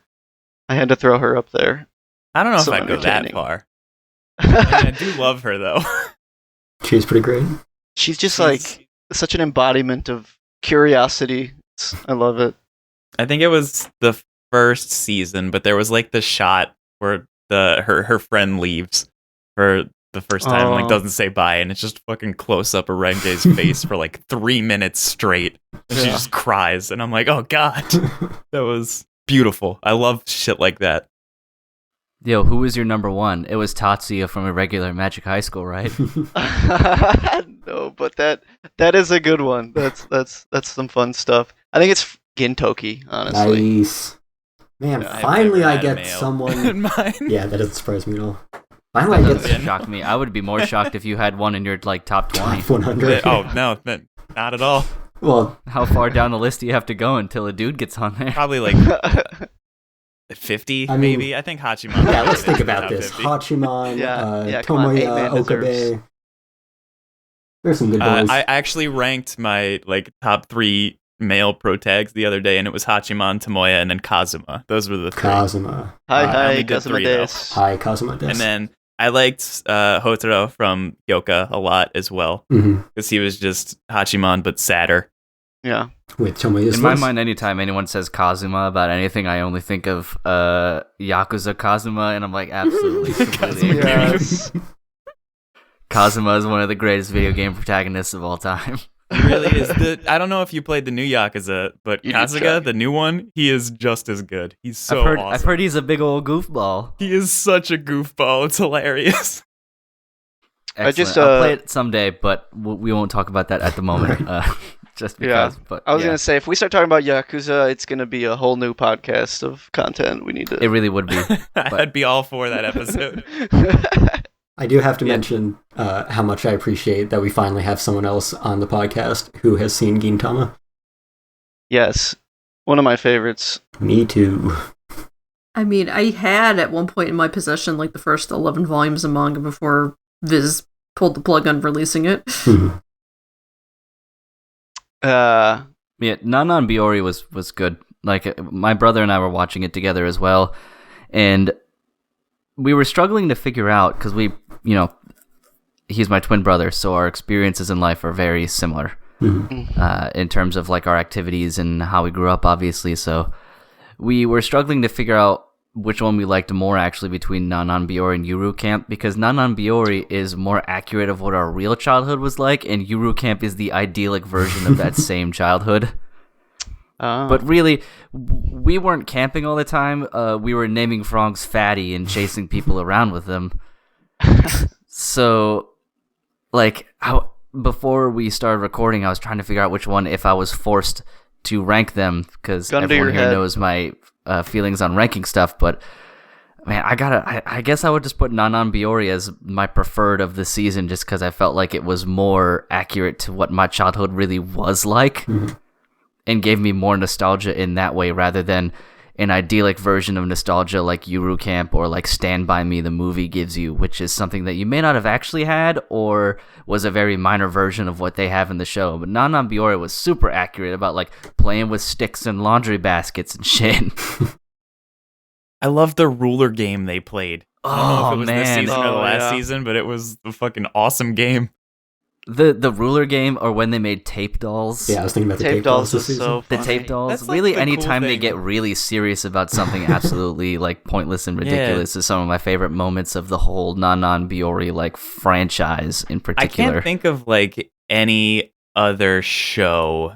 I had to throw her up there. I don't know So if I'd go that entertaining. far. I do love her though. She's pretty great. She's just like such an embodiment of curiosity. I love it. I think it was the first season, but there was like the shot where her friend leaves for the first time and like doesn't say bye, and it's just fucking close up of Renge's face for like 3 minutes straight. And she just cries, and I'm like, oh god. That was beautiful. I love shit like that. Yo, who was your number 1? It was Tatsuya from Irregular Magic High School, right? No, but that is a good one. That's some fun stuff. I think it's Gintoki, honestly. Nice. Man, I've finally never I had a get male someone... in mine. Yeah, that doesn't surprise me at all. Finally I That get doesn't shock me. I would be more shocked if you had one in your like top 20. 100. Oh no, not at all. Well, How far down the list do you have to go until a dude gets on there? Probably like 50, I mean, maybe. I think Hachiman. yeah, let's is think in the about top this. 50. Hachiman, Yeah, come on, Tomoya, Eight-Man Okabe. deserves. There's some good boys. I actually ranked my like top 3 male pro tags the other day, and it was Hachiman, Tomoya, and then Kazuma. Those were the 3. Kazuma. Hi, I only hi, did Kazuma 3 though. des. Hi, Kazuma des. And then I liked Hotaro from Gyoka a lot as well, Mhm. because he was just Hachiman but sadder. Yeah. With Tomoya's In my voice. mind, anytime anyone says Kazuma about anything, I only think of Yakuza Kazuma, and I'm like, absolutely, completely agree. Yes. Kazuma is one of the greatest video game protagonists of all time. He really is. I don't know if you played the new Yakuza, but You need to Kasuga, try. the new one, he is just as good. He's so I've awesome. heard he's a big old goofball. He is such a goofball. It's hilarious. Excellent. just, I'll play it someday, but we won't talk about that at the moment. Just because. But I was yeah, gonna say if we start talking about Yakuza, it's gonna be a whole new podcast of content. We need to. it really would be. I'd be all for that episode. I do have to Yeah. mention how much I appreciate that we finally have someone else on the podcast who has seen Gintama. Yes, one of my favorites. Me too. I mean, I had at one point in my possession like the first 11 volumes of manga before Viz pulled the plug on releasing it. Mhm. Uh, Yeah, Nanan Biori was good. Like, my brother and I were watching it together as well, and we were struggling to figure out, because he's my twin brother, so our experiences in life are very similar in terms of like our activities and how we grew up, obviously. So we were struggling to figure out which one we liked more, actually, between Nanan Biori and Yuru Camp, because Nanan Biori is more accurate of what our real childhood was like, and Yuru Camp is the idyllic version of that same childhood. But really, we weren't camping all the time. We were naming frogs fatty and chasing people around with them. So, like, before we started recording, I was trying to figure out which one, if I was forced to rank them, because everyone here knows my feelings on ranking stuff, but man, I guess I would just put Nanan Biori as my preferred of the season, just because I felt like it was more accurate to what my childhood really was like, and gave me more nostalgia in that way, rather than an idyllic version of nostalgia like Yuru Camp or like Stand By Me the movie gives you, which is something that you may not have actually had, or was a very minor version of what they have in the show. But Nanan Biori was super accurate about like playing with sticks and laundry baskets and shit. I love the ruler game they played. I don't know if it was this season or the last season, but it was a fucking awesome game. The ruler game, or when they made tape dolls. Yeah, I was thinking about the tape dolls this season. So the tape dolls. That's like really, the anytime cool they thing. get really serious about something absolutely like pointless and ridiculous is some of my favorite moments of the whole Nanan Biori like franchise in I particular. can't think of like any other show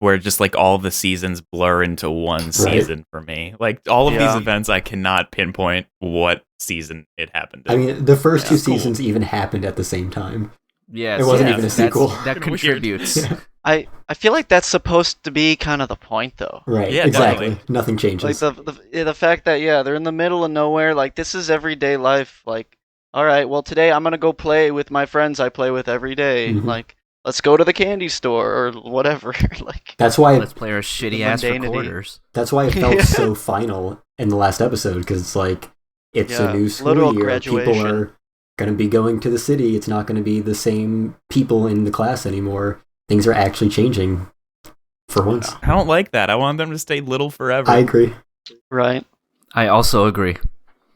where just like all the seasons blur into one season for me. Like all of these events, I cannot pinpoint what season it happened in. I mean, the first two cool. seasons even happened at the same time. Yeah, It wasn't even a sequel. That contributes. Yeah. I feel like that's supposed to be kind of the point, though. Right, Yeah, exactly. definitely. Nothing changes. Like the fact that they're in the middle of nowhere. Like this is everyday life. Like, all right, well today I'm gonna go play with my friends I play with every day. Like, let's go to the candy store or whatever. Like That's why Let's play our shitty ass mundanity. recorders. That's why it felt so final in the last episode, because it's like, it's a new school literal year. graduation. People are going to be going to the city. It's not going to be the same people in the class anymore. Things are actually changing for once. I don't like that. I want them to stay little forever. I agree. right. I also agree.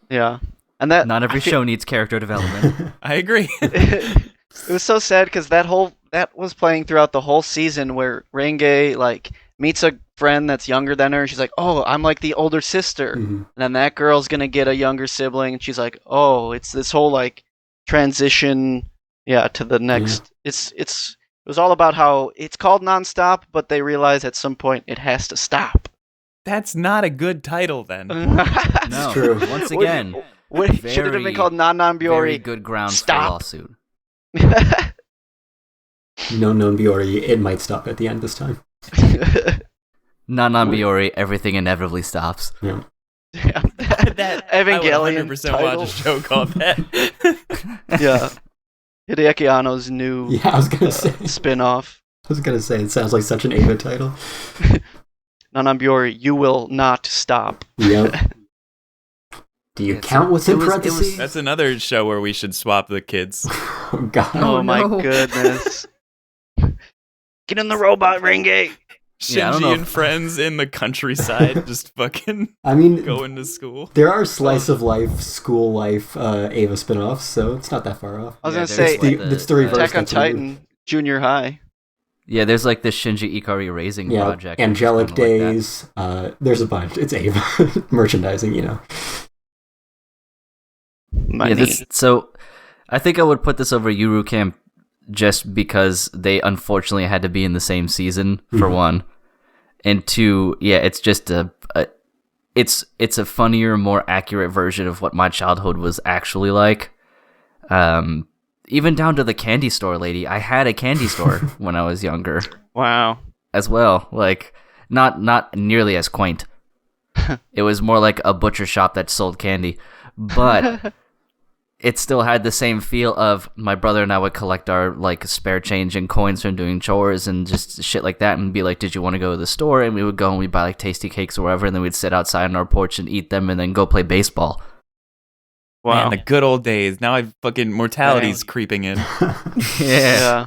Yeah. And that Not every show needs character development. I agree. it was so sad because that was playing throughout the whole season where Renge like meets a friend that's younger than her. And she's like, "Oh, I'm like the older sister," and then that girl's gonna get a younger sibling, and she's like, "Oh, it's this whole like transition, to the next." It was all about how it's called Nonstop, but they realize at some point it has to stop. That's not a good title then. No, true. Once again, It should have been called Nanan very Biori. good grounds Stop. for lawsuit. No known Biori, it might stop at the end this time. Nanan Biori, everything inevitably stops. Yeah. That Evangelion I would 100% title. watch a show called that. Yeah. Hideaki Anno's new Yeah, I was going to say. spin-off. It sounds like such an Ava title. Nanan Biori, you will not stop. Yep. Do you count what's in parentheses? That's another show where we should swap the kids. Oh, God. Oh, my no. goodness. Get in the robot, Renge! Yeah, I don't Shinji know and if- friends in the countryside just fucking I mean, going to school. there are slice of life, school life, Ava spin-offs, so it's not that far off. I was Yeah, going to there's say, like it's the reverse. Attack on that's what we do. Titan, Junior High. Yeah, there's like the Shinji Ikari Raising Yeah, project. Angelic which is kinda like that. Days. There's a bunch. It's Ava. Merchandising, Money. So I think I would put this over Yuru Camp just because they unfortunately had to be in the same season, for one. And two, it's just it's a funnier, more accurate version of what my childhood was actually like. Even down to the candy store lady. I had a candy store when I was younger Wow. as well. Like not nearly as quaint. It was more like a butcher shop that sold candy. But it still had the same feel of my brother and I would collect our like spare change and coins from doing chores and just shit like that and be like, did you want to go to the store? And we would go and we'd buy like tasty cakes or whatever, and then we'd sit outside on our porch and eat them and then go play baseball. Man, Wow. the good old days. Now mortality's creeping in. Yeah.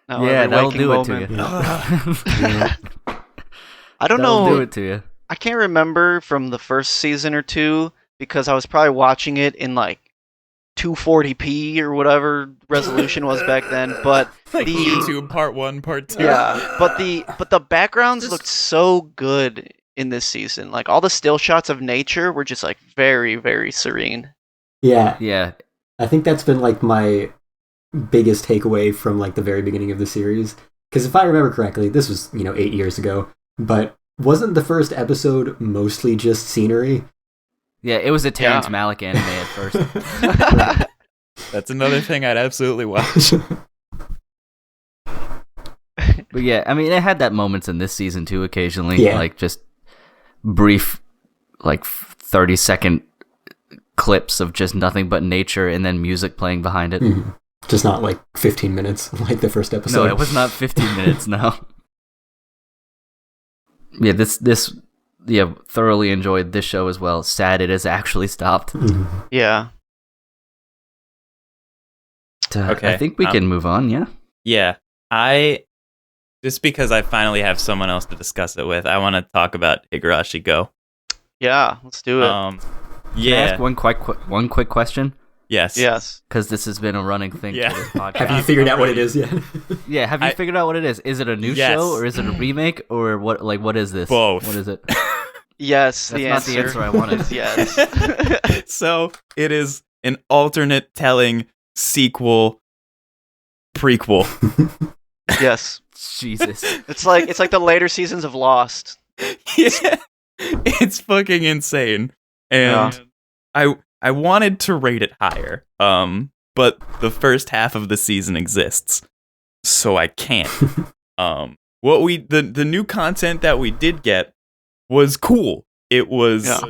Now Yeah, every that'll waking do it to moment. you. I don't That'll know. do it to you. I can't remember from the first season or two because I was probably watching it in like 240p or whatever resolution was back then. But Like the YouTube Part 1, Part 2. but the backgrounds looked so good in this season. Like all the still shots of nature were just like very, very serene. Yeah. Yeah. I think that's been like my biggest takeaway from like the very beginning of the series. Because if I remember correctly, this was 8 years ago, but wasn't the first episode mostly just scenery? Yeah, it was a Terrence Yeah. Malick anime at first. That's another thing I'd absolutely watch. But yeah, I mean, it had that moments in this season too. Occasionally, Yeah. like just brief, like 30-second clips of just nothing but nature and then music playing behind it. Mhm. Just not like 15 minutes like the first episode. No, it was not 15 minutes. No. Yeah, this thoroughly enjoyed this show as well. Sad it has actually stopped. Mhm. Yeah. Okay, I think we can move on. Yeah. Yeah, just because I finally have someone else to discuss it with, I want to talk about Higurashi Gou. Yeah, let's do it. Can I ask one quick question? Yes. Yes. Because this has been a running thing Yeah. for this podcast. Have you figured out what it is yet? Yeah, have you figured out what it is? Is it a new Yes. show or is it a remake or what? Like, what is this? Both. What is it? Yes, That's the not answer. the answer I wanted. is yes. So it is an alternate telling sequel prequel. Yes. Jesus. It's like the later seasons of Lost. Yeah. It's fucking insane. And I wanted to rate it higher. But the first half of the season exists. So I can't. The new content that we did get was cool. It was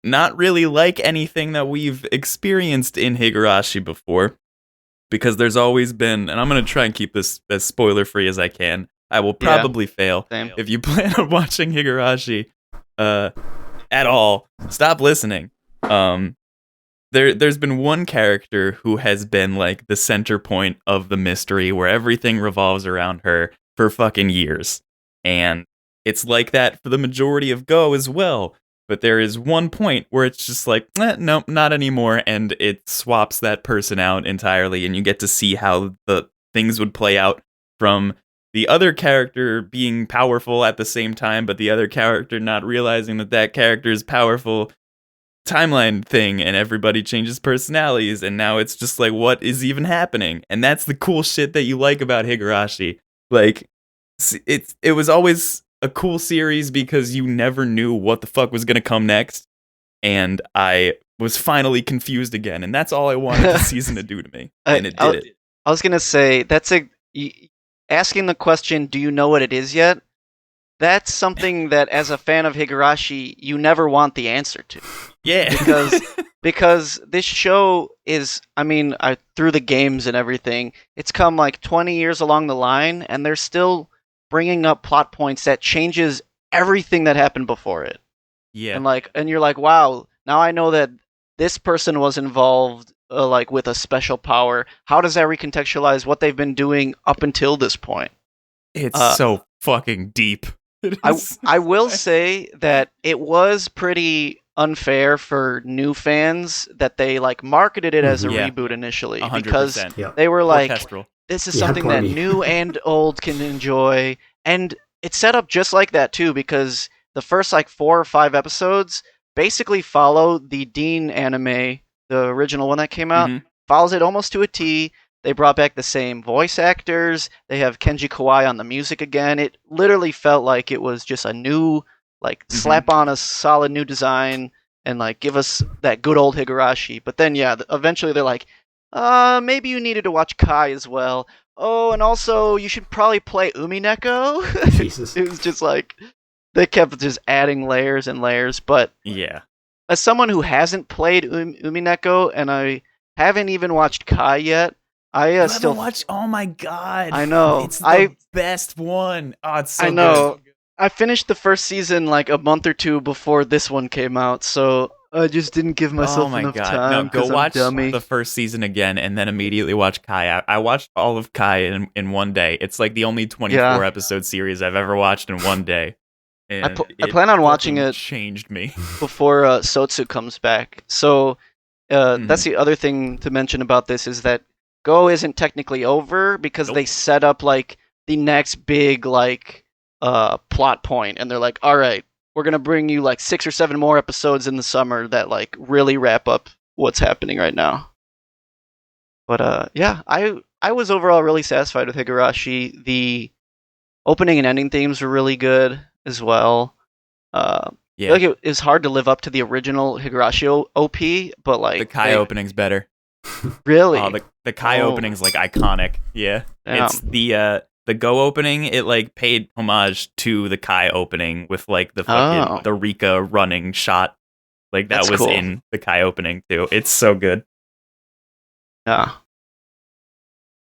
not really like anything that we've experienced in Higurashi before. Because there's always been, and I'm going to try and keep this as spoiler-free as I can. I will probably fail. Same. If you plan on watching Higurashi at all, stop listening. There's been one character who has been like the center point of the mystery where everything revolves around her for fucking years. And it's like that for the majority of Go as well. But there is one point where it's just like, nope, not anymore, and it swaps that person out entirely, and you get to see how the things would play out from the other character being powerful at the same time, but the other character not realizing that character is powerful timeline thing, and everybody changes personalities, and now it's just like, what is even happening? And that's the cool shit that you like about Higurashi. Like, it was always a cool series because you never knew what the fuck was going to come next. And I was finally confused again. And that's all I wanted the season to do to me. And it did it. I was going to say, asking the question, do you know what it is yet? That's something that as a fan of Higurashi, you never want the answer to. Yeah. Because this show is, through the games and everything, it's come like 20 years along the line, and they're still bringing up plot points that changes everything that happened before it. Yeah. And you're like, wow, now I know that this person was involved with a special power. How does that recontextualize what they've been doing up until this point? It's so fucking deep. I will say that it was pretty unfair for new fans that they marketed it as a reboot initially 100%. Because they were like, Kestrel. this is something that new and old can enjoy. And it's set up just like that too, because the first 4 or 5 episodes basically follow the Dean anime, the original one that came out, follows it almost to a T. They brought back the same voice actors. They have Kenji Kawai on the music again. It literally felt like it was just a new, slap on a solid new design and give us that good old Higurashi. But then, eventually they're like, maybe you needed to watch Kai as well. Oh, and also you should probably play Umineko. Jesus. It was just they kept just adding layers and layers. But as someone who hasn't played Umineko and I haven't even watched Kai yet, I still watch. Oh my god! I know it's the best one. Oh, it's so I know. good. I finished the first season a month or 2 before this one came out, so I just didn't give myself enough time. No, go watch dummy. the first season again, and then immediately watch Kai. I watched all of Kai in one day. It's the only 24 episode series I've ever watched in one day. And I plan on watching it. Changed me before Sotsu comes back. So that's the other thing to mention about this is that Go isn't technically over because they set up the next big plot point, and they're like, all right, we're gonna bring you 6 or 7 more episodes in the summer that really wrap up what's happening right now. But I was overall really satisfied with Higurashi. The opening and ending themes were really good as well. I feel like it is hard to live up to the original Higurashi OP, but the Kai opening's better. Really? The Kai opening's iconic. Yeah. Damn. It's the the Go opening, it like paid homage to the Kai opening with like the fucking the Rika running shot. Like that was cool. In the Kai opening too. It's so good. Yeah.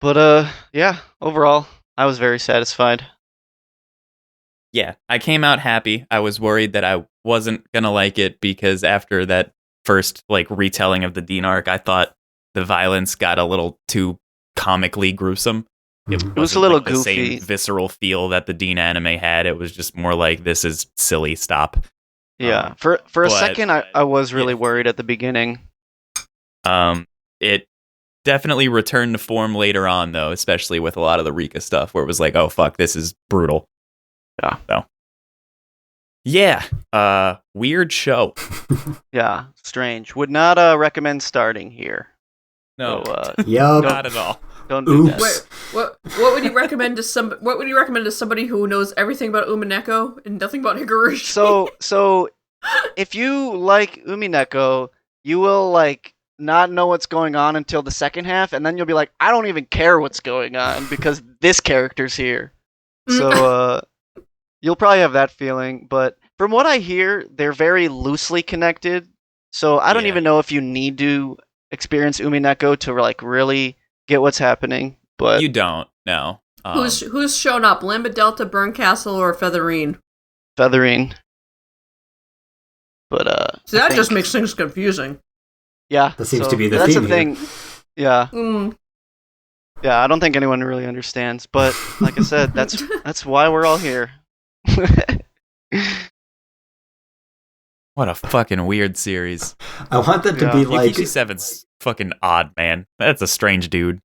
But yeah, overall, I was very satisfied. Yeah, I came out happy. I was worried that I wasn't gonna like it because after that first like retelling of the Dean arc, I thought the violence got a little too comically gruesome. It was a little like goofy. The same visceral feel that the Dean anime had. It was just more like, this is silly, stop. Yeah, for a second, I was really worried at the beginning. It definitely returned to form later on, though, especially with a lot of the Rika stuff, where it was like, oh, fuck, this is brutal. Yeah. So. Yeah, weird show. Yeah, strange. Would not recommend starting here. No, yup. Not at all. Don't do that. Wait, what would you recommend to somebody who knows everything about Umineko and nothing about Higurashi? So if you like Umineko, you will like not know what's going on until the second half, and then you'll be like, I don't even care what's going on because this character's here. So you'll probably have that feeling, but from what I hear, they're very loosely connected. So I don't even know if you need to experience Umineko to like really get what's happening. But you don't. No. Who's shown up? Lambda Delta, Burn Castle, or Featherine? Featherine. But so that just makes things confusing. Yeah, that seems to be the that's theme. The thing. Yeah. Mm. Yeah, I don't think anyone really understands, but like I said, that's why we're all here. What a fucking weird series. I want that to be like Yukichi 7's fucking odd, man. That's a strange dude.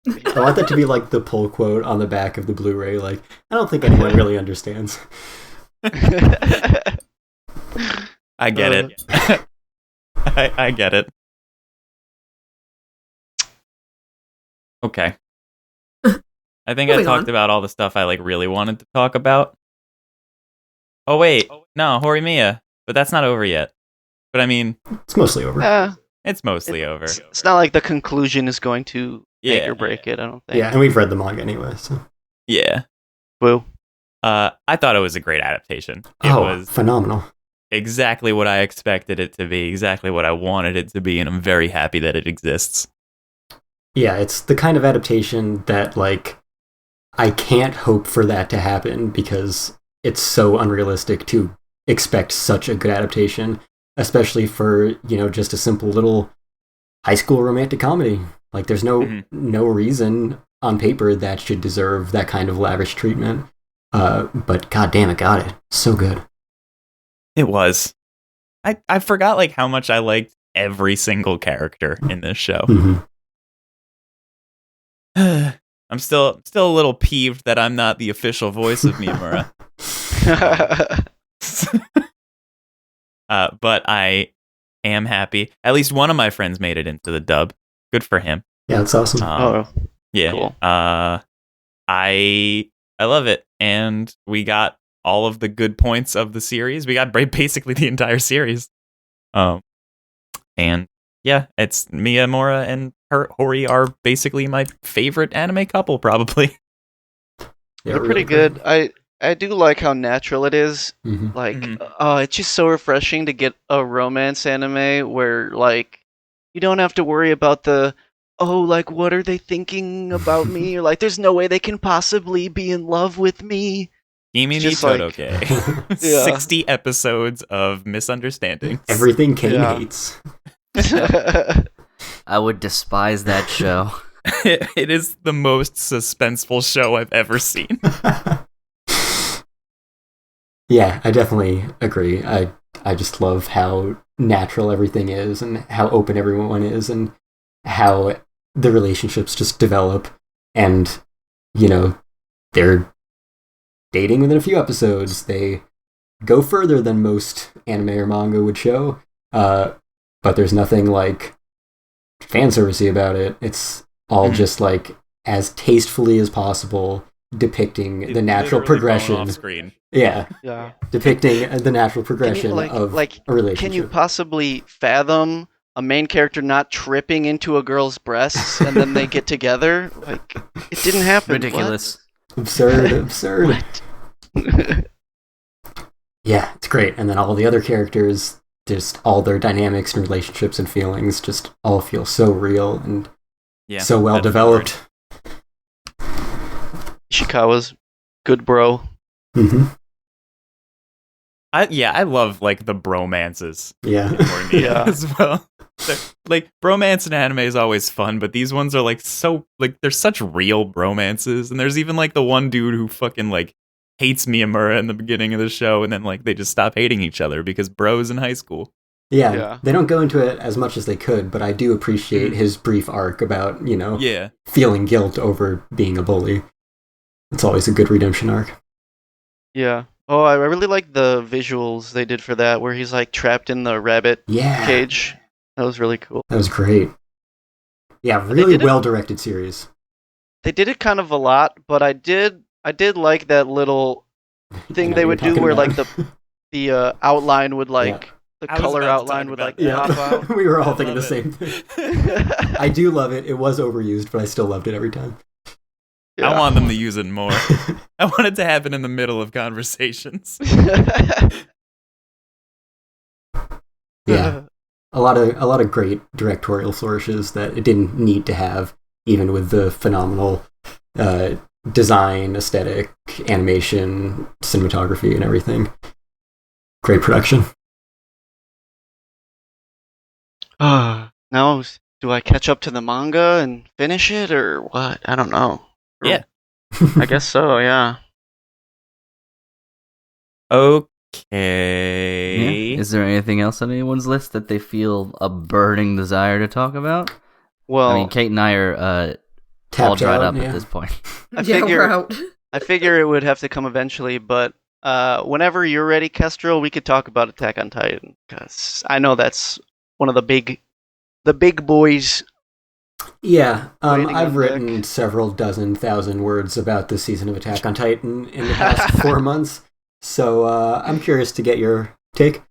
I want that to be like the pull quote on the back of the Blu-ray. Like, I don't think anyone really understands. I get it. I get it. Okay. I think I talked about all the stuff I like really wanted to talk about. Oh wait, no, Horimiya, but that's not over yet. But I mean, it's mostly over. It's mostly over. It's not like the conclusion is going to make or break it, I don't think. Yeah, and we've read the manga anyway, so. Yeah. Woo. I thought it was a great adaptation. It was phenomenal. Exactly what I expected it to be, exactly what I wanted it to be, and I'm very happy that it exists. Yeah, it's the kind of adaptation that, like, I can't hope for that to happen because it's so unrealistic to expect such a good adaptation, especially for, just a simple little high school romantic comedy. Like, there's no reason on paper that should deserve that kind of lavish treatment. But goddamn, it got it. So good. It was. I forgot like how much I liked every single character in this show. I'm still a little peeved that I'm not the official voice of Miyamura. But I am happy. At least one of my friends made it into the dub. Good for him. Yeah, that's awesome. Yeah. Cool. I love it, and we got all of the good points of the series. We got basically the entire series. And yeah, it's Miyamura and Hori are basically my favorite anime couple, probably. They're pretty good. I do like how natural it is. Like, it's just so refreshing to get a romance anime where, like, you don't have to worry about like, what are they thinking about me? Or, like, there's no way they can possibly be in love with me. Kimi ni Todoke. 60 episodes of misunderstanding. Everything Cain hates. I would despise that show. It is the most suspenseful show I've ever seen. Yeah, I definitely agree. I just love how natural everything is and how open everyone is and how the relationships just develop and, they're dating within a few episodes. They go further than most anime or manga would show, but there's nothing like fan servicey about it. It's all just like as tastefully as possible, depicting the natural progression. Off screen. Yeah. Depicting the natural progression of a relationship. Can you possibly fathom a main character not tripping into a girl's breasts and then they get together? Like, it didn't happen. Ridiculous. Absurd. Yeah, it's great. And then all the other characters, just all their dynamics and relationships and feelings just all feel so real and so well developed. Ishikawa's good bro. Mm-hmm. I love like the bromances. Yeah. As well. Like bromance in anime is always fun, but these ones are like so like they're such real bromances. And there's even like the one dude who fucking like hates Miyamura in the beginning of the show, and then like they just stop hating each other because bros in high school. Yeah, they don't go into it as much as they could, but I do appreciate his brief arc about, feeling guilt over being a bully. It's always a good redemption arc. Yeah. Oh, I really like the visuals they did for that, where he's like trapped in the rabbit cage. That was really cool. That was great. Yeah, really well-directed series. They did it kind of a lot, but I did like that little thing they would do where like the outline would like the color outline would like pop out. We were all thinking the same thing. I do love it. It was overused, but I still loved it every time. Yeah. I want them to use it more. I want it to happen in the middle of conversations. Yeah. A lot of great directorial flourishes that it didn't need to have, even with the phenomenal design, aesthetic, animation, cinematography, and everything. Great production. Now, do I catch up to the manga and finish it, or what? I don't know. Yeah. I guess so, yeah. Okay. Yeah. Is there anything else on anyone's list that they feel a burning desire to talk about? Well, I mean, Kate and I are all dried up at this point. I figure it would have to come eventually, but whenever you're ready, Kestrel, we could talk about Attack on Titan, because I know that's one of the big boys. Yeah, I've written several dozen thousand words about this season of Attack on Titan in the past 4 months, so I'm curious to get your take.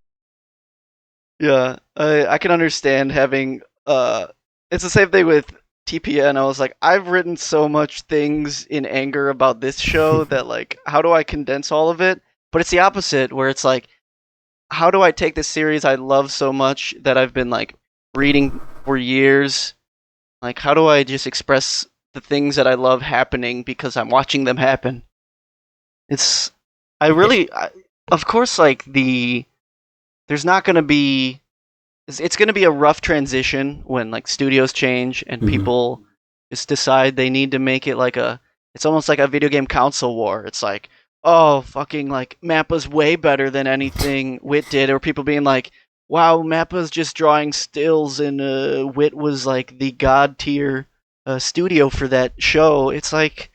Yeah, I can understand having... it's the same thing with TPN. I was like, I've written so much things in anger about this show that, like, how do I condense all of it? But it's the opposite, where it's like, how do I take this series I love so much that I've been, like, reading for years? Like, how do I just express the things that I love happening because I'm watching them happen? Of course, like, there's not going to be... It's going to be a rough transition when, like, studios change and people just decide they need to make it like it's almost like a video game console war. It's like, oh, fucking, like, Mappa's way better than anything Wit did, or people being like, wow, Mappa's just drawing stills and Wit was, like, the god tier studio for that show. It's like,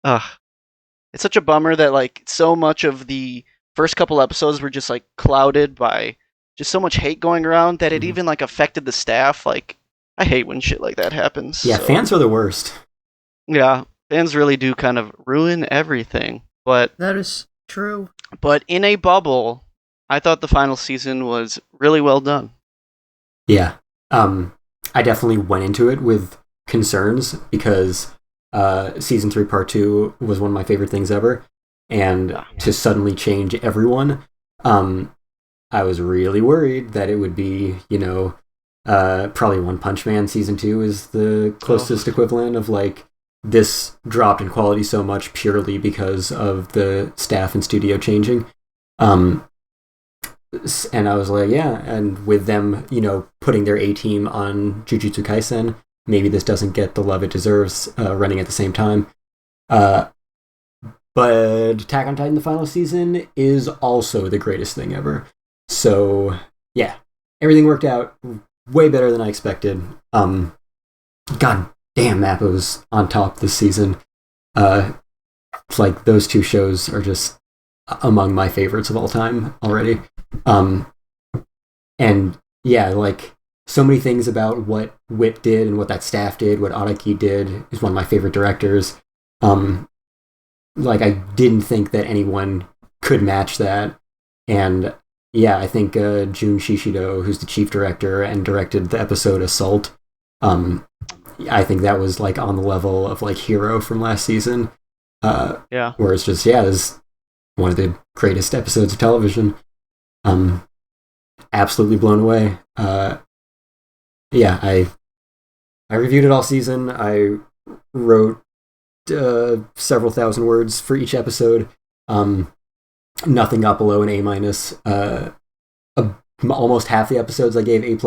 it's such a bummer that, like, so much of the first couple episodes were just, like, clouded by just so much hate going around that it even, like, affected the staff. Like, I hate when shit like that happens. Yeah, fans are the worst. Yeah, fans really do kind of ruin everything. But that is true. But in a bubble, I thought the final season was really well done. Yeah. I definitely went into it with concerns because Season 3 Part 2 was one of my favorite things ever. And to suddenly change everyone, I was really worried that it would be, probably One Punch Man Season 2 is the closest equivalent of, like, this dropped in quality so much purely because of the staff and studio changing. And I was like, yeah, and with them, putting their A-team on Jujutsu Kaisen, maybe this doesn't get the love it deserves running at the same time. But Attack on Titan, the final season, is also the greatest thing ever. So, yeah, everything worked out way better than I expected. God damn, Mappa was on top this season. Like, those two shows are just among my favorites of all time already. And yeah, like, so many things about what Wit did and what that staff did, what Araki did, is one of my favorite directors. Like, I didn't think that anyone could match that. And yeah, I think Jun Shishido, who's the chief director and directed the episode Assault, I think that was, like, on the level of, like, Hero from last season. Where it's just, this is one of the greatest episodes of television. Absolutely blown away. I reviewed it all season. I wrote several thousand words for each episode. Nothing got below an A-. Almost half the episodes I gave A+,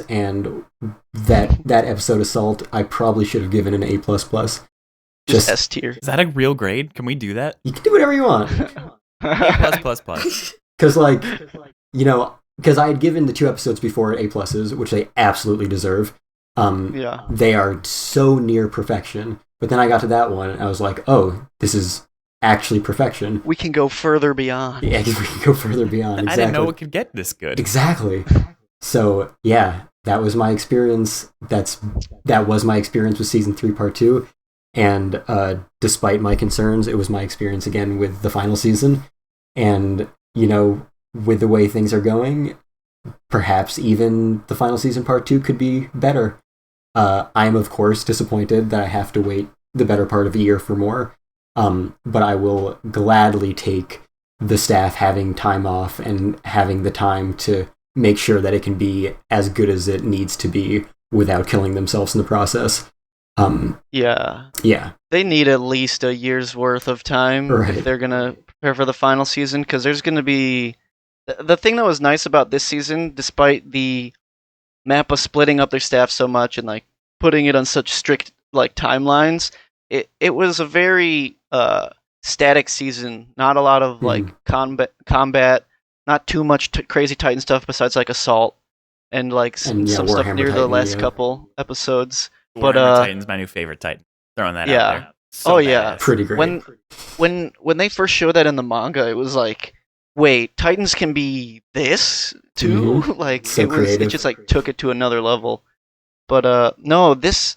and that episode of Salt I probably should have given an A++. Just S tier. Is that a real grade? Can we do that? You can do whatever you want. A+++. Because because I had given the 2 episodes before A+, which they absolutely deserve. They are so near perfection. But then I got to that one, and I was like, oh, this is actually perfection. We can go further beyond. Yeah, we can go further beyond. Exactly. I didn't know it could get this good. Exactly. So, that was my experience. That was my experience with Season 3, Part 2. And despite my concerns, it was my experience again with the final season. And, with the way things are going, perhaps even the final season Part 2 could be better. I'm, of course, disappointed that I have to wait the better part of a year for more. But I will gladly take the staff having time off and having the time to make sure that it can be as good as it needs to be without killing themselves in the process. They need at least a year's worth of time if they're going to prepare for the final season, because there's going to be... The thing that was nice about this season, despite the Mappa splitting up their staff so much and putting it on such strict timelines, it was a very static season. Not a lot of combat, not too much crazy Titan stuff besides Assault and some stuff near the last couple episodes. But Titan's my new favorite Titan. Throwing that out there. So badass. Pretty great. When they first showed that in the manga, it was like, wait, Titans can be this too? Creative. It just took it to another level. But no, this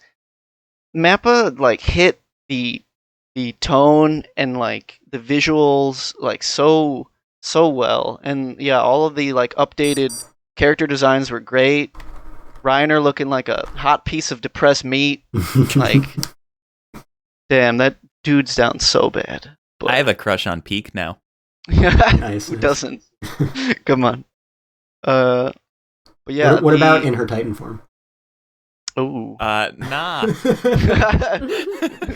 Mappa hit the tone and the visuals so well. And all of the updated character designs were great. Reiner looking like a hot piece of depressed meat. Damn, that dude's down so bad. But I have a crush on Peak now. Nice. Who doesn't? Come on. But yeah. What about in her Titan form? Oh. Nah.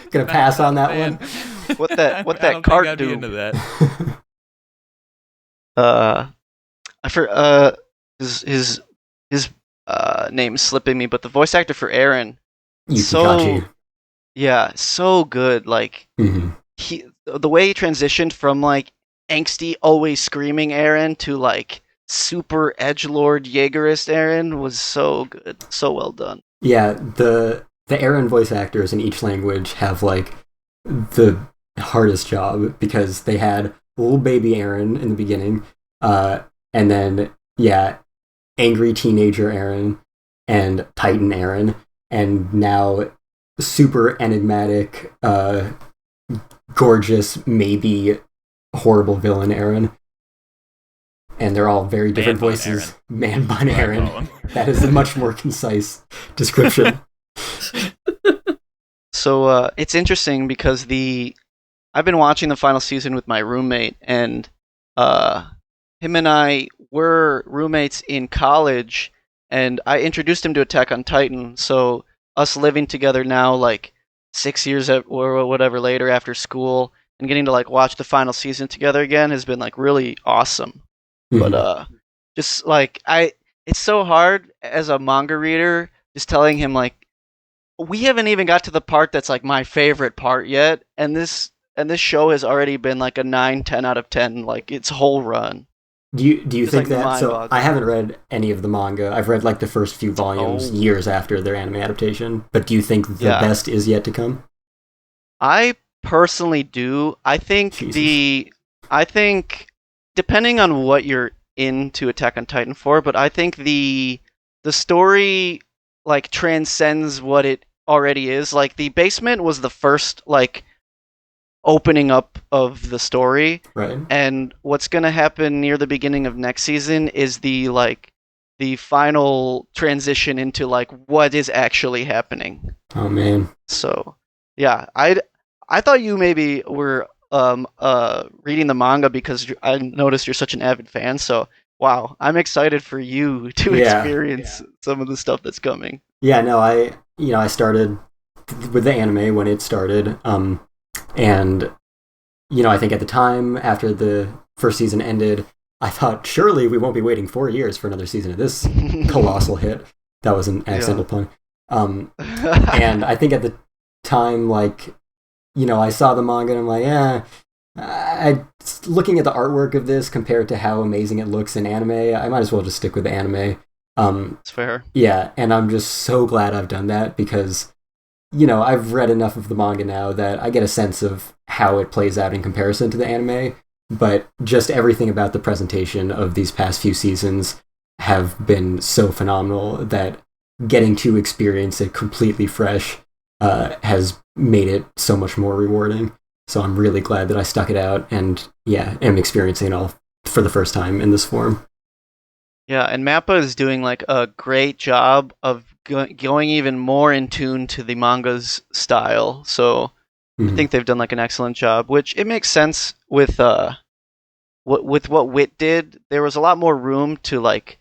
Gonna pass on that one. What that cart do? Into that. His name's slipping me, but the voice actor for Eren, Yukikachi. So good. The way he transitioned from angsty, always screaming Eren to super edgelord Jaegerist Eren was so good, so well done. Yeah, the Eren voice actors in each language have the hardest job, because they had little baby Eren in the beginning, and then angry teenager Eren and Titan Eren, and now super enigmatic, gorgeous, maybe horrible villain Eren. And they're all very different voices. Man bun Eren. That is a much more concise description. So it's interesting because I've been watching the final season with my roommate, and him and I were roommates in college, and I introduced him to Attack on Titan. So us living together now, 6 years or whatever later after school, and getting to watch the final season together again has been really awesome. Mm-hmm. But just it's so hard as a manga reader, just telling him we haven't even got to the part that's my favorite part yet, and this show has already been a 9-10 out of 10 its whole run. Do you think that? So I haven't read any of the manga. I've read the first few volumes years after their anime adaptation. But do you think the best is yet to come? I personally do. I think depending on what you're into Attack on Titan for, but I think the story transcends what it already is. The basement was the first opening up of the story, right? And what's gonna happen near the beginning of next season is the final transition into what is actually happening. Oh man. So yeah, I thought you maybe were reading the manga because I noticed you're such an avid fan. So wow, I'm excited for you to experience some of the stuff that's coming. Yeah, no, I started with the anime when it started, and I think at the time after the first season ended, I thought surely we won't be waiting 4 years for another season of this colossal hit. That was an accidental pun. And I think at the time, like, I saw the manga and I'm like, looking at the artwork of this compared to how amazing it looks in anime, I might as well just stick with the anime. It's fair. Yeah, and I'm just so glad I've done that because, I've read enough of the manga now that I get a sense of how it plays out in comparison to the anime, but just everything about the presentation of these past few seasons have been so phenomenal that getting to experience it completely fresh has made it so much more rewarding. So I'm really glad that I stuck it out and, am experiencing it all for the first time in this form. Yeah, and Mappa is doing like a great job of going even more in tune to the manga's style. So I think they've done like an excellent job, which it makes sense with what Wit did. There was a lot more room to like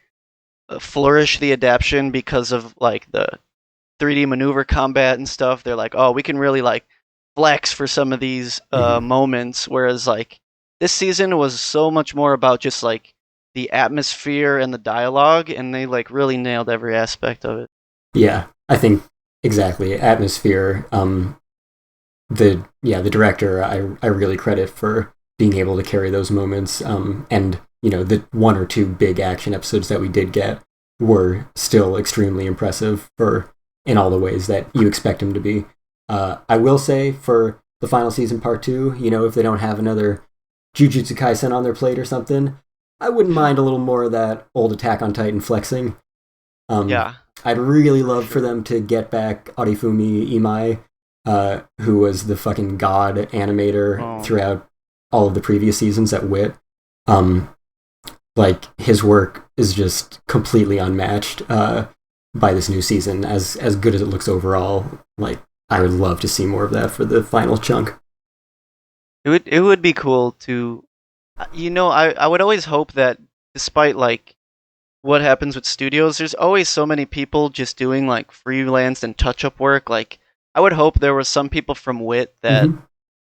flourish the adaptation because of like the 3D maneuver combat and stuff. They're like, oh, we can really like flex for some of these moments, whereas like this season was so much more about just like the atmosphere and the dialogue, and they like really nailed every aspect of it. Yeah, I think exactly. Atmosphere. The director I really credit for being able to carry those moments. And the 1 or 2 big action episodes that we did get were still extremely impressive in all the ways that you expect them to be. I will say for the final season part 2, if they don't have another Jujutsu Kaisen on their plate or something, I wouldn't mind a little more of that old Attack on Titan flexing. I'd really love for them to get back Arifumi Imai, who was the fucking god animator throughout all of the previous seasons at WIT. Like, his work is just completely unmatched by this new season. As good as it looks overall, like, I would love to see more of that for the final chunk. It would be cool to, I would always hope that despite like what happens with studios, there's always so many people just doing like freelance and touch-up work. Like, I would hope there were some people from WIT that,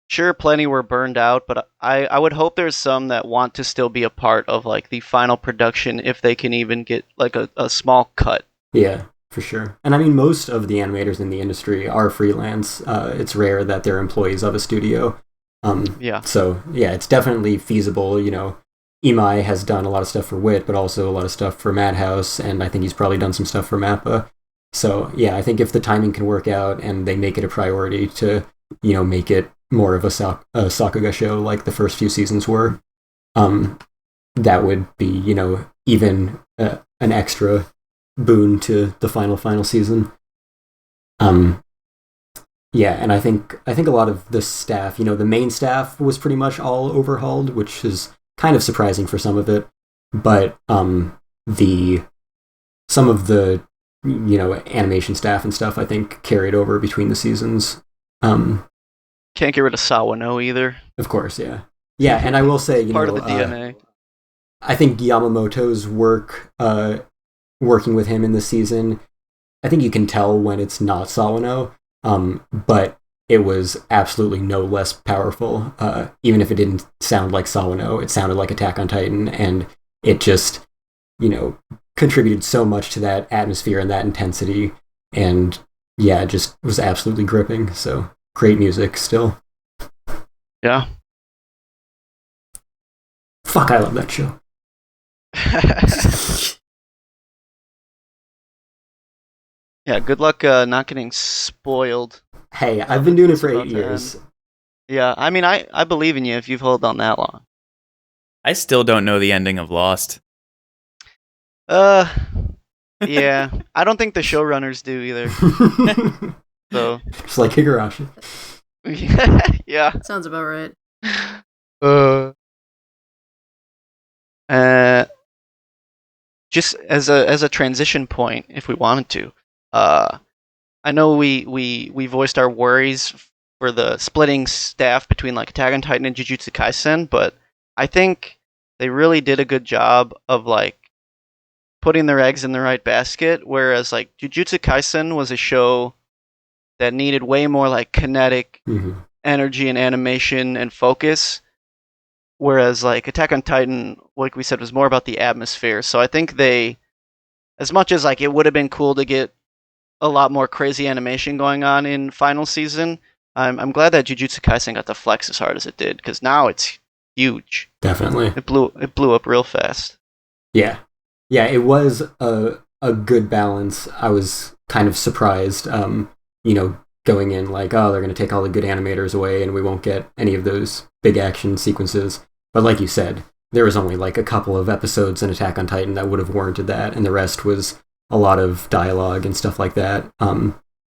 sure, plenty were burned out, but I would hope there's some that want to still be a part of like the final production if they can even get like a small cut. Yeah, for sure. And I mean, most of the animators in the industry are freelance. It's rare that they're employees of a studio. So, yeah, it's definitely feasible. Imai has done a lot of stuff for WIT, but also a lot of stuff for Madhouse, and I think he's probably done some stuff for Mappa. So, yeah, I think if the timing can work out and they make it a priority to, make it more of a Sakuga show like the first few seasons were, that would be, even an extra boon to the final season. Yeah, and I think a lot of the staff, the main staff was pretty much all overhauled, which is kind of surprising for some of it, but some of the animation staff and stuff I think carried over between the seasons. Can't get rid of Sawano either. Of course, yeah, and I will say, part of the DNA. I think Yamamoto's work, working with him in this season, I think you can tell when it's not Sawano, but it was absolutely no less powerful. Even if it didn't sound like Sawano, it sounded like Attack on Titan, and it just, contributed so much to that atmosphere and that intensity, and yeah, it just was absolutely gripping. So great music still. Yeah. Fuck, I love that show. Yeah, good luck not getting spoiled. Hey, I've been doing it for 8 years. Yeah, I mean, I believe in you if you've held on that long. I still don't know the ending of Lost. Yeah, I don't think the showrunners do either. So it's like Higurashi. Yeah, sounds about right. Just as a transition point, if we wanted to, I know we voiced our worries for the splitting staff between like Attack on Titan and Jujutsu Kaisen, but I think they really did a good job of like putting their eggs in the right basket, whereas like Jujutsu Kaisen was a show that needed way more like kinetic energy and animation and focus, whereas like Attack on Titan, like we said, was more about the atmosphere. So I think they, as much as like it would have been cool to get a lot more crazy animation going on in final season, I'm glad that Jujutsu Kaisen got to flex as hard as it did, because now it's huge. Definitely. It blew up real fast. Yeah. Yeah, it was a good balance. I was kind of surprised, going in like, oh, they're going to take all the good animators away and we won't get any of those big action sequences. But like you said, there was only like a couple of episodes in Attack on Titan that would have warranted that, and the rest was a lot of dialogue and stuff like that.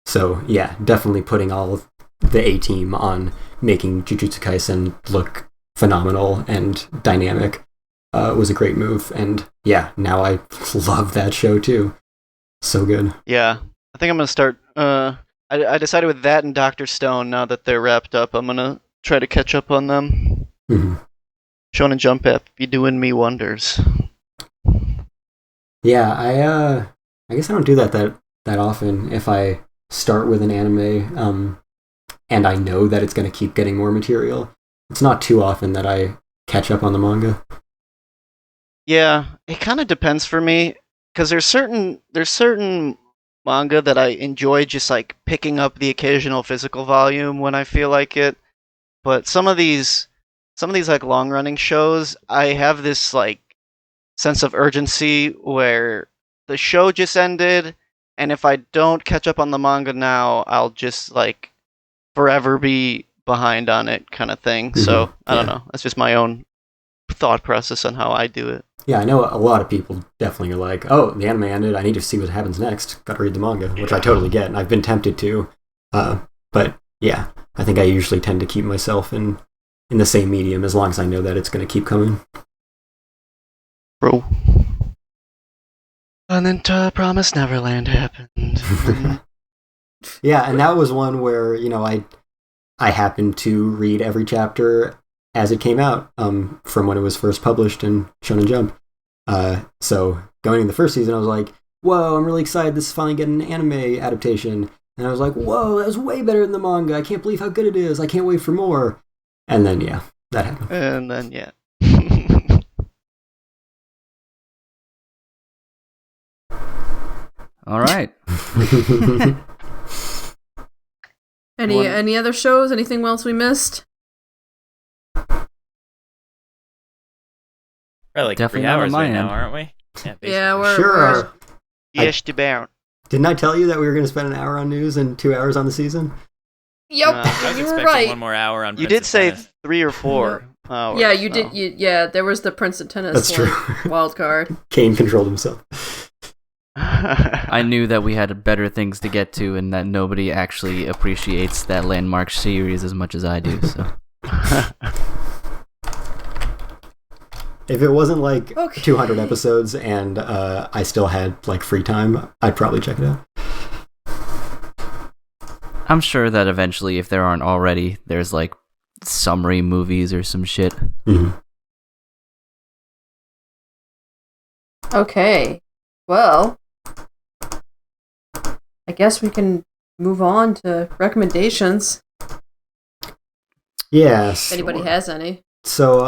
So yeah, definitely putting all of the A-team on making Jujutsu Kaisen look phenomenal and dynamic was a great move. And yeah, now I love that show too. So good. Yeah, I think I'm going to start... I decided with that and Dr. Stone, now that they're wrapped up, I'm going to try to catch up on them. Shonen Jump app be doing me wonders. Yeah, I guess I don't do that often. If I start with an anime and I know that it's going to keep getting more material, it's not too often that I catch up on the manga. Yeah, it kind of depends for me, because there's certain manga that I enjoy just like picking up the occasional physical volume when I feel like it. But some of these like long running shows, I have this like sense of urgency where the show just ended, and if I don't catch up on the manga now, I'll just like forever be behind on it kind of thing. So I don't know. That's just my own thought process on how I do it. Yeah, I know a lot of people definitely are like, oh, the anime ended, I need to see what happens next. Gotta read the manga, which I totally get, and I've been tempted to. But yeah, I think I usually tend to keep myself in the same medium as long as I know that it's going to keep coming. Bro. And then Promise Neverland happened. Yeah, and that was one where, I happened to read every chapter as it came out from when it was first published in Shonen Jump. So going into the first season, I was like, whoa, I'm really excited this is finally getting an anime adaptation. And I was like, whoa, that was way better than the manga. I can't believe how good it is. I can't wait for more. And then, yeah, that happened. And then, yeah. All right. Any other shows? Anything else we missed? We're like Definitely 3 hours not on right my now, end. aren't we? Yeah, Yeah, we're Sure. Yes, the Baron. Didn't I tell you that we were going to spend an hour on news and 2 hours on the season? Yep, I was you were expecting right. one more hour on You Prince did of say Tennis. 3 or 4 hours. Yeah, you so. did. Yeah, there was the Prince of Tennis That's true. wild card. Cain controlled himself. I knew that we had better things to get to and that nobody actually appreciates that landmark series as much as I do, so... If it wasn't like Okay. 200 episodes and I still had like free time, I'd probably check it out. I'm sure that eventually, if there aren't already, there's like summary movies or some shit. Mm-hmm. Okay, well, I guess we can move on to recommendations. Yes. If anybody has any. So,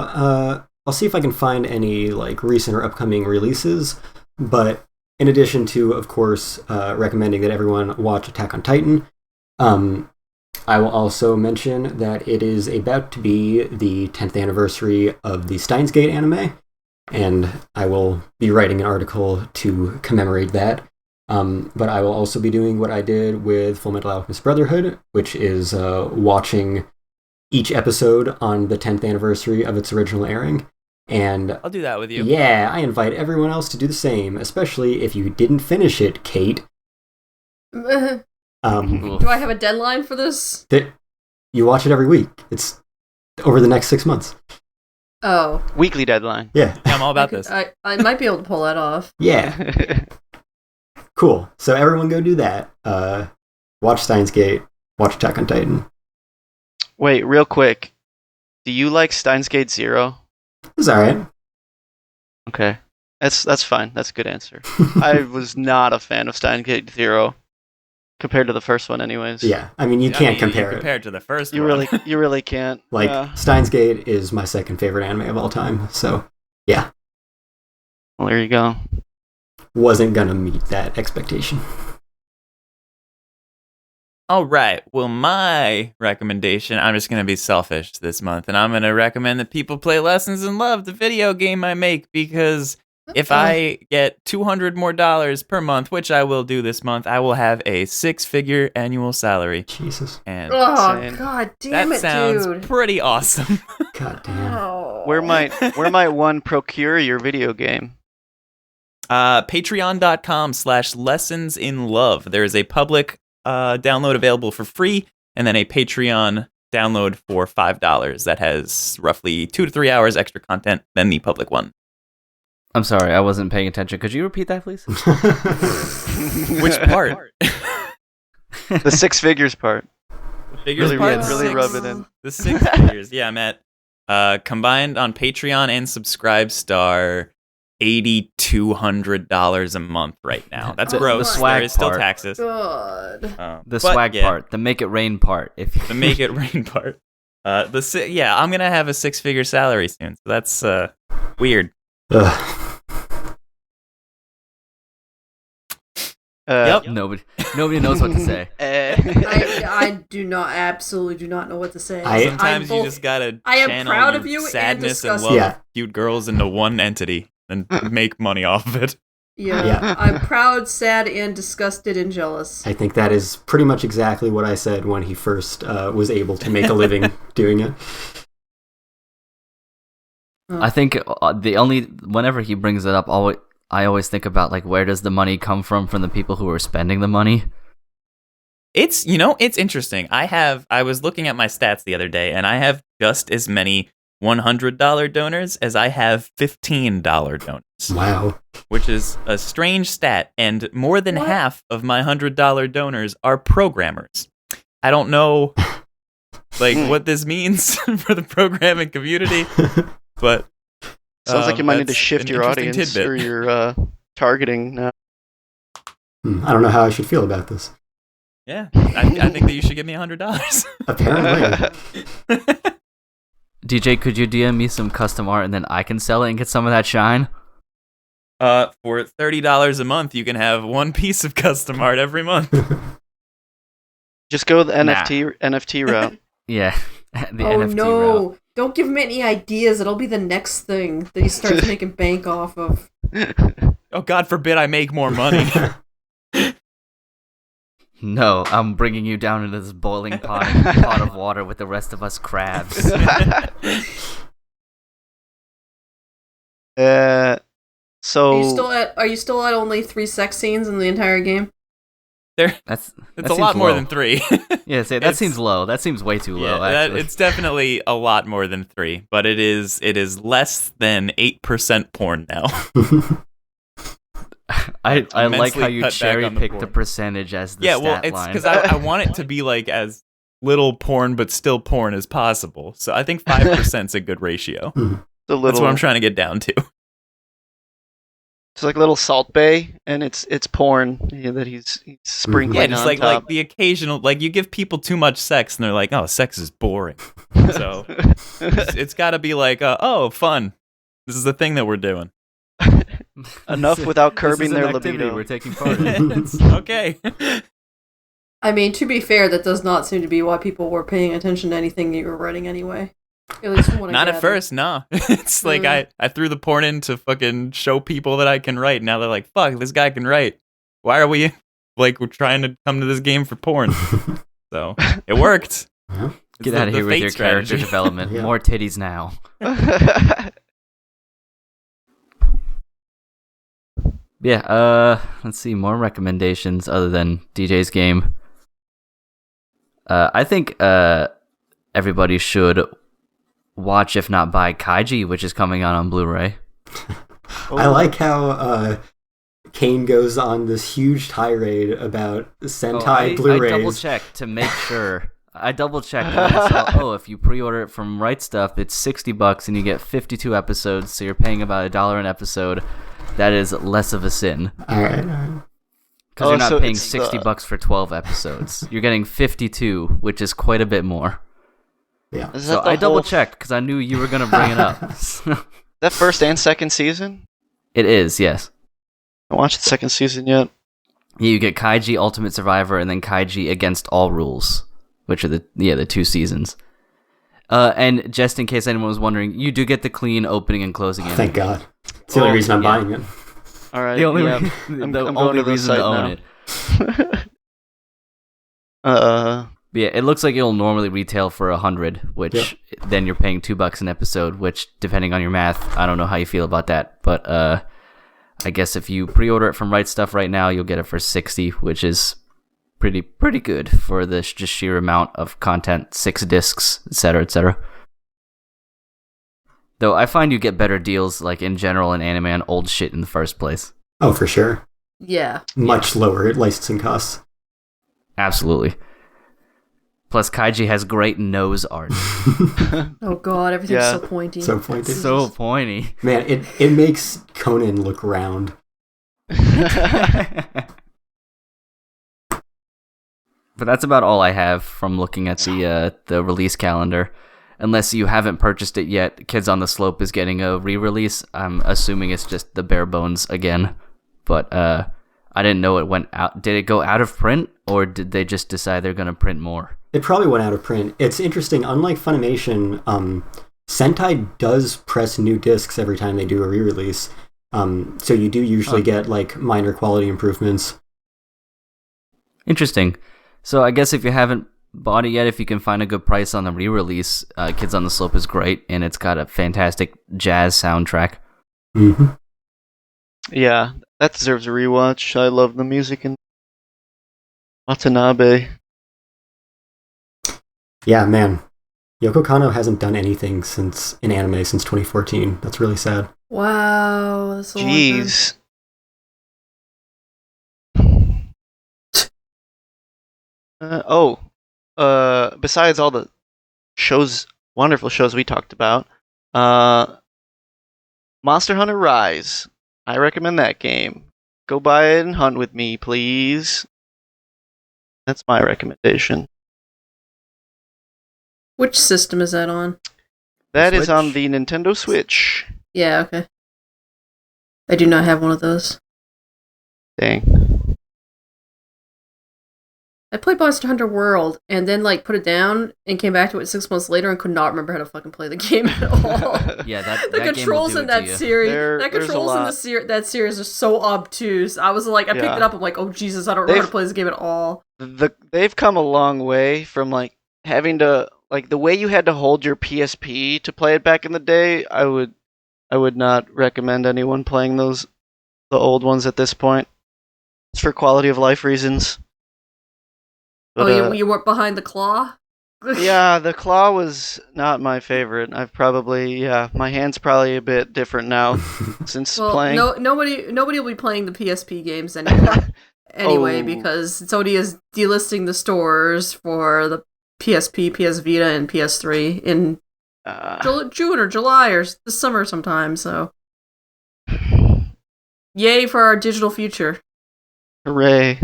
I'll see if I can find any like recent or upcoming releases, but in addition to, of course, recommending that everyone watch Attack on Titan, I will also mention that it is about to be the 10th anniversary of the Steins Gate anime, and I will be writing an article to commemorate that. But I will also be doing what I did with Fullmetal Alchemist Brotherhood, which is watching each episode on the 10th anniversary of its original airing. And I'll do that with you. yeah, I invite everyone else to do the same, especially if you didn't finish it, Kate. Do I have a deadline for this? You watch it every week. It's over the next 6 months. Oh. Weekly deadline. Yeah. Yeah, I'm all about this. I might be able to pull that off. Yeah. Cool. So everyone go do that. Watch Steins Gate. Watch Attack on Titan. Wait, real quick. Do you like Steins Gate Zero? It's alright. Okay. That's fine. That's a good answer. I was not a fan of Steins Gate Zero compared to the first one anyways. Yeah, I mean, you can't compare it. Compared to the first You one. You really can't. Like, Yeah. Steins Gate is my second favorite anime of all time, so yeah. Well, there you go. Wasn't gonna meet that expectation. All right. Well, my recommendation, I'm just going to be selfish this month, and I'm going to recommend that people play Lessons in Love, the video game I make, because if I get $200 more per month, which I will do this month, I will have a 6-figure annual salary. Jesus. And God damn that it, sounds dude. pretty awesome. God damn. Oh. Where might one procure your video game? Patreon.com/lessonsinlove. There is a public download available for free, and then a Patreon download for $5 that has roughly 2 to 3 hours extra content than the public one. I'm sorry, I wasn't paying attention. Could you repeat that, please? Which part? The 6 figures part. The figures Really, part? really Six- rub it in. The 6 figures. Yeah, I'm at combined on Patreon and Subscribestar, $8,200 a month right now. That's The gross. swag There is still part. taxes. God. The But swag yeah, part, the make it rain part. If the make it rain part. I'm gonna have a 6-figure salary soon. So that's weird. Ugh. Yep. nobody knows what to say. I absolutely do not know what to say. Sometimes you just gotta I am channel proud your of you and sadness and disgusted. love of cute girls into one entity and make money off of it. Yeah. I'm proud, sad, and disgusted and jealous. I think that is pretty much exactly what I said when he first was able to make a living doing it. I think whenever he brings it up, I always think about, like, where does the money come from the people who are spending the money? It's interesting. I was looking at my stats the other day, and I have just as many $100 donors as I have $15 donors. Wow. Which is a strange stat, and more than half of my $100 donors are programmers. I don't know, what this means for the programming community, but Sounds like you might need to that's shift an your interesting audience tidbit. or your targeting now. I don't know how I should feel about this. Yeah, I think that you should give me $100. Apparently. DJ, could you DM me some custom art and then I can sell it and get some of that shine? For $30 a month, you can have one piece of custom art every month. Just go the NFT route. Yeah, the Oh NFT no! route. Don't give him any ideas. It'll be the next thing that he starts making bank off of. Oh, God forbid I make more money. No, I'm bringing you down into this boiling pot of water with the rest of us crabs. So Are you still at only 3 sex scenes in the entire game? It's a lot more than 3. Yeah, that seems low. That seems way too low. Actually, It's definitely a lot more than 3, but it is less than 8% porn now. I like how immensely you cut back cherry on the pick the porn. percentage as the Yeah, stat well, it's line. because I want it to be like as little porn but still porn as possible. So I think 5% is a good ratio. That's what I'm trying to get down to. It's like a little Salt Bay, and it's porn that he's sprinkling Yeah, just on top. like the occasional, you give people too much sex and they're like, oh, sex is boring. So it's got to be like, oh, fun. This is the thing that we're doing. Enough without curbing This is an their activity libido. we're taking part in. It's okay. I mean, to be fair, that does not seem to be why people were paying attention to anything you were writing anyway. At least from what I Not at gathered. first, no. It's like I threw the porn in to fucking show people that I can write. Now they're like, fuck, this guy can write. Why are we're trying to come to this game for porn? So it worked. Get out of here with your character strategy. development. Yeah. More titties now. Yeah, let's see, more recommendations other than DJ's game. I think everybody should watch, if not buy, Kaiji, which is coming out on Blu-ray. I like how Cain goes on this huge tirade about Sentai Blu-rays. I double-checked to make sure I double checked and I saw, if you pre-order it from Right Stuff, it's $60 and you get 52 episodes, so you're paying about $1 an episode. That is less of a sin. All right. Because you're not paying $60 for 12 episodes. You're getting 52, which is quite a bit more. Yeah. So I double checked because I knew you were going to bring it up. That first and second season? It is, yes. I watched the second season yet. Yeah, you get Kaiji Ultimate Survivor and then Kaiji Against All Rules, which are the 2 seasons. And just in case anyone was wondering, you do get the clean opening and closing ending. Thank God. It's the only reason I'm buying it. All right. The only, I'm only reason to own it. Yeah, it looks like it'll normally retail for $100, which then you're paying $2 an episode, which, depending on your math, I don't know how you feel about that. But I guess if you pre-order it from Right Stuff right now, you'll get it for $60, which is pretty good for the just sheer amount of content, 6 discs, etc., etc. Though I find you get better deals, like in general in anime, on old shit in the first place. Oh, for sure. Yeah. Much lower licensing costs. Absolutely. Plus, Kaiji has great nose art. Oh god, everything's so pointy. So pointy. So pointy. Man, it makes Conan look round. But that's about all I have from looking at the release calendar. Unless you haven't purchased it yet, Kids on the Slope is getting a re-release. I'm assuming it's just the bare bones again. But I didn't know it went out. Did it go out of print, or did they just decide they're going to print more? It probably went out of print. It's interesting. Unlike Funimation, Sentai does press new discs every time they do a re-release. So you do usually get like minor quality improvements. Interesting. So I guess if you haven't bought it yet, if you can find a good price on the re-release, Kids on the Slope is great, and it's got a fantastic jazz soundtrack. Mm-hmm. Yeah, that deserves a rewatch. I love the music in Watanabe. Yeah, man. Yoko Kanno hasn't done anything in anime since 2014. That's really sad. Wow, that's a long time. Jeez. Besides all the wonderful shows we talked about, Monster Hunter Rise. I recommend that game. Go buy it and hunt with me, please. That's my recommendation. Which system is that on? That is on the Nintendo Switch. Yeah, okay. I do not have one of those. Dang. I played Monster Hunter World and then put it down and came back to it 6 months later and could not remember how to fucking play the game at all. Yeah, that the that controls game will in do it that to you. series, that series are so obtuse. I was like, I picked it up. I'm like, oh Jesus, I don't know how to play this game at all. They've come a long way from having to the way you had to hold your PSP to play it back in the day. I would not recommend anyone playing the old ones at this point. It's for quality of life reasons. But, you weren't behind the claw? Yeah, the claw was not my favorite. My hand's probably a bit different now since playing. Nobody will be playing the PSP games anymore. Anyway, because Sony is delisting the stores for the PSP, PS Vita, and PS3 in June or July or the summer sometime. So, yay for our digital future! Hooray!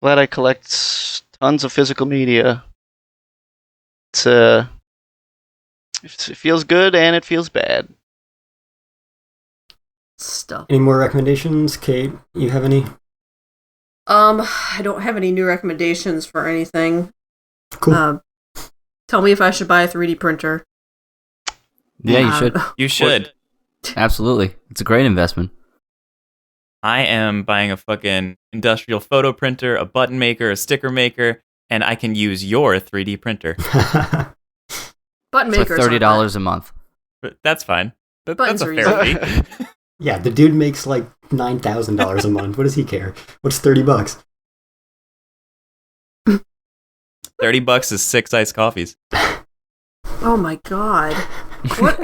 Glad I collect tons of physical media. It feels good and it feels bad. Stuff. Any more recommendations, Kate? You have any? I don't have any new recommendations for anything. Cool. Tell me if I should buy a 3D printer. Yeah, you should. You should. Absolutely. It's a great investment. I am buying a fucking industrial photo printer, a button maker, a sticker maker, and I can use your 3D printer. Button makers for $30 a month. But that's fine. Buttons That's a are fair fee. Yeah, the dude makes $9,000 a month. What does he care? What's $30? $30 is 6 iced coffees. Oh my god. What?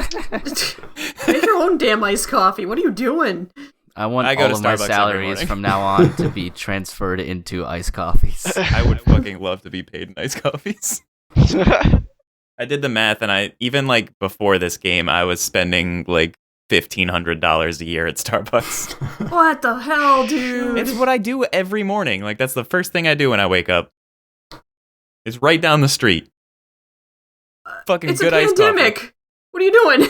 Make your own damn iced coffee. What are you doing? I want I go all to of my Starbucks every salaries morning. from now on to be transferred into iced coffees. I would fucking love to be paid in iced coffees. I did the math, and I even like before this game, I was spending like $1,500 a year at Starbucks. What the hell, dude? It's what I do every morning. Like that's the first thing I do when I wake up. It's right down the street. Fucking It's good a iced coffee. pandemic. What are you doing?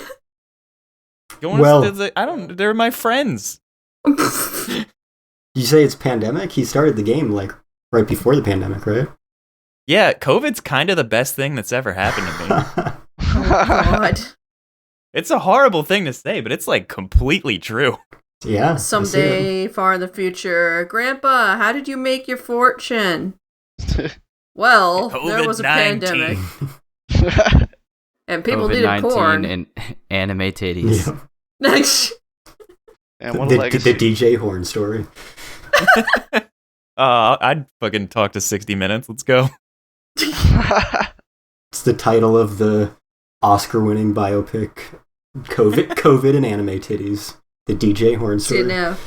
They're my friends. You say it's pandemic? He started the game like right before the pandemic, right? Yeah, COVID's kind of the best thing that's ever happened to me. Oh, God. It's a horrible thing to say, but it's like completely true. Yeah. I see it. Someday far in the future, Grandpa, how did you make your fortune? Well, there was a pandemic. And people needed COVID-19 porn. and anime titties. Yeah. And what a legacy. The DJ Horn story. I'd fucking talk to 60 Minutes. Let's go. It's the title of the Oscar-winning biopic, COVID and anime titties. The DJ Horn story. See, now,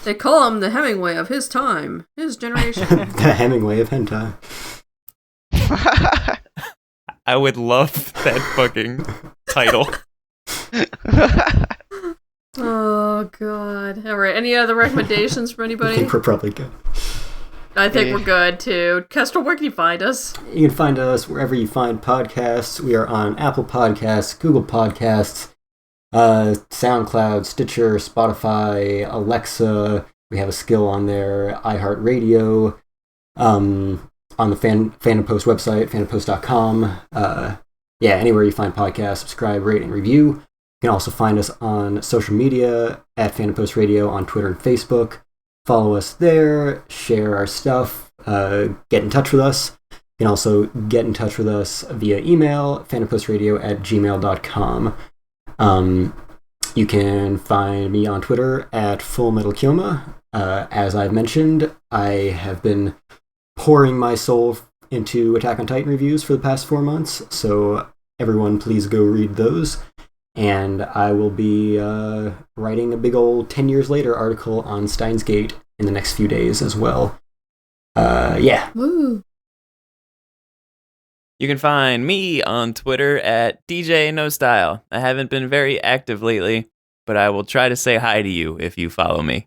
they call him the Hemingway of his time, his generation. The Hemingway of hentai. I would love that fucking title. Oh, God. All right, any other recommendations from I anybody? think we're probably good. I think we're good, too. Kestrel, where can you find us? You can find us wherever you find podcasts. We are on Apple Podcasts, Google Podcasts, SoundCloud, Stitcher, Spotify, Alexa. We have a skill on there, iHeartRadio, on the Fandom Post website, fandompost.com. Yeah, anywhere you find podcasts, subscribe, rate, and review. You can also find us on social media at Fandom Post Radio on Twitter and Facebook. Follow us there, share our stuff, get in touch with us. You can also get in touch with us via email, fandompostradio@gmail.com. You can find me on Twitter at FullMetalKyoma. As I've mentioned, I have been pouring my soul into Attack on Titan reviews for the past 4 months, so everyone please go read those. And I will be writing a big old 10 years later article on Steins Gate in the next few days as well. Yeah. Woo. You can find me on Twitter at DJ No Style. I haven't been very active lately, but I will try to say hi to you if you follow me.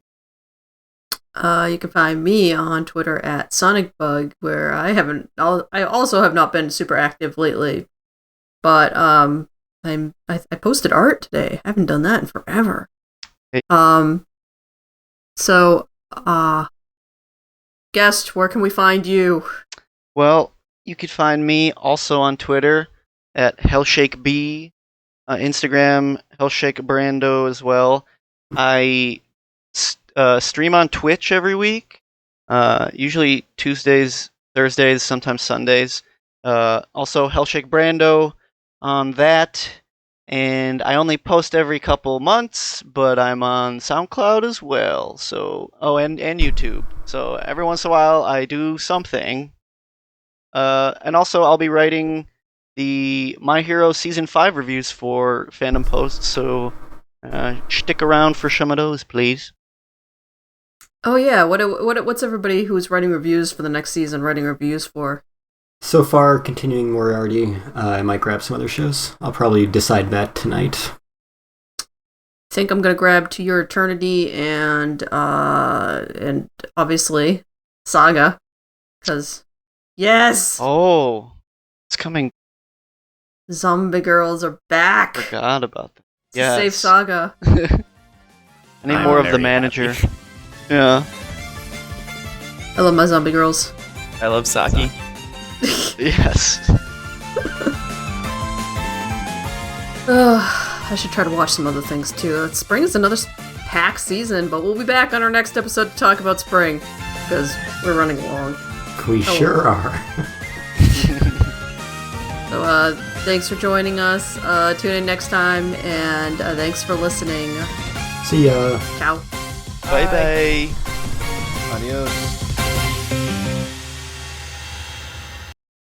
You can find me on Twitter at SonicBug, where I also have not been super active lately, but I posted art today. I haven't done that in forever. Hey. So, guest, where can we find you? Well, you could find me also on Twitter at HellShakeB, Instagram HellShakeBrando as well. I stream on Twitch every week, usually Tuesdays, Thursdays, sometimes Sundays. Also HellShakeBrando on that, and I only post every couple months, but I'm on SoundCloud as well. So, and YouTube. So every once in a while I do something. And also I'll be writing the My Hero Season 5 reviews for Fandom Post, so stick around for some of those, please. Oh yeah, what's everybody who's writing reviews for the next season writing reviews for? So far, continuing Moriarty. I might grab some other shows. I'll probably decide that tonight. I think I'm gonna grab To Your Eternity and obviously Saga, because yes, Oh, it's coming. Zombie Girls are back. Forgot about that. It's a safe Saga. I need I'm more of the very manager. happy. Yeah. I love my Zombie Girls. I love Saki. Yes. I should try to watch some other things too. Spring is another packed season, but we'll be back on our next episode to talk about spring, because we're running long. We sure are. So thanks for joining us. Tune in next time, and thanks for listening. See ya. Ciao. Bye bye. Adios.